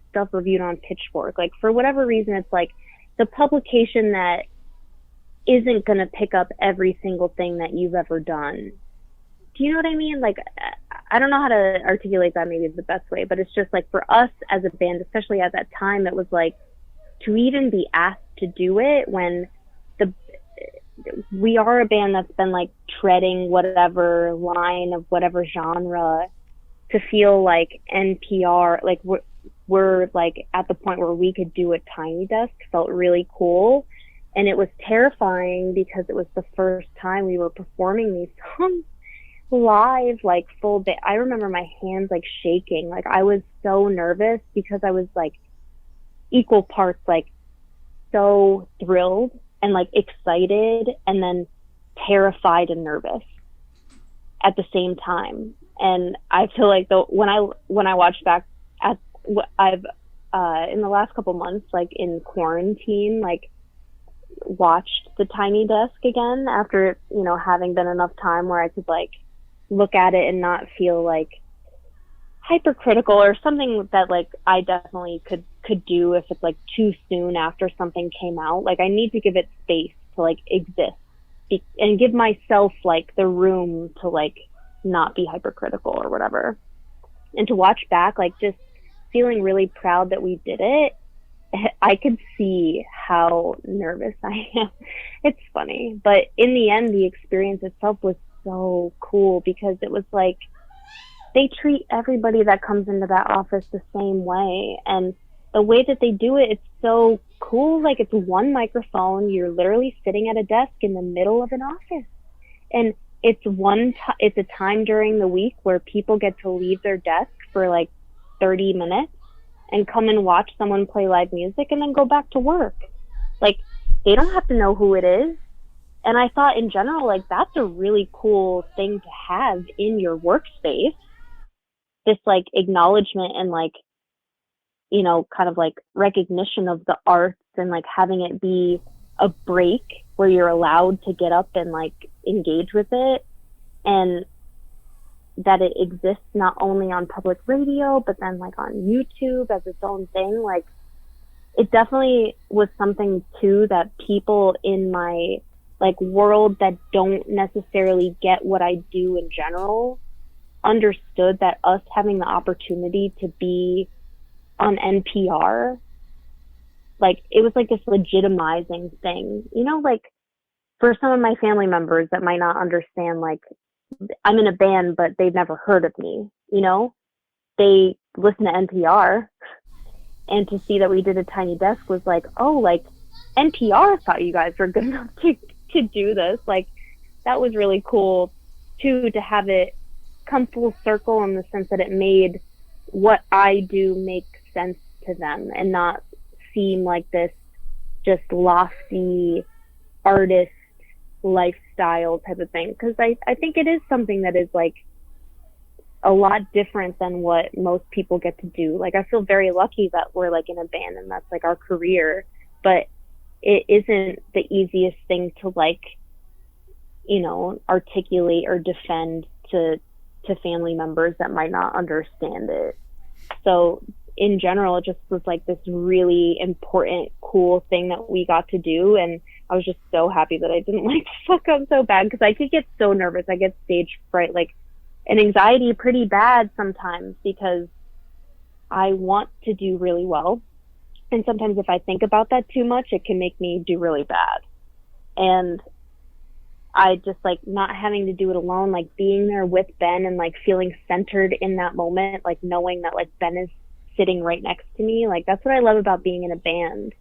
stuff reviewed on Pitchfork. Like for whatever reason, it's like the publication that isn't going to pick up every single thing that you've ever done. Do you know what I mean? Like, I don't know how to articulate that maybe the best way, but it's just like for us as a band, especially at that time, it was like to even be asked to do it when we are a band that's been like treading whatever line of whatever genre, to feel like NPR, like we're like at the point where we could do a Tiny Desk felt really cool. And it was terrifying because it was the first time we were performing these songs live, like full day. I remember my hands like shaking. Like I was so nervous because I was like equal parts like so thrilled and like excited and then terrified and nervous at the same time. And I feel like when I watch back at what I've in the last couple months, like in quarantine, like watched the Tiny Desk again after, you know, having been enough time where I could like look at it and not feel like hypercritical or something that like I definitely could do if it's like too soon after something came out. Like I need to give it space to like exist and give myself like the room to like not be hypercritical or whatever. And to watch back, like just feeling really proud that we did it, I could see how nervous I am. It's funny, but in the end, the experience itself was so cool because it was like they treat everybody that comes into that office the same way, and the way that they do it, it's so cool. Like it's one microphone, you're literally sitting at a desk in the middle of an office, and it's it's a time during the week where people get to leave their desk for like 30 minutes and come and watch someone play live music and then go back to work. Like they don't have to know who it is. And I thought in general, like that's a really cool thing to have in your workspace. this like acknowledgement and like, you know, kind of like recognition of the arts, and like having it be a break where you're allowed to get up and like engage with it, and that it exists not only on public radio but then like on YouTube as its own thing. Like, it definitely was something too that people in my like world that don't necessarily get what I do in general understood, that us having the opportunity to be on NPR, like it was like this legitimizing thing, you know, like for some of my family members that might not understand, like I'm in a band but they've never heard of me, you know, they listen to NPR, and to see that we did a Tiny Desk was like, oh, like NPR thought you guys were good enough to do this. Like, that was really cool too, to have it come full circle in the sense that it made what I do make sense to them and not seem like this just lofty artist lifestyle type of thing. Because I think it is something that is like a lot different than what most people get to do. Like, I feel very lucky that we're like in a band and that's like our career, but it isn't the easiest thing to like, you know, articulate or defend to family members that might not understand it. So in general, it just was like this really important, cool thing that we got to do. And I was just so happy that I didn't like fuck up so bad, because I could get so nervous. I get stage fright, like, and anxiety pretty bad sometimes, because I want to do really well. And sometimes if I think about that too much, it can make me do really bad. And I just like not having to do it alone, like being there with Ben and like feeling centered in that moment, like knowing that like Ben is sitting right next to me. Like, that's what I love about being in a band.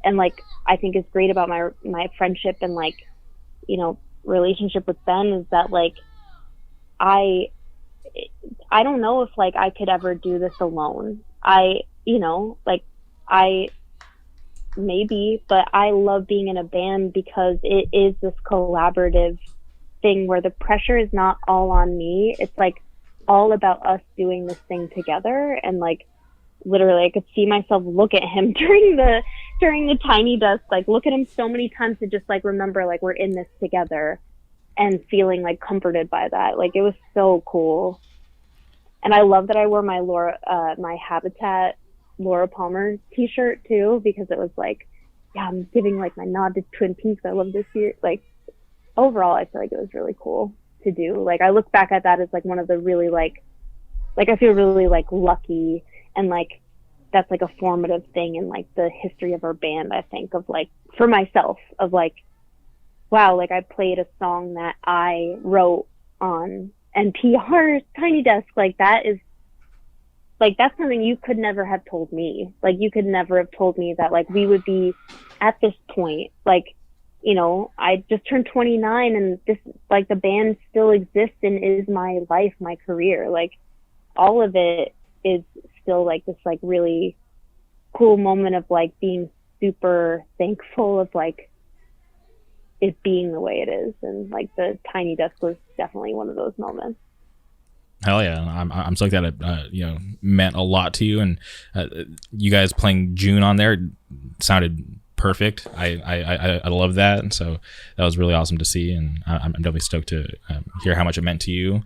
And like, I think is great about my friendship and like, you know, relationship with Ben is that like, I don't know if like I could ever do this alone. You know, like maybe, but I love being in a band because it is this collaborative thing where the pressure is not all on me. It's like all about us doing this thing together. And like, literally I could see myself look at him during the Tiny Desk, like look at him so many times to just like remember like we're in this together, and feeling like comforted by that. Like, it was so cool. And I love that I wore my my Habitat Laura Palmer t-shirt too, because it was like, yeah, I'm giving like my nod to Twin Peaks. I love this year. Like, overall, I feel like it was really cool to do. Like, I look back at that as like one of the really like I feel really like lucky, and like that's like a formative thing in like the history of our band, I think, of like for myself, of like, wow, like I played a song that I wrote on NPR's Tiny Desk. Like, that is like, that's something you could never have told me. Like, you could never have told me that like we would be at this point. Like, you know, I just turned 29 and this, like, the band still exists and is my life, my career. Like, all of it is still like this like really cool moment of like being super thankful of like it being the way it is. And like the Tiny Desk was definitely one of those moments. Hell yeah. I'm so glad it you know, meant a lot to you, and you guys playing June on there sounded perfect. I love that, and so that was really awesome to see, and I'm definitely stoked to hear how much it meant to you.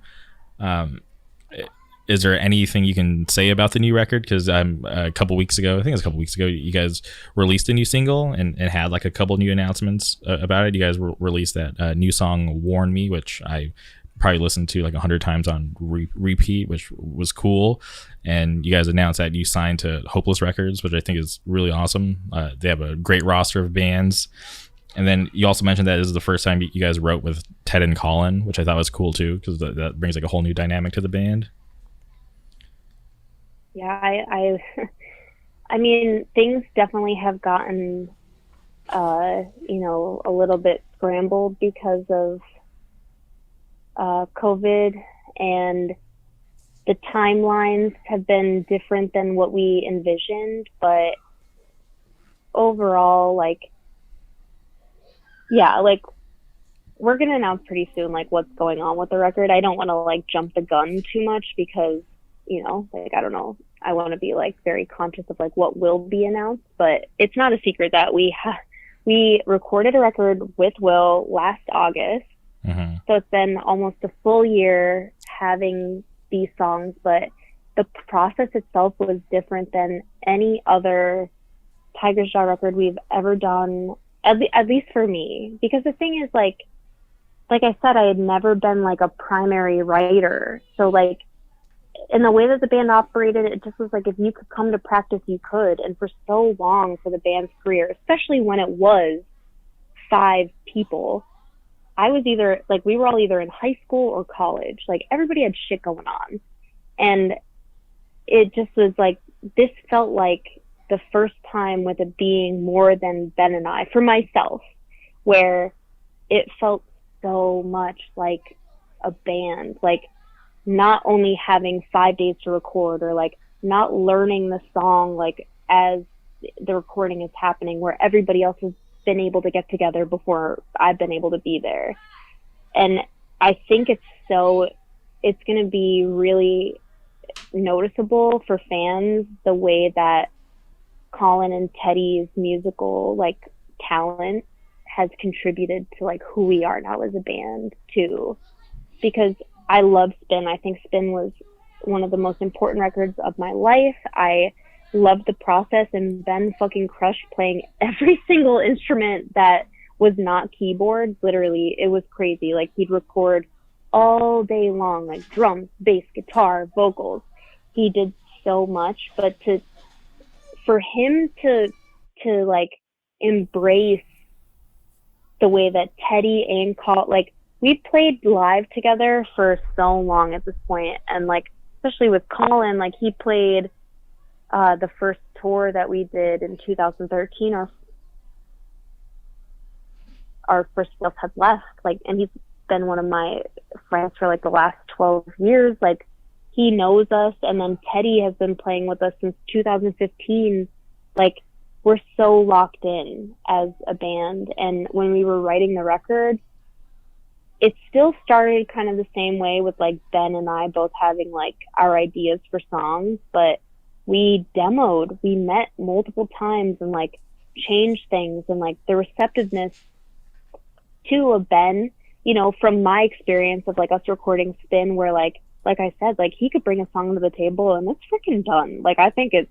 Is there anything you can say about the new record? Because a couple weeks ago, you guys released a new single and had like a couple new announcements about it. You guys released that new song "Warn Me," which I probably listened to like 100 times on repeat, which was cool. And you guys announced that you signed to Hopeless Records, which I think is really awesome. They have a great roster of bands. And then you also mentioned that this is the first time you guys wrote with Ted and Colin, which I thought was cool too, because that brings like a whole new dynamic to the band. Yeah, I mean, things definitely have gotten, you know, a little bit scrambled because of COVID, and the timelines have been different than what we envisioned. But overall, like, yeah, like, we're going to announce pretty soon, like, what's going on with the record. I don't want to, like, jump the gun too much because, like, I don't know. I want to be like very conscious of like what will be announced, but it's not a secret that we recorded a record with Will last August. Mm-hmm. So it's been almost a full year having these songs, but the process itself was different than any other Tiger's Jaw record we've ever done, at least for me. Because the thing is, like I said, I had never been like a primary writer. So like, in the way that the band operated, it just was like, if you could come to practice, you could. And for so long for the band's career, especially when it was 5 people, I was either like, we were all either in high school or college. Like, everybody had shit going on. And it just was like, this felt like the first time with it being more than Ben and I, for myself, where it felt so much like a band. Like, not only having 5 days to record, or like not learning the song like as the recording is happening, where everybody else has been able to get together before I've been able to be there. And I think it's going to be really noticeable for fans, the way that Colin and Teddy's musical like talent has contributed to like who we are now as a band too. Because I love Spin. I think Spin was one of the most important records of my life. I loved the process, and Ben fucking crushed playing every single instrument that was not keyboards. Literally, it was crazy. Like, he'd record all day long, like drums, bass, guitar, vocals. He did so much, but for him to like embrace the way that Teddy and Colin, like, we played live together for so long at this point, and like, especially with Colin, like, he played the first tour that we did in 2013. Our first Love had left, like, and he's been one of my friends for like the last 12 years. Like, he knows us. And then Teddy has been playing with us since 2015. Like, we're so locked in as a band. And when we were writing the record, it still started kind of the same way, with like Ben and I both having like our ideas for songs, but we demoed, we met multiple times and like changed things. And like, the receptiveness to a Ben, from my experience of like us recording Spin, where like I said, like, he could bring a song to the table and it's freaking done. Like, I think it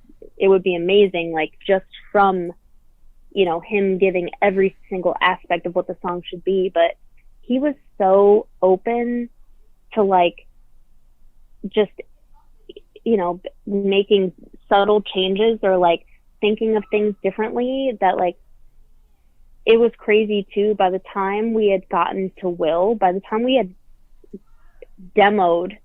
would be amazing, like, just from, him giving every single aspect of what the song should be. But he was so open to like just, making subtle changes, or like thinking of things differently, that like, it was crazy too. By the time we had gotten to Will, by the time we had demoed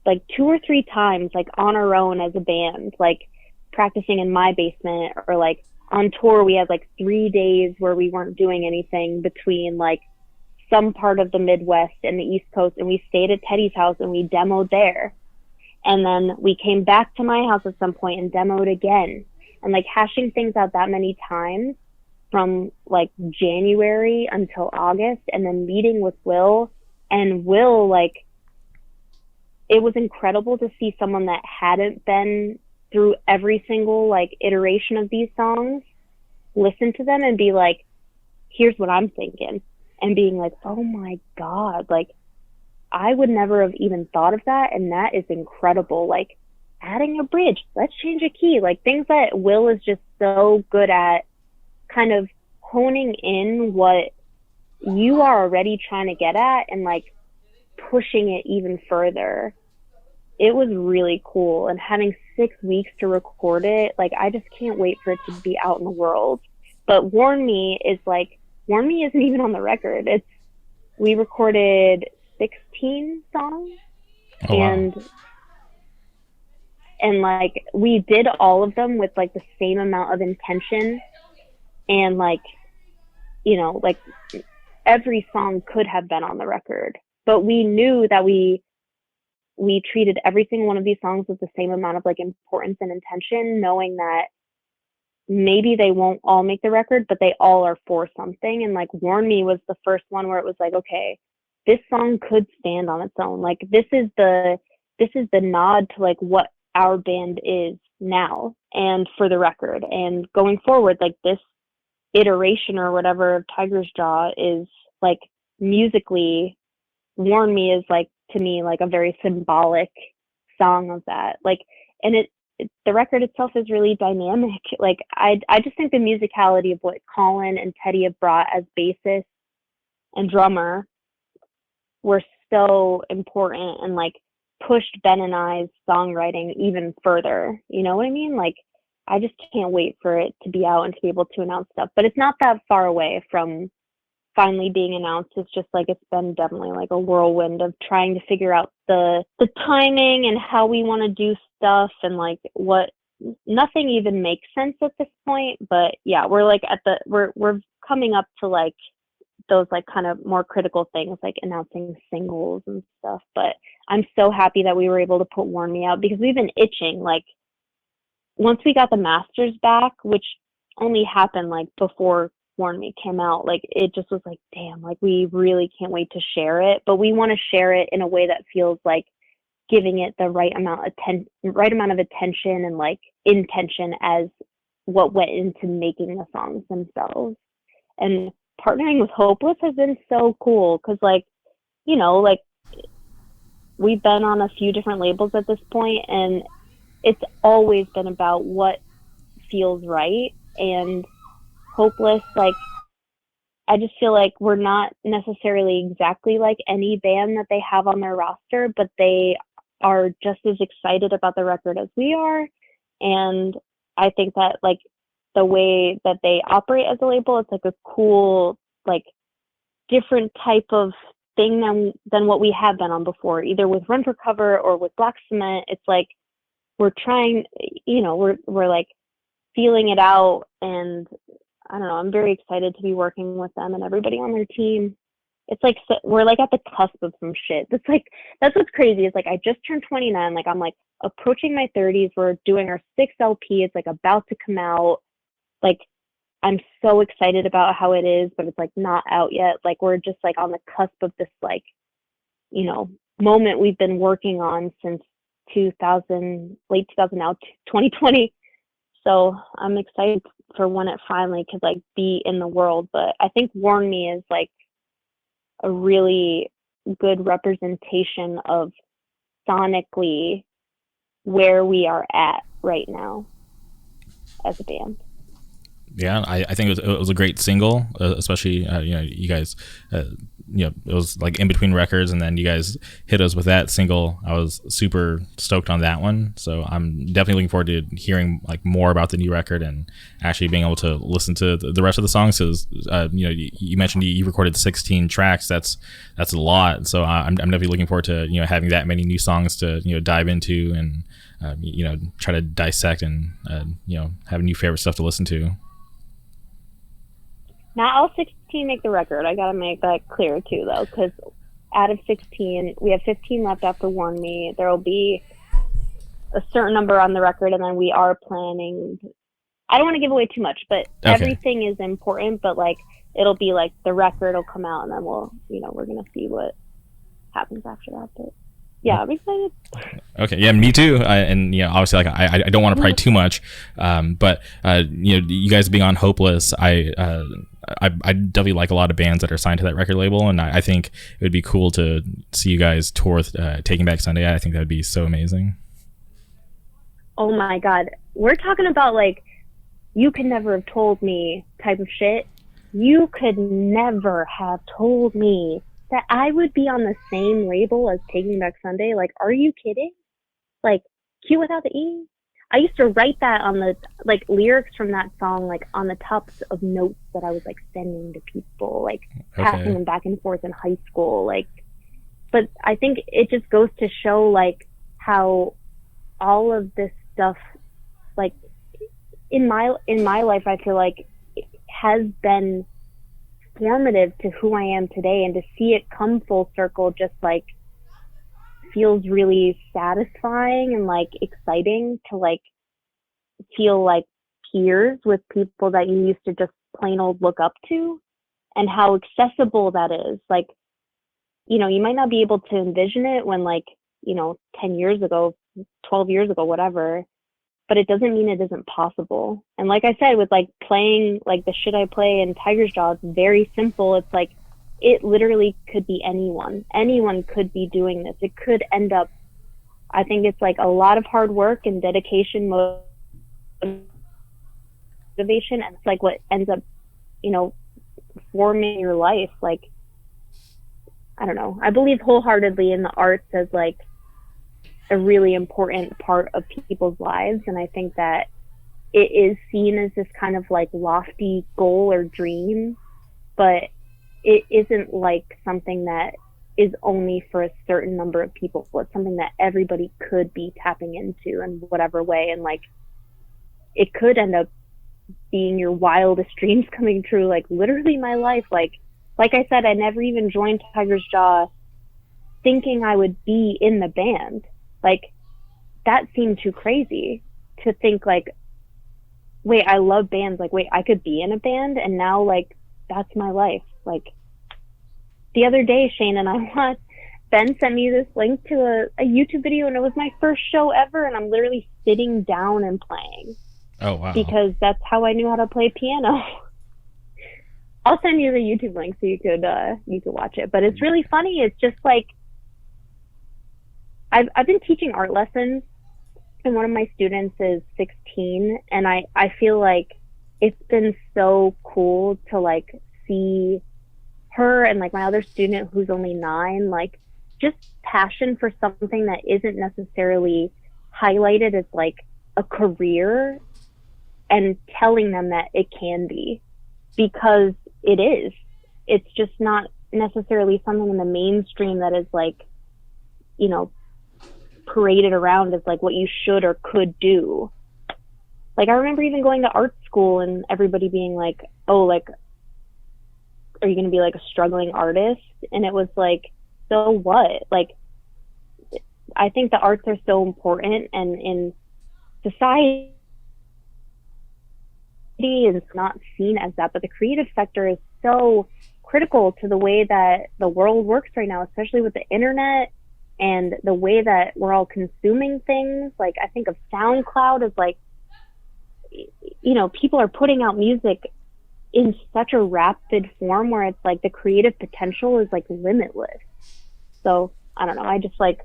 like 2 or 3 times, like on our own as a band, like practicing in my basement, or like on tour, we had like 3 days where we weren't doing anything between like some part of the Midwest and the East Coast, and we stayed at Teddy's house and we demoed there. And then we came back to my house at some point and demoed again. And like, hashing things out that many times from like January until August, and then meeting with Will. And Will, like, it was incredible to see someone that hadn't been through every single like iteration of these songs listen to them and be like, here's what I'm thinking. And being like, oh my God, like, I would never have even thought of that. And that is incredible. Like, adding a bridge, let's change a key, like things that Will is just so good at, kind of honing in what you are already trying to get at and like pushing it even further. It was really cool. And having 6 weeks to record it, like, I just can't wait for it to be out in the world. But Warn Me isn't even on the record. We recorded 16 songs. Oh, wow. And like, we did all of them with like the same amount of intention, and like, like, every song could have been on the record, but we knew that we treated every single one of these songs with the same amount of like importance and intention, knowing that maybe they won't all make the record, but they all are for something. And like, Warn Me was the first one where it was like, okay, this song could stand on its own. Like, this is the this is the nod to like what our band is now and for the record. And going forward, like this iteration or whatever of Tiger's Jaw is like musically, Warn Me is like to me like a very symbolic song of that. Like, and the record itself is really dynamic. Like I just think the musicality of what Colin and Teddy have brought as bassist and drummer were so important and like pushed Ben and I's songwriting even further. You know what I mean? Like I just can't wait for it to be out and to be able to announce stuff. But it's not that far away from finally being announced. It's just like it's been definitely like a whirlwind of trying to figure out the timing and how we want to do stuff and like what nothing even makes sense at this point. But yeah, we're like at the we're coming up to like those like kind of more critical things like announcing singles and stuff. But I'm so happy that we were able to put Warn Me out because we've been itching. Like once we got the masters back, which only happened like before Warn Me came out, like it just was like, damn, like we really can't wait to share it. But we want to share it in a way that feels like giving it the right amount of attention and like intention as what went into making the songs themselves. And partnering with Hopeless has been so cool because like, you know, like we've been on a few different labels at this point and it's always been about what feels right. And Hopeless, like I just feel like we're not necessarily exactly like any band that they have on their roster, but they are just as excited about the record as we are. And I think that like the way that they operate as a label, it's like a cool, like different type of thing than what we have been on before, either with Run for Cover or with Black Cement. It's like we're trying, you know, we're like feeling it out. And I don't know, I'm very excited to be working with them and everybody on their team. It's like we're like at the cusp of some shit. That's what's crazy. Is like I just turned 29. Like I'm like approaching my 30s. We're doing our 6th LP. It's like about to come out. Like I'm so excited about how it is, but it's like not out yet. Like we're just like on the cusp of this like, you know, moment we've been working on since 2000, late 2000, now 2020. So I'm excited for when it finally could like be in the world. But I think Warn Me is like a really good representation of sonically where we are at right now as a band. Yeah, I think it was a great single, especially you know, you guys, you know, it was like in between records, and then you guys hit us with that single. I was super stoked on that one, so I'm definitely looking forward to hearing like more about the new record and actually being able to listen to the rest of the songs. Because you know, you mentioned you recorded 16 tracks. That's a lot. So I'm definitely looking forward to, you know, having that many new songs to, you know, dive into and you know, try to dissect and you know, have new favorite stuff to listen to. Not all 16 make the record. I gotta make that clear too, though, because out of 16, we have 15 left after Warn Me. There will be a certain number on the record, and then we are planning. I don't want to give away too much, but Okay. Everything is important. But like, it'll be like the record will come out, and then we'll, you know, we're gonna see what happens after that. But yeah, I'm excited. Okay, yeah, me too. And you know, obviously, like I don't want to pry too much, but you know, you guys being on Hopeless, I definitely like a lot of bands that are signed to that record label, and I think it would be cool to see you guys tour with Taking Back Sunday. I think that would be so amazing. Oh my God, we're talking about like you could never have told me type of shit. You could never have told me that I would be on the same label as Taking Back Sunday. Like, are you kidding? Like, Q without the E? I used to write that on the, like, lyrics from that song, like, on the tops of notes that I was, like, sending to people, like, passing them back and forth in high school. Like, but I think it just goes to show, like, how all of this stuff, like, in my life, I feel like it has been formative to who I am today, and to see it come full circle just like feels really satisfying and like exciting to like feel like peers with people that you used to just plain old look up to, and how accessible that is. Like, you know, you might not be able to envision it when like 10 years ago, 12 years ago, whatever. But it doesn't mean it isn't possible. And like I said, with like playing like the shit I play in Tiger's Jaw, it's very simple. It's like it literally could be anyone. Anyone could be doing this. It could end up, I think it's like a lot of hard work and dedication, motivation, and it's like what ends up, forming your life. Like, I don't know. I believe wholeheartedly in the arts as like a really important part of people's lives, and I think that it is seen as this kind of like lofty goal or dream, but it isn't like something that is only for a certain number of people. It's something that everybody could be tapping into in whatever way, and like it could end up being your wildest dreams coming true. Like literally my life, like I said, I never even joined Tiger's Jaw thinking I would be in the band. Like, that seemed too crazy to think, like, wait, I love bands. Like, wait, I could be in a band? And now, like, that's my life. Like, the other day, Shane and Ben sent me this link to a YouTube video, and it was my first show ever, and I'm literally sitting down and playing. Oh, wow. Because that's how I knew how to play piano. I'll send you the YouTube link so you could watch it. But it's really funny. It's just, like, I've been teaching art lessons, and one of my students is 16, and I feel like it's been so cool to like see her and like my other student who's only 9, like just passion for something that isn't necessarily highlighted as like a career, and telling them that it can be, because it is. It's just not necessarily something in the mainstream that is like, paraded around as like what you should or could do. Like I remember even going to art school and everybody being like, oh, like, are you going to be like a struggling artist? And it was like, so what? Like, I think the arts are so important, and in society it's not seen as that, but the creative sector is so critical to the way that the world works right now, especially with the internet and the way that we're all consuming things. Like, I think of SoundCloud as like, people are putting out music in such a rapid form where it's like the creative potential is like limitless. So I don't know. I just like,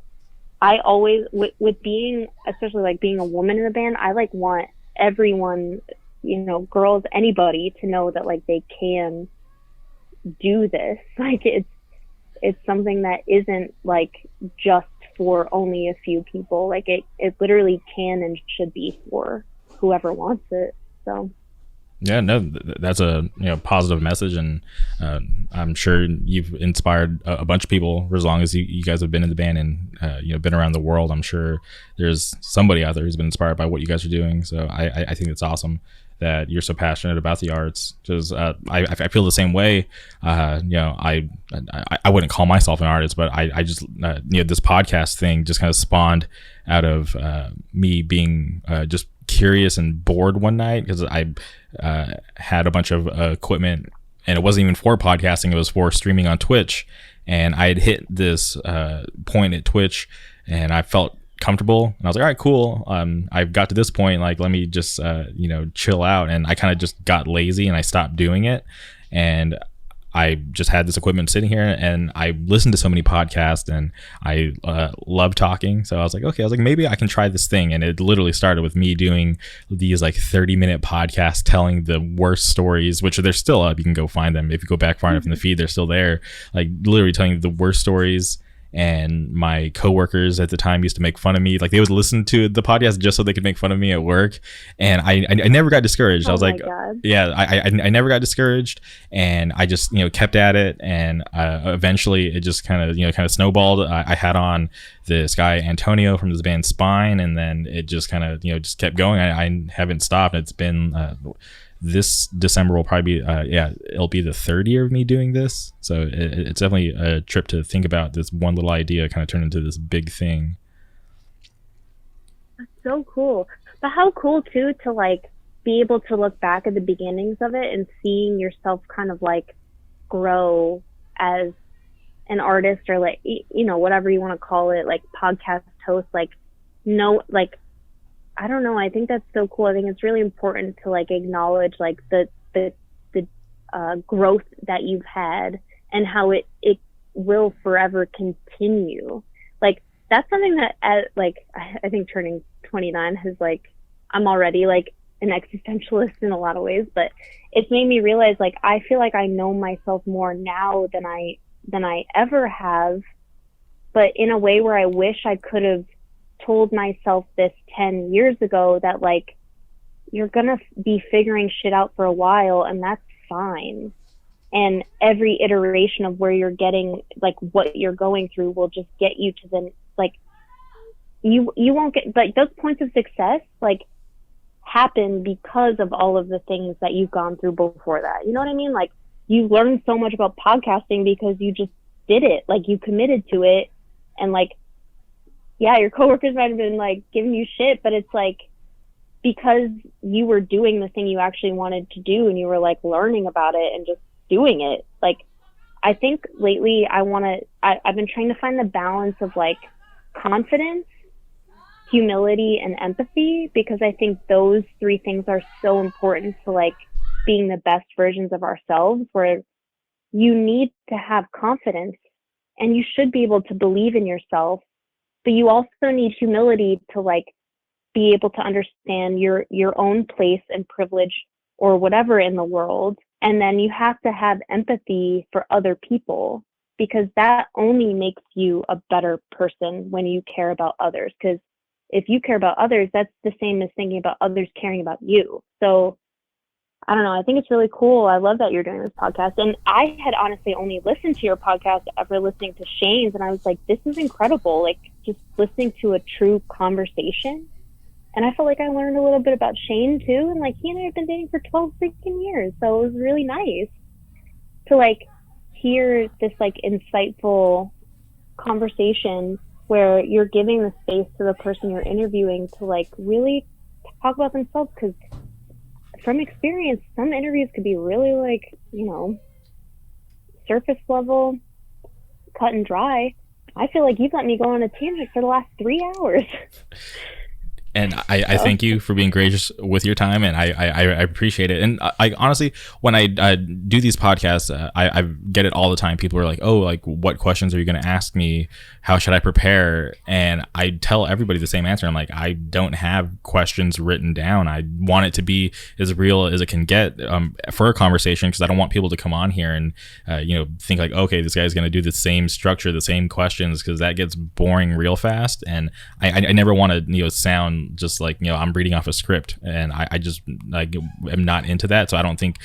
I always, with being, especially like being a woman in the band, I like want everyone, girls, anybody to know that like they can do this. Like it's something that isn't like just for only a few people. Like it literally can and should be for whoever wants it. So yeah, no, that's a positive message, and I'm sure you've inspired a bunch of people for as long as you guys have been in the band and been around the world. I'm sure there's somebody out there who's been inspired by what you guys are doing. So I think it's awesome that you're so passionate about the arts, because I feel the same way. I wouldn't call myself an artist, but I just this podcast thing just kind of spawned out of me being just curious and bored one night, because I had a bunch of equipment, and it wasn't even for podcasting, it was for streaming on Twitch, and I had hit this point at Twitch and I felt comfortable, and I was like, all right, cool, I've got to this point, like let me just chill out. And I kind of just got lazy and I stopped doing it, and I just had this equipment sitting here, and I listened to so many podcasts, and I love talking. So I was like, maybe I can try this thing. And it literally started with me doing these like 30-minute podcasts telling the worst stories, which they're still up. You can go find them. If you go back far enough in the feed, they're still there. Like literally telling the worst stories. And my coworkers at the time used to make fun of me. Like they would listen to the podcast just so they could make fun of me at work. And I never got discouraged. I was like, God. Yeah, I never got discouraged. And I just, kept at it. And eventually it just kind of snowballed. I had on this guy, Antonio, from this band Spine. And then it just kind of, just kept going. I haven't stopped. It's been, this December will probably be it'll be the 3rd year of me doing this, so it's definitely a trip to think about this one little idea kind of turned into this big thing. That's so cool. But how cool too to like be able to look back at the beginnings of it and seeing yourself kind of like grow as an artist or like, you know, whatever you want to call it, like podcast host, like, no, like, I don't know. I think that's so cool. I think it's really important to like acknowledge like the growth that you've had and how it will forever continue. Like that's something that I think turning 29 has like, I'm already like an existentialist in a lot of ways, but it's made me realize like I feel like I know myself more now than I ever have, but in a way where I wish I could have told myself this 10 years ago, that like you're gonna be figuring shit out for a while and that's fine, and every iteration of where you're getting like what you're going through will just get you to the like you won't get like those points of success like happen because of all of the things that you've gone through before that. You know what I mean? Like you learned so much about podcasting because you just did it, like you committed to it, and like yeah, your coworkers might have been like giving you shit, but it's like because you were doing the thing you actually wanted to do and you were like learning about it and just doing it. Like I think lately I've been trying to find the balance of like confidence, humility, and empathy, because I think those three things are so important to like being the best versions of ourselves, where you need to have confidence and you should be able to believe in yourself, but you also need humility to like be able to understand your own place and privilege or whatever in the world. And then you have to have empathy for other people, because that only makes you a better person when you care about others. Because if you care about others, that's the same as thinking about others caring about you. So I don't know. I think it's really cool. I love that you're doing this podcast. And I had honestly only listened to your podcast after listening to Shane's, and I was like, this is incredible. Like just listening to a true conversation. And I felt like I learned a little bit about Shane too. And like he and I have been dating for 12 freaking years. So it was really nice to like hear this like insightful conversation where you're giving the space to the person you're interviewing to like really talk about themselves. Because from experience, some interviews could be really like, you know, surface level, cut and dry. I feel like you've let me go on a tangent for the last 3 hours. And I thank you for being gracious with your time, and I appreciate it. And I honestly, when I do these podcasts, I get it all the time. People are like, oh, like, what questions are you going to ask me? How should I prepare? And I tell everybody the same answer. I'm like, I don't have questions written down. I want it to be as real as it can get for a conversation, because I don't want people to come on here and, think like, okay, this guy's going to do the same structure, the same questions, because that gets boring real fast. And I never want to, sound just like, I'm reading off a script, and I just like am not into that. So I don't think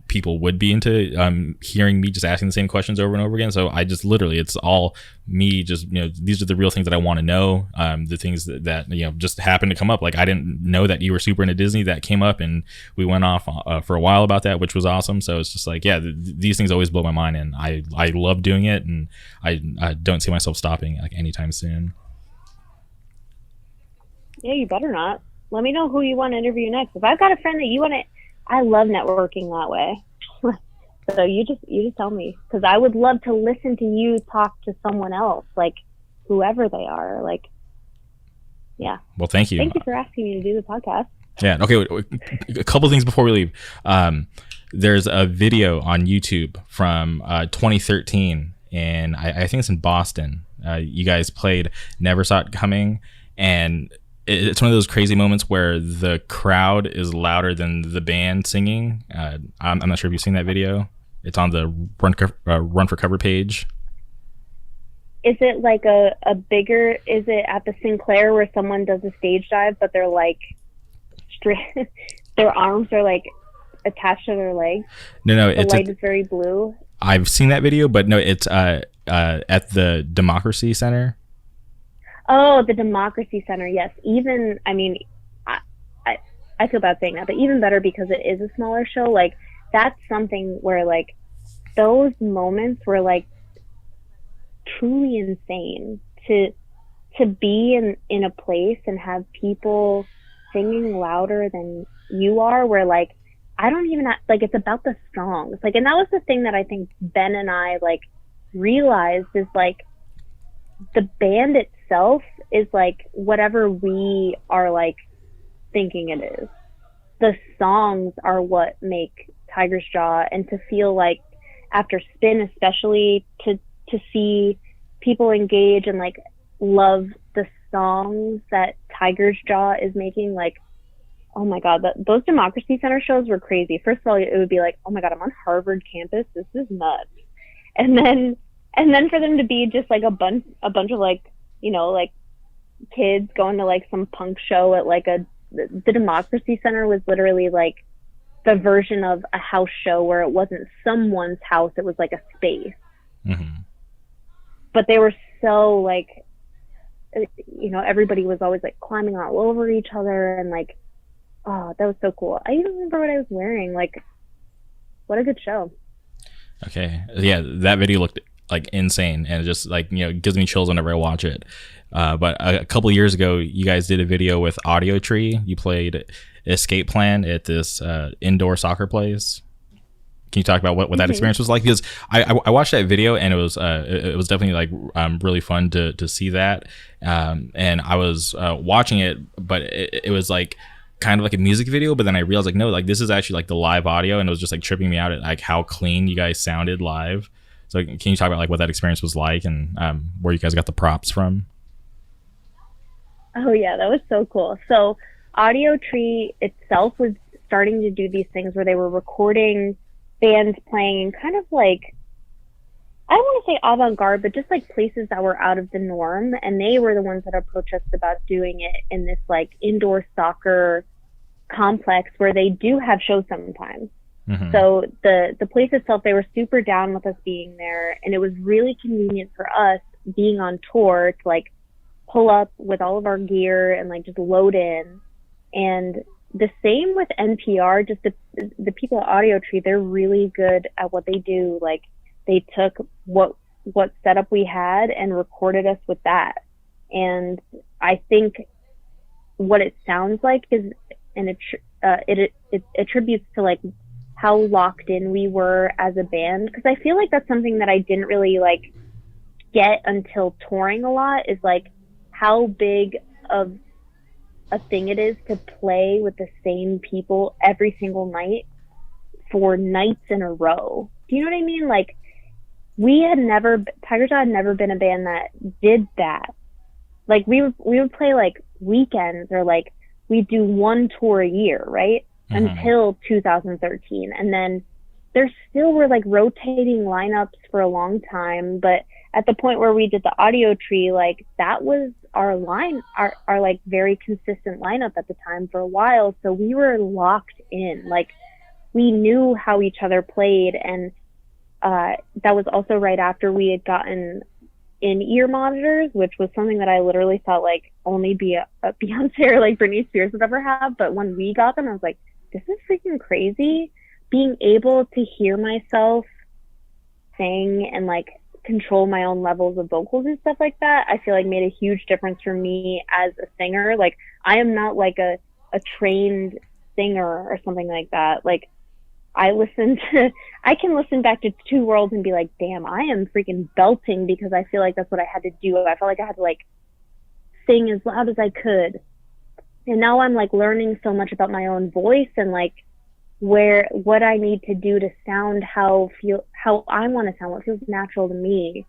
people would be into hearing me just asking the same questions over and over again. So I just literally, it's all me just, these are the real things that I want to know. The things that just happened to come up. Like I didn't know that you were super into Disney. That came up and we went off for a while about that, which was awesome. So it's just like, yeah, these things always blow my mind, and I love doing it, and I don't see myself stopping like anytime soon. Yeah, you better not. Let me know who you want to interview next. If I've got a friend that you want to, I love networking that way. So you just tell me, because I would love to listen to you talk to someone else, like whoever they are. Like, yeah. Well, thank you. Thank you for asking me to do the podcast. Yeah. Okay. A couple of things before we leave. There's a video on YouTube from 2013, and I think it's in Boston. You guys played "Never Saw It Coming," and it's one of those crazy moments where the crowd is louder than the band singing. I'm not sure if you've seen that video. It's on the Run for Cover page. Is it like a bigger, is it at the Sinclair where someone does a stage dive, but they're like, their arms are like attached to their legs? No, the light is very blue. I've seen that video, but no, it's at the Democracy Center. Oh, the Democracy Center, yes. Even, I mean, I feel bad saying that, but even better because it is a smaller show. Like, that's something where, like, those moments were, like, truly insane. To be in a place and have people singing louder than you are, where, like, I don't even, like, it's about the songs. Like, and that was the thing that I think Ben and I, like, realized is like the band itself is like whatever we are like thinking it is. The songs are what make Tiger's Jaw, and to feel like after Spin especially to see people engage and like love the songs that Tiger's Jaw is making, like, oh my god, those Democracy Center shows were crazy. First of all, it would be like, oh my god, I'm on Harvard campus, this is nuts. And then for them to be just like a bunch of like, you know, like kids going to like some punk show at like the Democracy Center was literally like the version of a house show where it wasn't someone's house, it was like a space. Mm-hmm. But they were so like, you know, everybody was always like climbing all over each other, and like, oh, that was so cool. I even remember what I was wearing. Like, what a good show. Okay, yeah, that video looked like insane, and it just like, you know, gives me chills whenever I watch it. But a couple of years ago, you guys did a video with Audio Tree. You played Escape Plan at this indoor soccer place. Can you talk about what that experience was like? Because I watched that video, and it was definitely like really fun to see that. And I was watching it, but it was like kind of like a music video. But then I realized like, no, like this is actually like the live audio, and it was just like tripping me out at like how clean you guys sounded live. So can you talk about like what that experience was like, and where you guys got the props from? Oh yeah, that was so cool. So Audio Tree itself was starting to do these things where they were recording bands playing in kind of like, I don't want to say avant-garde, but just like places that were out of the norm. And they were the ones that approached us about doing it in this like indoor soccer complex where they do have shows sometimes. Mm-hmm. So the place itself, they were super down with us being there, and it was really convenient for us being on tour to like pull up with all of our gear and like just load in. And the same with NPR, just the people at Audio Tree, they're really good at what they do. Like they took what setup we had and recorded us with that. And I think what it sounds like is, and it attributes to like how locked in we were as a band. Because I feel like that's something that I didn't really like get until touring a lot, is like how big of a thing it is to play with the same people every single night for nights in a row. Do you know what I mean? Like Tiger Jaw had never been a band that did that. Like we would play like weekends, or like we'd do one tour a year, right? Mm-hmm. Until 2013. And then there still were like rotating lineups for a long time. But at the point where we did the Audio Tree, like that was our like very consistent lineup at the time for a while. So we were locked in, like we knew how each other played. And that was also right after we had gotten in-ear monitors, which was something that I literally thought like only Beyonce or like Britney Spears would ever have. But when we got them, I was like, this is freaking crazy. Being able to hear myself sing and like control my own levels of vocals and stuff like that, I feel like made a huge difference for me as a singer. Like I am not like a trained singer or something like that. Like I can listen back to Two Worlds and be like, damn, I am freaking belting, because I feel like that's what I had to do. I felt like I had to like sing as loud as I could. And now I'm like learning so much about my own voice and like what I need to do to sound how I want to sound, what feels natural to me.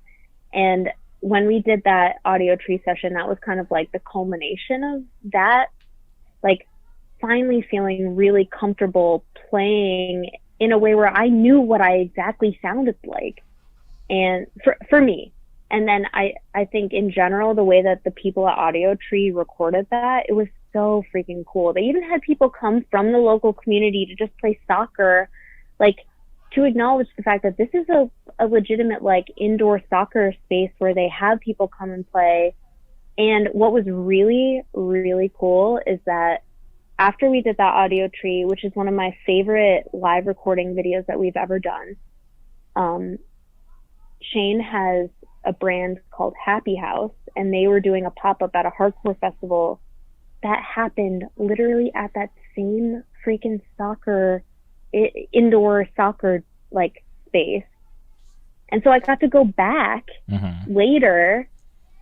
And when we did that Audio Tree session, that was kind of like the culmination of that, like finally feeling really comfortable playing in a way where I knew what I exactly sounded like. And for me. And then I think in general, the way that the people at Audio Tree recorded that, it was so freaking cool. They even had people come from the local community to just play soccer, like to acknowledge the fact that this is a legitimate like indoor soccer space where they have people come and play. And what was really, really cool is that after we did that Audio Tree, which is one of my favorite live recording videos that we've ever done, Shane has a brand called Happy House, and they were doing a pop-up at a hardcore festival that happened literally at that same freaking indoor soccer like space. And so I got to go back Mm-hmm. later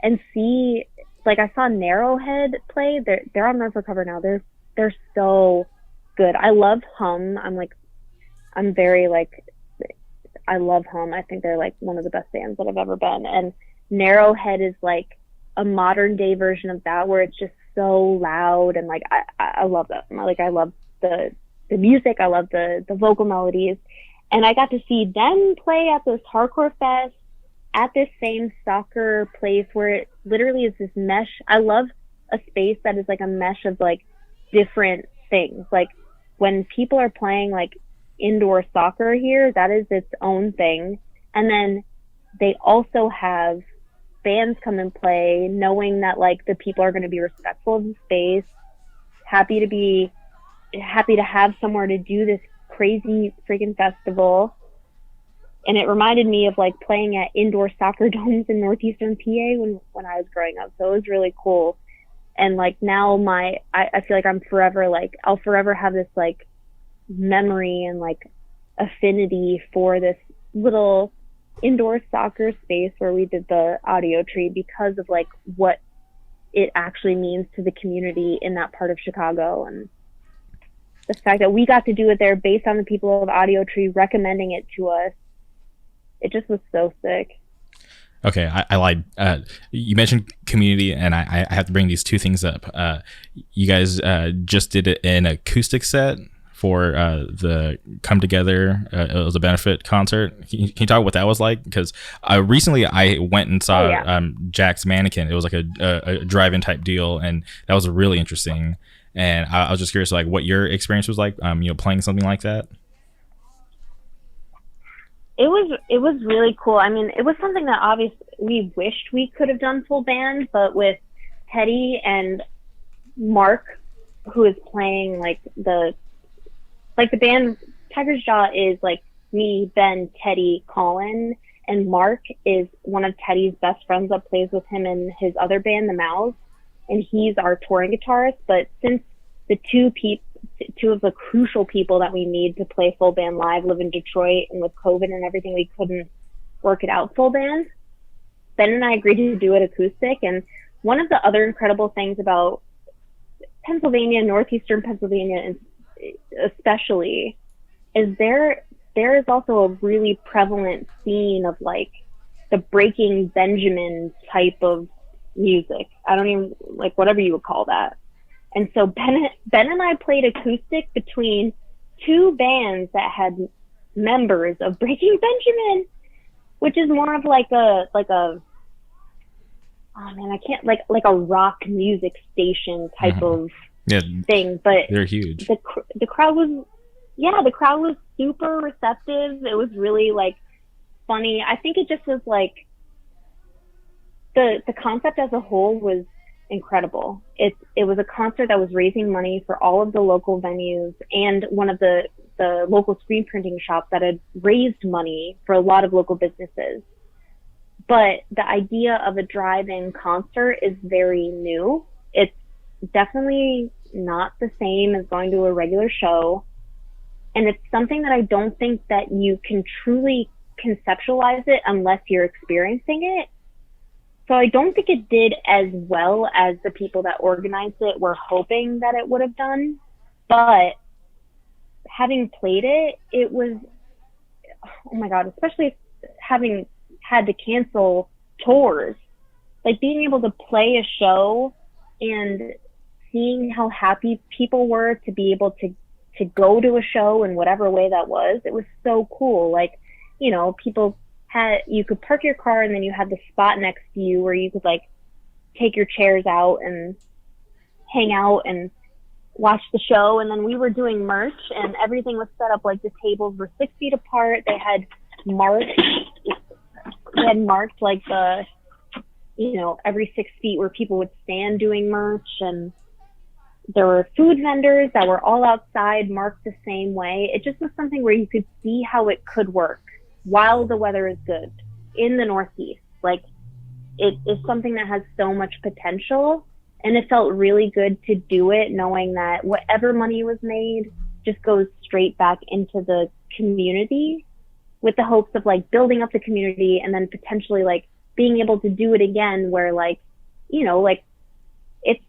and see, like, I saw Narrowhead play. They're on North Recover now. They're so good. I love Hum. I'm very like, I love Hum. I think they're like one of the best bands that I've ever been. And Narrowhead is like a modern day version of that, where it's just so loud, and like I love that. Like, I love the music. I love the vocal melodies. And I got to see them play at this hardcore fest at this same soccer place where it literally is this mesh. I love a space that is like a mesh of like different things. Like, when people are playing like indoor soccer here, that is its own thing. And then they also have bands come and play, knowing that like the people are going to be respectful of the space, happy to have somewhere to do this crazy freaking festival. And it reminded me of like playing at indoor soccer domes in northeastern PA when I was growing up. So it was really cool. And like now I feel like I'll forever have this like memory and like affinity for this little indoor soccer space where we did the audio tree, because of like what it actually means to the community in that part of Chicago. And the fact that we got to do it there based on the people of Audio Tree recommending it to us, it just was so sick. Okay, I lied. You mentioned community, and I have to bring these two things up. You guys just did an acoustic set for the Come Together. It was a benefit concert. Can you talk what that was like? Because recently I went and saw Jack's Mannequin. It was like a drive-in type deal, and that was really interesting. And I was just curious, like, what your experience was like, playing something like that. It was really cool. I mean, it was something that obviously we wished we could have done full band, but with Teddy and Mark, who is playing like the band, Tiger's Jaw is like me, Ben, Teddy, Colin, and Mark is one of Teddy's best friends that plays with him in his other band, The Mouths, and he's our touring guitarist. But since the two of the crucial people that we need to play full band live live in Detroit, and with COVID and everything, we couldn't work it out full band, Ben and I agreed to do it acoustic. And one of the other incredible things about Pennsylvania, northeastern Pennsylvania especially, is there is also a really prevalent scene of like the Breaking Benjamin type of music. I don't even, like, whatever you would call that. And so Ben and I played acoustic between two bands that had members of Breaking Benjamin, which is more of like a oh man, I can't, like a rock music station type of thing. But they're huge. The crowd was super receptive. It was really like funny. I think it just was like the concept as a whole was incredible. It was a concert that was raising money for all of the local venues and one of the local screen printing shops that had raised money for a lot of local businesses. But the idea of a drive-in concert is very new. It's definitely not the same as going to a regular show. And it's something that I don't think that you can truly conceptualize it unless you're experiencing it. So I don't think it did as well as the people that organized it were hoping that it would have done. But having played it, it was, oh my God, especially having had to cancel tours, like being able to play a show and seeing how happy people were to be able to go to a show in whatever way that was, it was so cool. Like, you could park your car and then you had the spot next to you where you could like take your chairs out and hang out and watch the show. And then we were doing merch and everything was set up, like the tables were 6 feet apart. They had marked like the, every 6 feet where people would stand doing merch. And there were food vendors that were all outside, marked the same way. It just was something where you could see how it could work while the weather is good in the Northeast. Like, it is something that has so much potential, and it felt really good to do it knowing that whatever money was made just goes straight back into the community. with the hopes of like building up the community and then potentially like being able to do it again where like, you know, like it's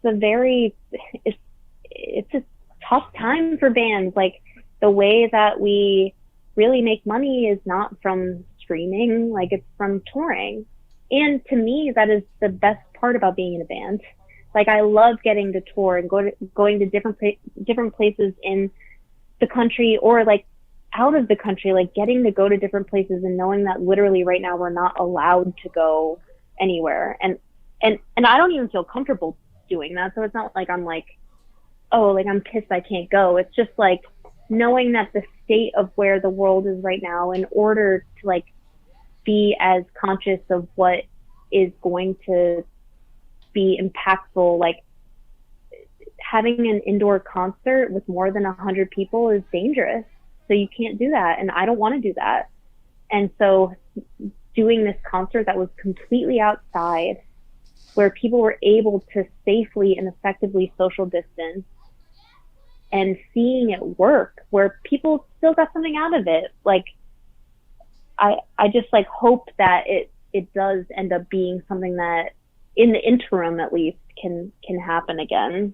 a tough time for bands. Like the way that we really make money is not from streaming, like it's from touring. And to me, that is the best part about being in a band. Like I love getting to tour and going to different places in the country or like out of the country, like getting to go to different places and knowing that literally right now we're not allowed to go anywhere. And I don't even feel comfortable doing that. So it's not like I'm like, oh, like I'm pissed I can't go. It's just like knowing that the state of where the world is right now, in order to like be as conscious of what is going to be impactful, like having an indoor concert with more than 100 people is dangerous. So you can't do that. And I don't want to do that. And so doing this concert that was completely outside, where people were able to safely and effectively social distance, and seeing it work, where people still got something out of it. Like, I just like hope that it does end up being something that in the interim at least can happen again.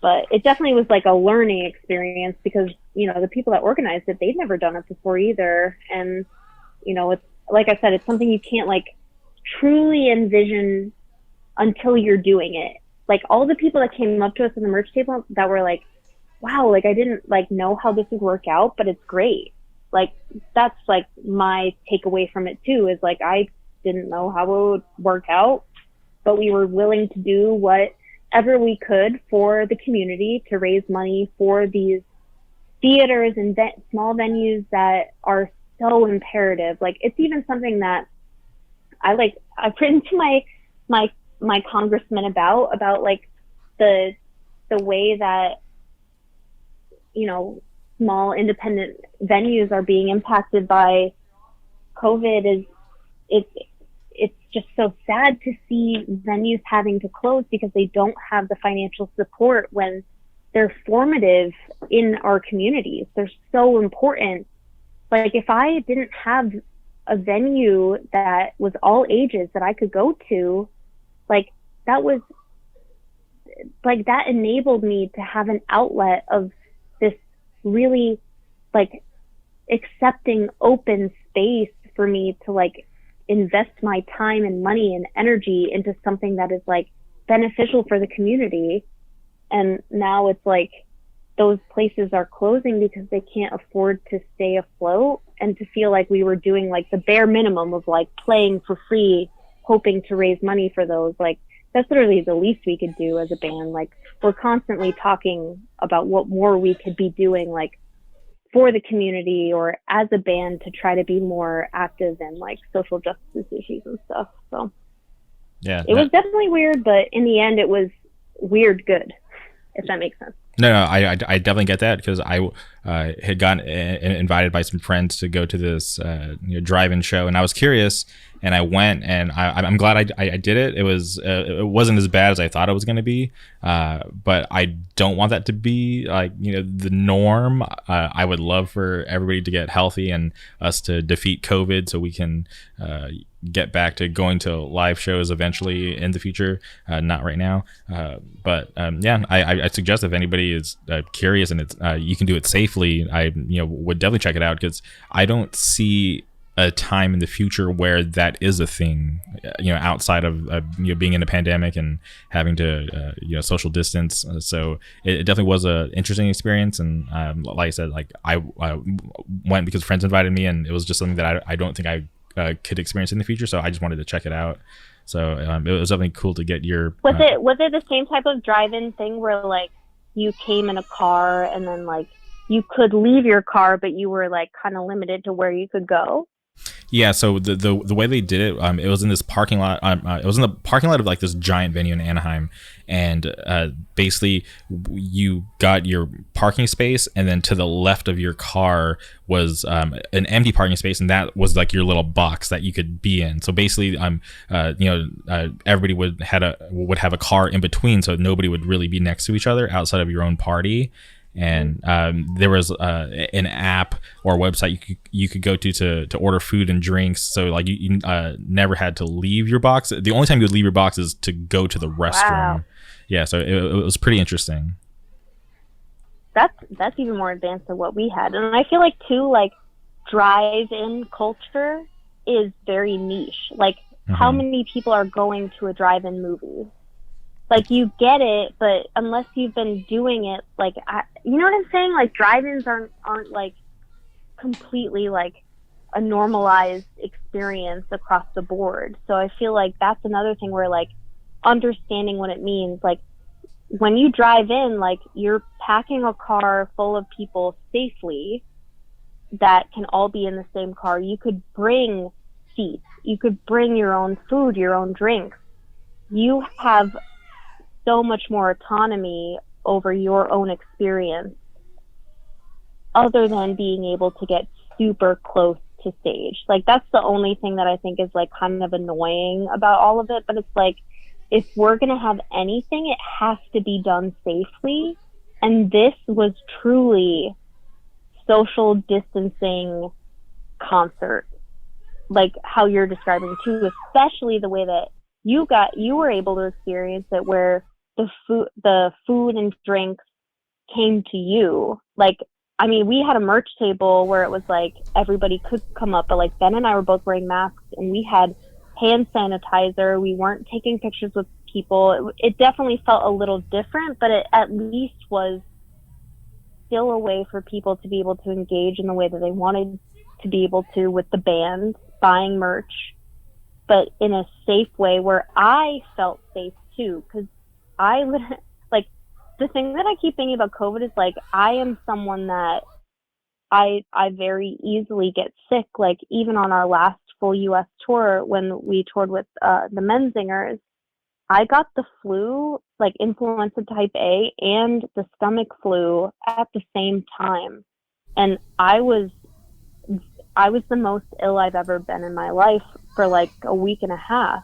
But it definitely was like a learning experience because, you know, the people that organized it, they'd never done it before either. And, you know, it's like I said, it's something you can't like truly envision until you're doing it. Like all the people that came up to us in the merch table that were like, wow, like I didn't like know how this would work out, but it's great. Like that's like my takeaway from it too, is like I didn't know how it would work out, but we were willing to do whatever we could for the community to raise money for these theaters and small venues that are so imperative. Like it's even something that I've written to my congressman about like the way that, you know, small independent venues are being impacted by COVID. It's just so sad to see venues having to close because they don't have the financial support when they're formative in our communities. They're so important. Like if I didn't have a venue that was all ages that I could go to, like that enabled me to have an outlet of this really like accepting open space for me to like invest my time and money and energy into something that is like beneficial for the community. And now it's like those places are closing because they can't afford to stay afloat, and to feel like we were doing like the bare minimum of like playing for free, hoping to raise money for those. Like that's literally the least we could do as a band. Like we're constantly talking about what more we could be doing, like for the community or as a band, to try to be more active in like social justice issues and stuff. So yeah, it was definitely weird, but in the end it was weird good, if that makes sense. No, I definitely get that, because I had gotten invited by some friends to go to this drive-in show, and I was curious, and I went, and I'm glad I did it. It wasn't as bad as I thought it was going to be, but I don't want that to be like the norm. I would love for everybody to get healthy and us to defeat COVID so we can get back to going to live shows eventually in the future, not right now, but I suggest if anybody is curious and it's you can do it safely, I would definitely check it out, because I don't see a time in the future where that is a thing, outside of being in a pandemic and having to social distance. So it definitely was a interesting experience, and like I said, like I went because friends invited me, and it was just something that I don't think I could experience in the future, so I just wanted to check it out. So it was something cool to get your was it the same type of drive-in thing where like you came in a car and then like you could leave your car but you were like kind of limited to where you could go? Yeah, so the way they did it, it was in this parking lot. It was in the parking lot of like this giant venue in Anaheim, and basically you got your parking space, and then to the left of your car was an empty parking space, and that was like your little box that you could be in. So basically, everybody would have a car in between, so nobody would really be next to each other outside of your own party. and there was an app or website you could go to order food and drinks. So like you never had to leave your box. The only time you would leave your box is to go to the restroom. Wow. Yeah, so it was pretty interesting. That's even more advanced than what we had. And I feel like too, like drive-in culture is very niche. Like how many people are going to a drive-in movie? Like you get it, but unless you've been doing it, like you know what I'm saying? Like drive-ins aren't like completely like a normalized experience across the board. So I feel like that's another thing where like understanding what it means, like when you drive in, like you're packing a car full of people safely that can all be in the same car. You could bring seats, you could bring your own food, your own drinks. You have so much more autonomy over your own experience other than being able to get super close to stage. Like that's the only thing that I think is like kind of annoying about all of it. But it's like, if we're going to have anything, it has to be done safely. And this was truly social distancing concert, like how you're describing too, especially the way that you were able to experience it, where the food and drinks came to you. Like, I mean, we had a merch table where it was like everybody could come up, but like Ben and I were both wearing masks and we had hand sanitizer. We weren't taking pictures with people. It definitely felt a little different, but it at least was still a way for people to be able to engage in the way that they wanted to be able to with the band, buying merch, but in a safe way where I felt safe too. Because like, the thing that I keep thinking about COVID is like, I am someone that I very easily get sick. Like even on our last full US tour, when we toured with the Menzingers, I got the flu, like influenza type A and the stomach flu at the same time. And I was the most ill I've ever been in my life for like a week and a half.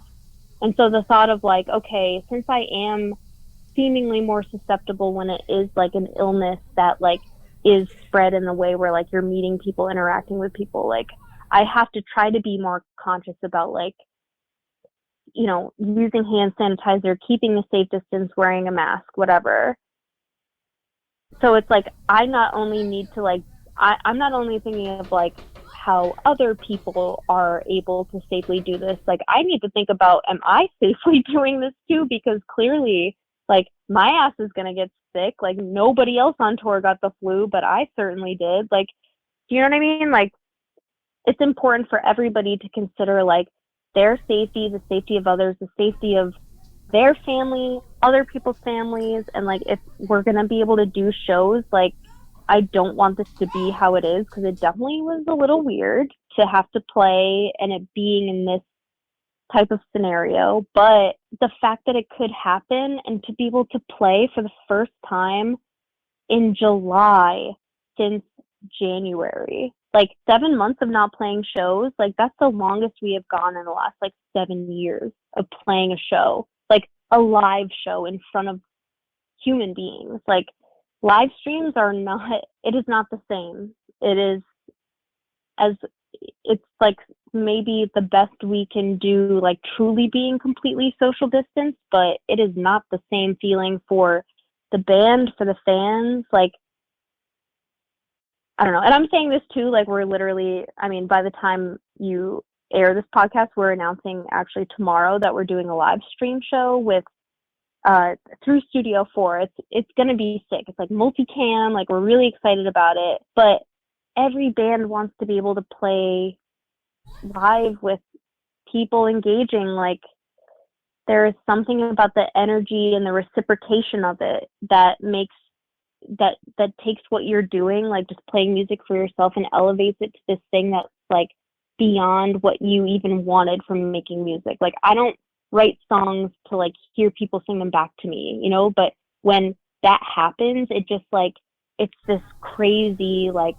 And so the thought of like, okay, since I am seemingly more susceptible when it is like an illness that like is spread in the way where like you're meeting people, interacting with people, like I have to try to be more conscious about like, you know, using hand sanitizer, keeping a safe distance, wearing a mask, whatever. So it's like, I'm not only thinking of like how other people are able to safely do this. Like I need to think about, am I safely doing this too? Because clearly like my ass is going to get sick. Like nobody else on tour got the flu, but I certainly did. Like, do you know what I mean? Like it's important for everybody to consider like their safety, the safety of others, the safety of their family, other people's families. And like, if we're going to be able to do shows, like I don't want this to be how it is, because it definitely was a little weird to have to play and it being in this type of scenario. But the fact that it could happen and to be able to play for the first time in July since January, like 7 months of not playing shows, like that's the longest we have gone in the last like 7 years of playing a show, like a live show in front of human beings. Like live streams it is not the same. It's like maybe the best we can do, like truly being completely social distance, but it is not the same feeling for the band, for the fans. Like I don't know. And I'm saying this too, like we're literally, I mean, by the time you air this podcast, we're announcing actually tomorrow that we're doing a live stream show with through Studio 4. It's gonna be sick. It's like multicam, like we're really excited about it. But every band wants to be able to play live with people engaging. Like there is something about the energy and the reciprocation of it that makes that takes what you're doing, like just playing music for yourself, and elevates it to this thing that's like beyond what you even wanted from making music. Like I don't write songs to like hear people sing them back to me, you know, but when that happens, it just like, it's this crazy like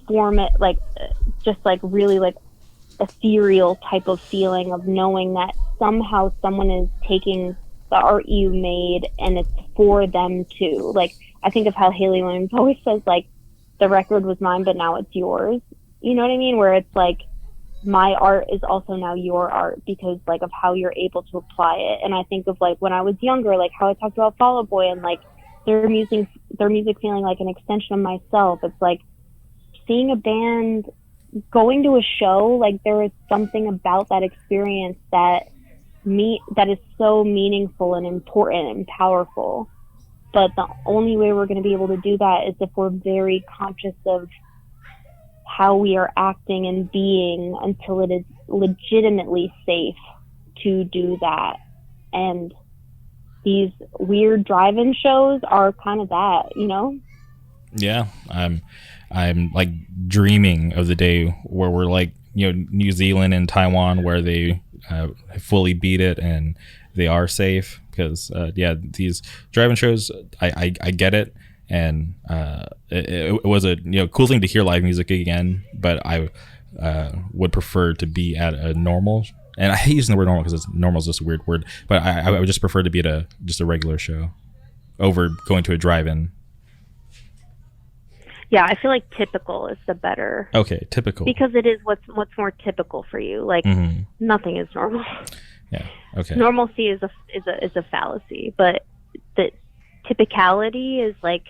format, like just like really like ethereal type of feeling of knowing that somehow someone is taking the art you made and it's for them too. Like, I think of how Haley Williams always says, like, the record was mine, but now it's yours. You know what I mean? Where it's like, my art is also now your art because, like, of how you're able to apply it. And I think of, like, when I was younger, like, how I talked about Fall Out Boy and, like, their music feeling like an extension of myself. It's like seeing a band, going to a show, like, there is something about that experience that is so meaningful and important and powerful. But the only way we're going to be able to do that is if we're very conscious of how we are acting and being until it is legitimately safe to do that. And these weird drive-in shows are kind of that, you know? Yeah, I'm like dreaming of the day where we're like, you know, New Zealand and Taiwan, where they fully beat it and they are safe. Because yeah, these drive-in shows, I get it, and it was a, you know, cool thing to hear live music again. But I would prefer to be at a normal. And I hate using the word normal because normal is just a weird word. But I would just prefer to be at just a regular show over going to a drive-in. Yeah, I feel like typical is the better. Okay, typical. Because it is what's more typical for you. Like, nothing is normal. Yeah. Okay. Normalcy is a fallacy, but the typicality is, like,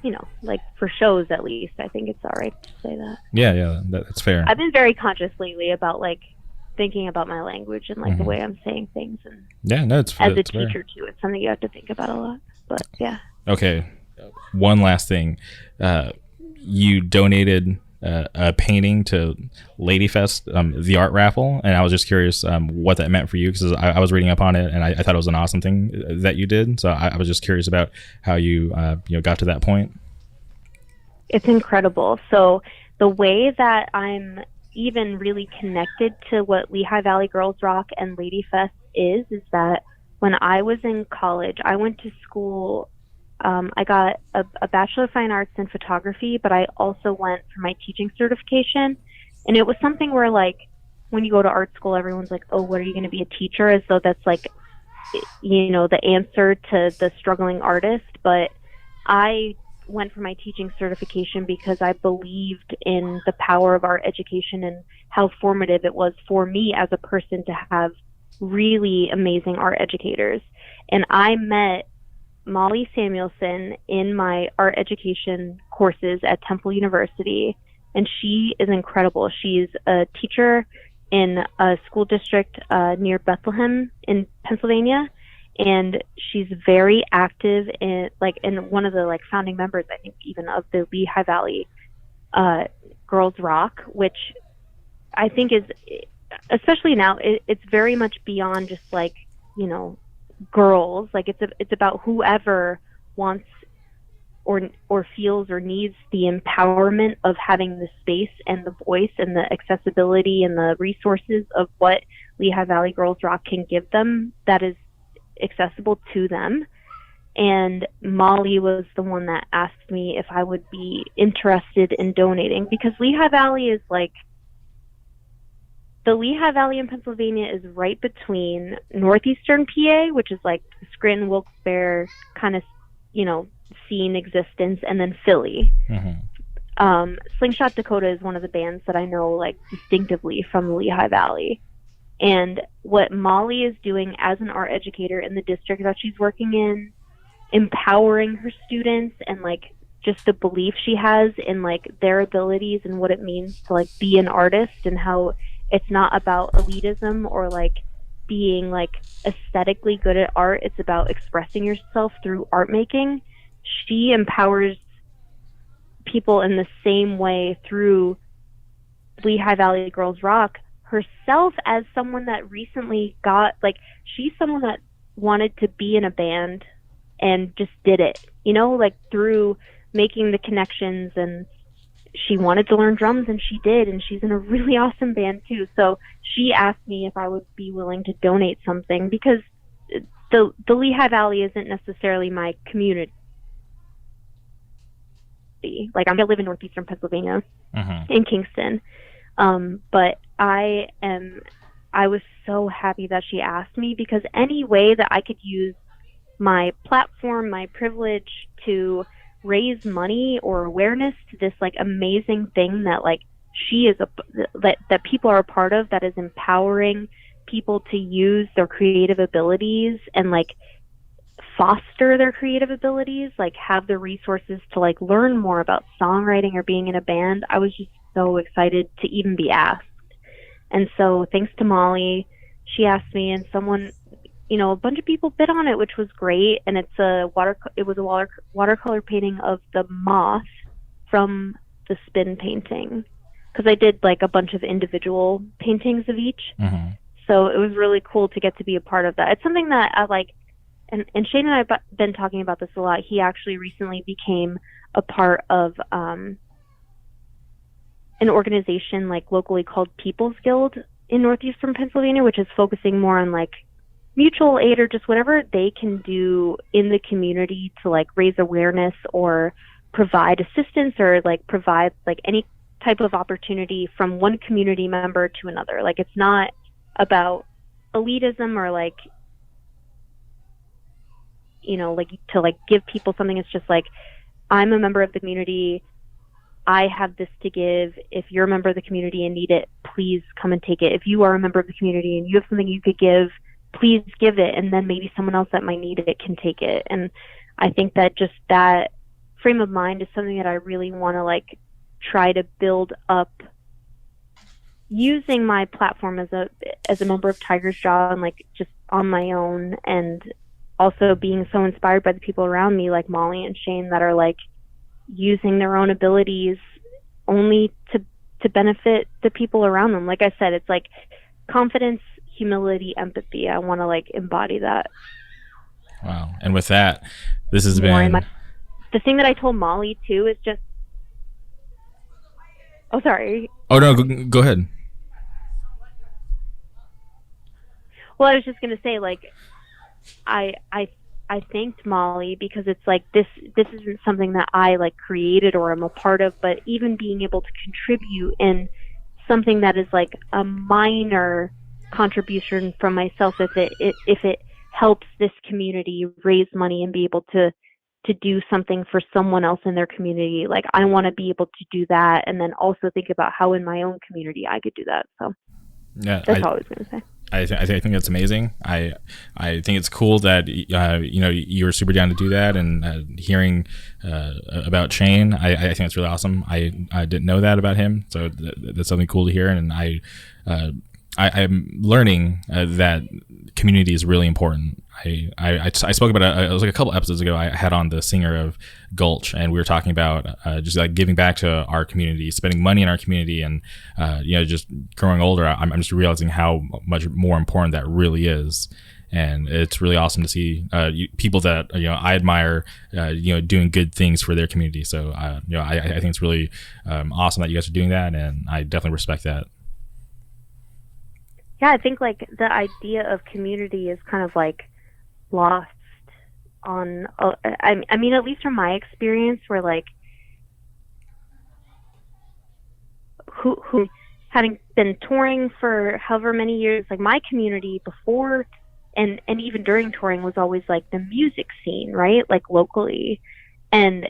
you know, like, for shows at least, I think it's all right to say that. Yeah, that's fair. I've been very conscious lately about, like, thinking about my language and, like, the way I'm saying things. And yeah, no, it's as a teacher teacher too, it's something you have to think about a lot. But yeah. Okay, one last thing. You donated a painting to Ladyfest, the art raffle, and I was just curious what that meant for you, because I was reading up on it and I thought it was an awesome thing that you did. So I was just curious about how you got to that point. It's incredible. So the way that I'm even really connected to what Lehigh Valley Girls Rock and Ladyfest is that when I was in college, I went to school. I got a Bachelor of Fine Arts in photography, but I also went for my teaching certification. And it was something where, like, when you go to art school, everyone's like, oh, what are you going to be, a teacher? As though that's, like, you know, the answer to the struggling artist. But I went for my teaching certification because I believed in the power of art education and how formative it was for me as a person to have really amazing art educators. And I met Molly Samuelson in my art education courses at Temple University, and she is incredible. She's a teacher in a school district near Bethlehem in Pennsylvania, and she's very active in one of the, like, founding members, I think, even of the Lehigh Valley Girls Rock, which I think is, especially now, it's very much beyond just, like, you know, girls. Like, it's about whoever wants or feels or needs the empowerment of having the space and the voice and the accessibility and the resources of what Lehigh Valley Girls Rock can give them that is accessible to them. And Molly was the one that asked me if I would be interested in donating, because Lehigh Valley is like, the Lehigh Valley in Pennsylvania is right between northeastern PA, which is like Scranton, Wilkes-Barre kind of, you know, scene existence, and then Philly. Slingshot Dakota is one of the bands that I know, like, distinctively from the Lehigh Valley. And what Molly is doing as an art educator in the district that she's working in, empowering her students, and, like, just the belief she has in, like, their abilities and what it means to, like, be an artist, and how it's not about elitism or, like, being, like, aesthetically good at art. It's about expressing yourself through art making. She empowers people in the same way through Lehigh Valley Girls Rock herself, as someone that recently got, like, she's someone that wanted to be in a band and just did it, you know, like, through making the connections, and she wanted to learn drums, and she did, and she's in a really awesome band too. So she asked me if I would be willing to donate something, because the Lehigh Valley isn't necessarily my community. Like, I live in northeastern Pennsylvania, in Kingston, but I I was so happy that she asked me, because any way that I could use my platform, my privilege to raise money or awareness to this like amazing thing that like that people are a part of, that is empowering people to use their creative abilities and like foster their creative abilities, like have the resources to like learn more about songwriting or being in a band. I was just so excited to even be asked. And so thanks to Molly, she asked me, and someone, a bunch of people bid on it, which was great. And it was a watercolor painting of the moth from the spin painting, because I did like a bunch of individual paintings of each. Mm-hmm. So it was really cool to get to be a part of that. It's something that I like, and Shane and I have been talking about this a lot. He actually recently became a part of an organization like locally called People's Guild in northeastern Pennsylvania, which is focusing more on like mutual aid or just whatever they can do in the community to like raise awareness or provide assistance or like provide like any type of opportunity from one community member to another. Like it's not about elitism or like, like to like give people something. It's just like, I'm a member of the community, I have this to give. If you're a member of the community and need it, please come and take it. If you are a member of the community and you have something you could give, please give it. And then maybe someone else that might need it can take it. And I think that just that frame of mind is something that I really want to like try to build up, using my platform as a member of Tiger's Jaw and like just on my own, and also being so inspired by the people around me like Molly and Shane that are like using their own abilities only to benefit the people around them. Like I said, it's like confidence, humility, empathy. I want to like embody that. Wow. And with that, this has been the thing that I told Molly too is just, oh sorry. Oh no, go ahead. Well, I was just gonna say, like, I thanked Molly because it's like this isn't something that I like created or am a part of, but even being able to contribute in something that is like a minor contribution from myself, if it helps this community raise money and be able to do something for someone else in their community, like I want to be able to do that, and then also think about how in my own community I could do that. So yeah, that's all I was going to say. I think that's amazing. I think it's cool that you were super down to do that, and hearing about Shane, I think it's really awesome. I didn't know that about him, so that's something cool to hear. And I'm learning that community is really important. I spoke about it was like a couple episodes ago. I had on the singer of Gulch, and we were talking about just like giving back to our community, spending money in our community, and just growing older. I'm just realizing how much more important that really is. And it's really awesome to see people that I admire doing good things for their community. So I think it's really awesome that you guys are doing that, and I definitely respect that. Yeah, I think like the idea of community is kind of like lost on I mean, at least from my experience, where like who having been touring for however many years, like my community before and even during touring was always like the music scene, right? Like locally, and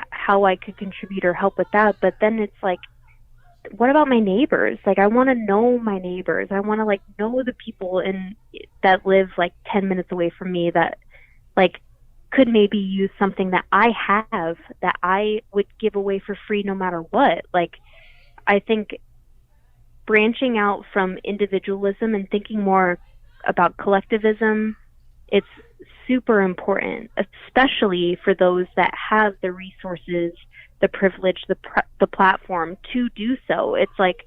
how I could contribute or help with that. But then it's like, what about my neighbors? Like, I want to know my neighbors. I want to like know the people that live like 10 minutes away from me that like could maybe use something that I have that I would give away for free no matter what. Like, I think branching out from individualism and thinking more about collectivism, it's super important, especially for those that have the resources, the privilege, the platform to do so. It's like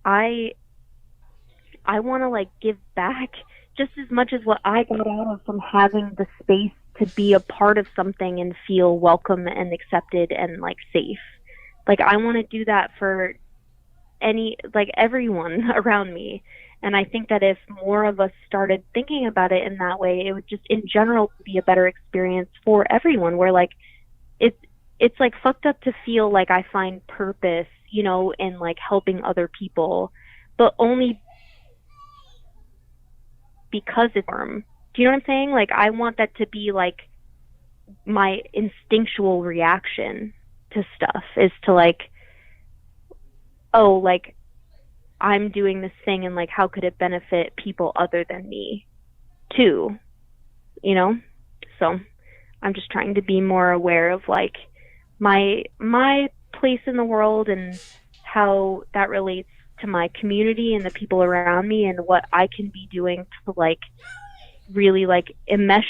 I want to like give back just as much as what I got out of from having the space to be a part of something and feel welcome and accepted and like safe. Like I want to do that for everyone around me. And I think that if more of us started thinking about it in that way, it would just in general be a better experience for everyone, where like it's like fucked up to feel like I find purpose, in like helping other people, but only because it's warm. Do you know what I'm saying? Like, I want that to be like my instinctual reaction to stuff, is to like, oh, like, I'm doing this thing and like, how could it benefit people other than me too, you know? So I'm just trying to be more aware of like my place in the world and how that relates to my community and the people around me, and what I can be doing to like really like enmesh,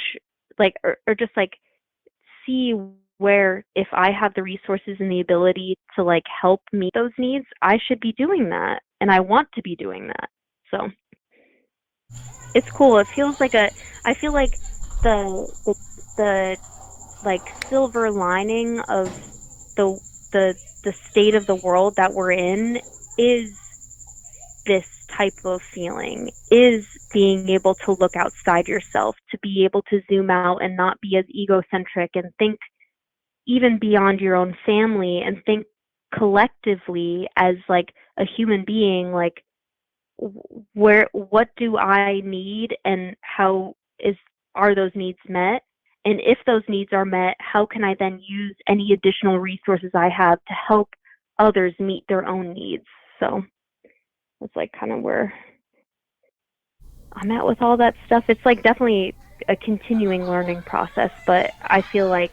like, or just like see where, if I have the resources and the ability to like help meet those needs, I should be doing that, and I want to be doing that. So it's cool. It feels like I feel like the like silver lining of the the state of the world that we're in is this type of feeling, is being able to look outside yourself, to be able to zoom out and not be as egocentric, and think even beyond your own family, and think collectively as like a human being, like, what do I need, and how is are those needs met, and if those needs are met, how can I then use any additional resources I have to help others meet their own needs. So that's like kind of where I'm at with all that stuff. It's like definitely a continuing learning process, but I feel like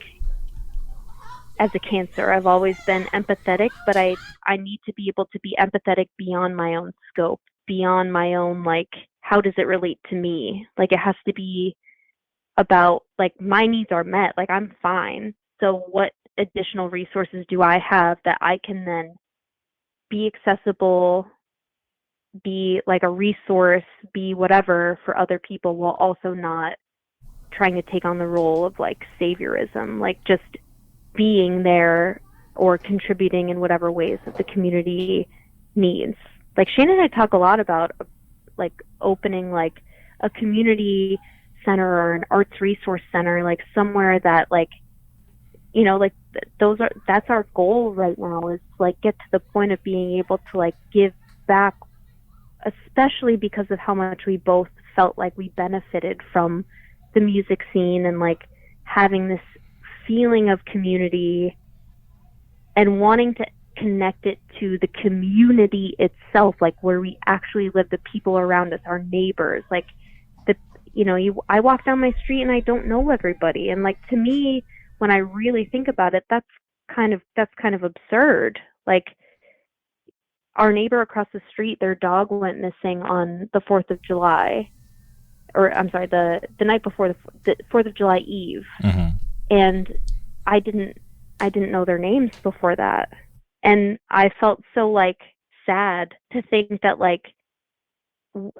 as a Cancer, I've always been empathetic, but I need to be able to be empathetic beyond my own scope, beyond my own, like, how does it relate to me? Like, it has to be about, like, my needs are met, like, I'm fine. So what additional resources do I have that I can then be accessible, be like a resource, be whatever for other people, while also not trying to take on the role of like saviorism, like just being there or contributing in whatever ways that the community needs. Like, Shannon and I talk a lot about like opening like a community center or an arts resource center, like somewhere that, like, you know, like that's our goal right now, is like get to the point of being able to like give back, especially because of how much we both felt like we benefited from the music scene, and like having this feeling of community and wanting to connect it to the community itself, like where we actually live, the people around us, our neighbors, like the, you know, I walk down my street and I don't know everybody, and like, to me, when I really think about it, that's kind of absurd. Like, our neighbor across the street, their dog went missing on the 4th of July, or I'm sorry, the night before the 4th of July Eve. Mm-hmm. And I didn't know their names before that. And I felt so like sad to think that like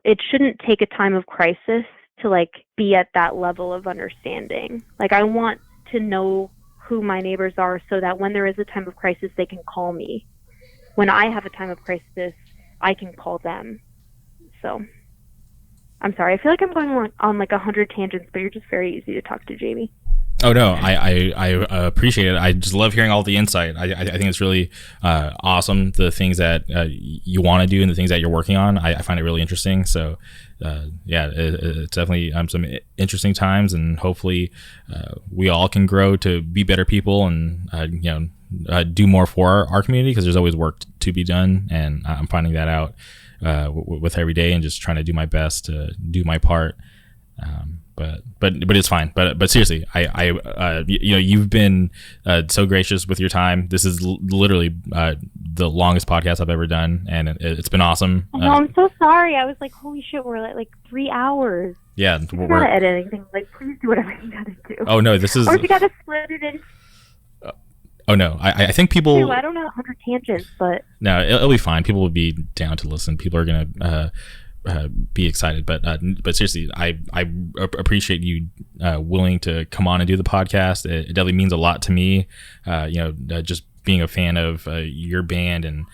it shouldn't take a time of crisis to like be at that level of understanding. Like, I want to know who my neighbors are, so that when there is a time of crisis, they can call me. When I have a time of crisis, I can call them. So I'm sorry. I feel like I'm going on like 100 tangents, but you're just very easy to talk to, Jamie. Oh no, I appreciate it. I just love hearing all the insight. I think it's really awesome, the things that you want to do and the things that you're working on. I find it really interesting. So yeah, it's definitely some interesting times, and hopefully we all can grow to be better people, and do more for our community, because there's always work to be done, and I'm finding that out with every day, and just trying to do my best to do my part. But it's fine. But seriously, I you've been so gracious with your time. This is literally the longest podcast I've ever done, and it's been awesome. Oh, no, I'm so sorry. I was like, holy shit, we're at like 3 hours. Yeah, we're gotta edit anything. Like, please do whatever you gotta do. Oh no, this is. Or you gotta split it in. Oh no, I think people. I don't know 100 tangents, but no, it'll be fine. People will be down to listen. People are gonna. Be excited, but seriously, I appreciate you willing to come on and do the podcast. It definitely means a lot to me. Just being a fan of your band, and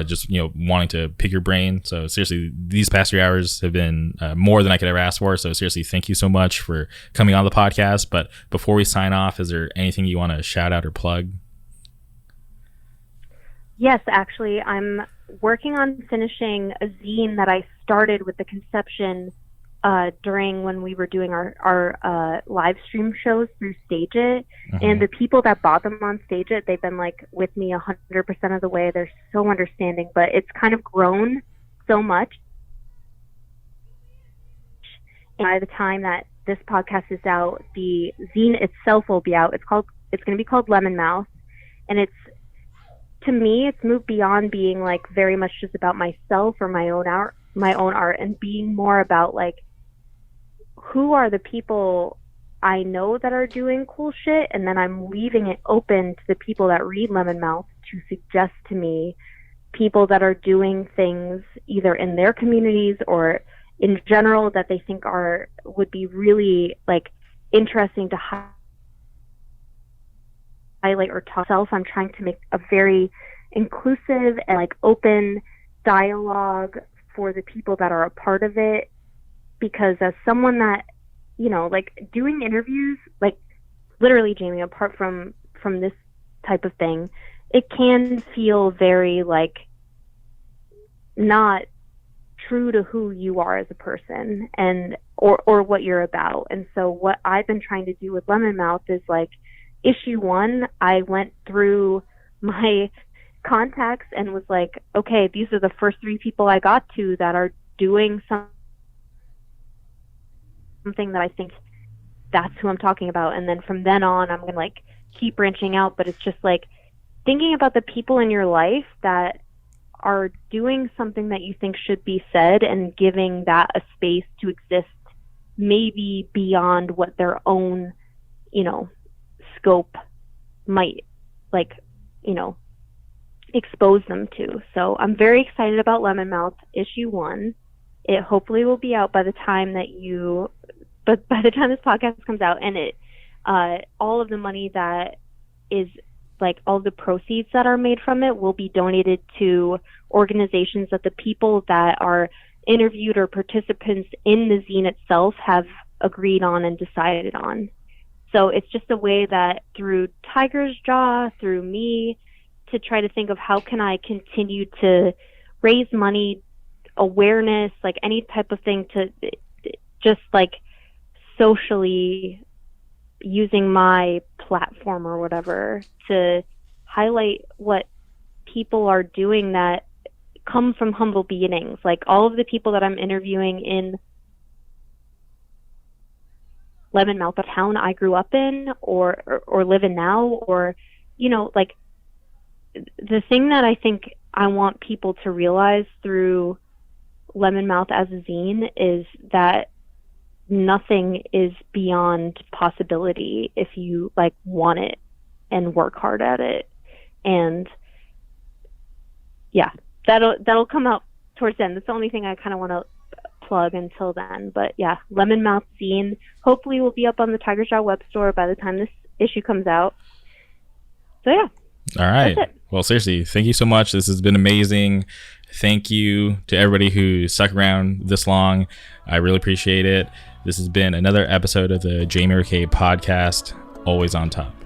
just wanting to pick your brain. So seriously, these past 3 hours have been more than I could ever ask for. So seriously, thank you so much for coming on the podcast. But before we sign off, is there anything you want to shout out or plug? Yes, actually, I'm working on finishing a zine that I started with the conception during when we were doing our live stream shows through Stage It. And the people that bought them on Stage It, they've been like with me 100% of the way. They're so understanding, but it's kind of grown so much. And by the time that this podcast is out, the zine itself will be out. It's going to be called Lemon Mouth, and to me, it's moved beyond being like very much just about myself or my own art, and being more about like, who are the people I know that are doing cool shit, and then I'm leaving it open to the people that read Lemon Mouth to suggest to me people that are doing things either in their communities or in general that they think would be really like interesting to highlight or talk about. I'm trying to make a very inclusive and like open dialogue for the people that are a part of it, because as someone that, you know, like doing interviews, like literally, Jamie, apart from this type of thing, it can feel very like not true to who you are as a person and or what you're about. And so what I've been trying to do with Lemon Mouth is like, issue 1, I went through my contacts and was like, okay, these are the first 3 people I got to that are doing something that I think that's who I'm talking about. And then from then on, I'm going to like keep branching out. But it's just like thinking about the people in your life that are doing something that you think should be said and giving that a space to exist, maybe beyond what their own, you know, scope might like, you know, expose them to. So I'm very excited about Lemon Mouth issue 1. It hopefully will be out by the time that by the time this podcast comes out, and all of the money that is like all the proceeds that are made from it will be donated to organizations that the people that are interviewed or participants in the zine itself have agreed on and decided on. So it's just a way that through Tiger's Jaw, through me, to try to think of how can I continue to raise money, awareness, like any type of thing to just like socially using my platform or whatever to highlight what people are doing that come from humble beginnings. Like all of the people that I'm interviewing in Lemon Mouth, the town I grew up in or live in now, or, you know, like the thing that I think I want people to realize through Lemon Mouth as a zine is that nothing is beyond possibility if you like want it and work hard at it. And yeah, that'll come out towards the end. That's the only thing I kind of want to plug until then. But yeah, Lemon Mouth zine hopefully will be up on the Tiger Jaw web store by the time this issue comes out. So yeah. All right. Well, seriously, thank you so much. This has been amazing. Thank you to everybody who stuck around this long. I really appreciate it. This has been another episode of the Jamie Ricay podcast, Always on Top.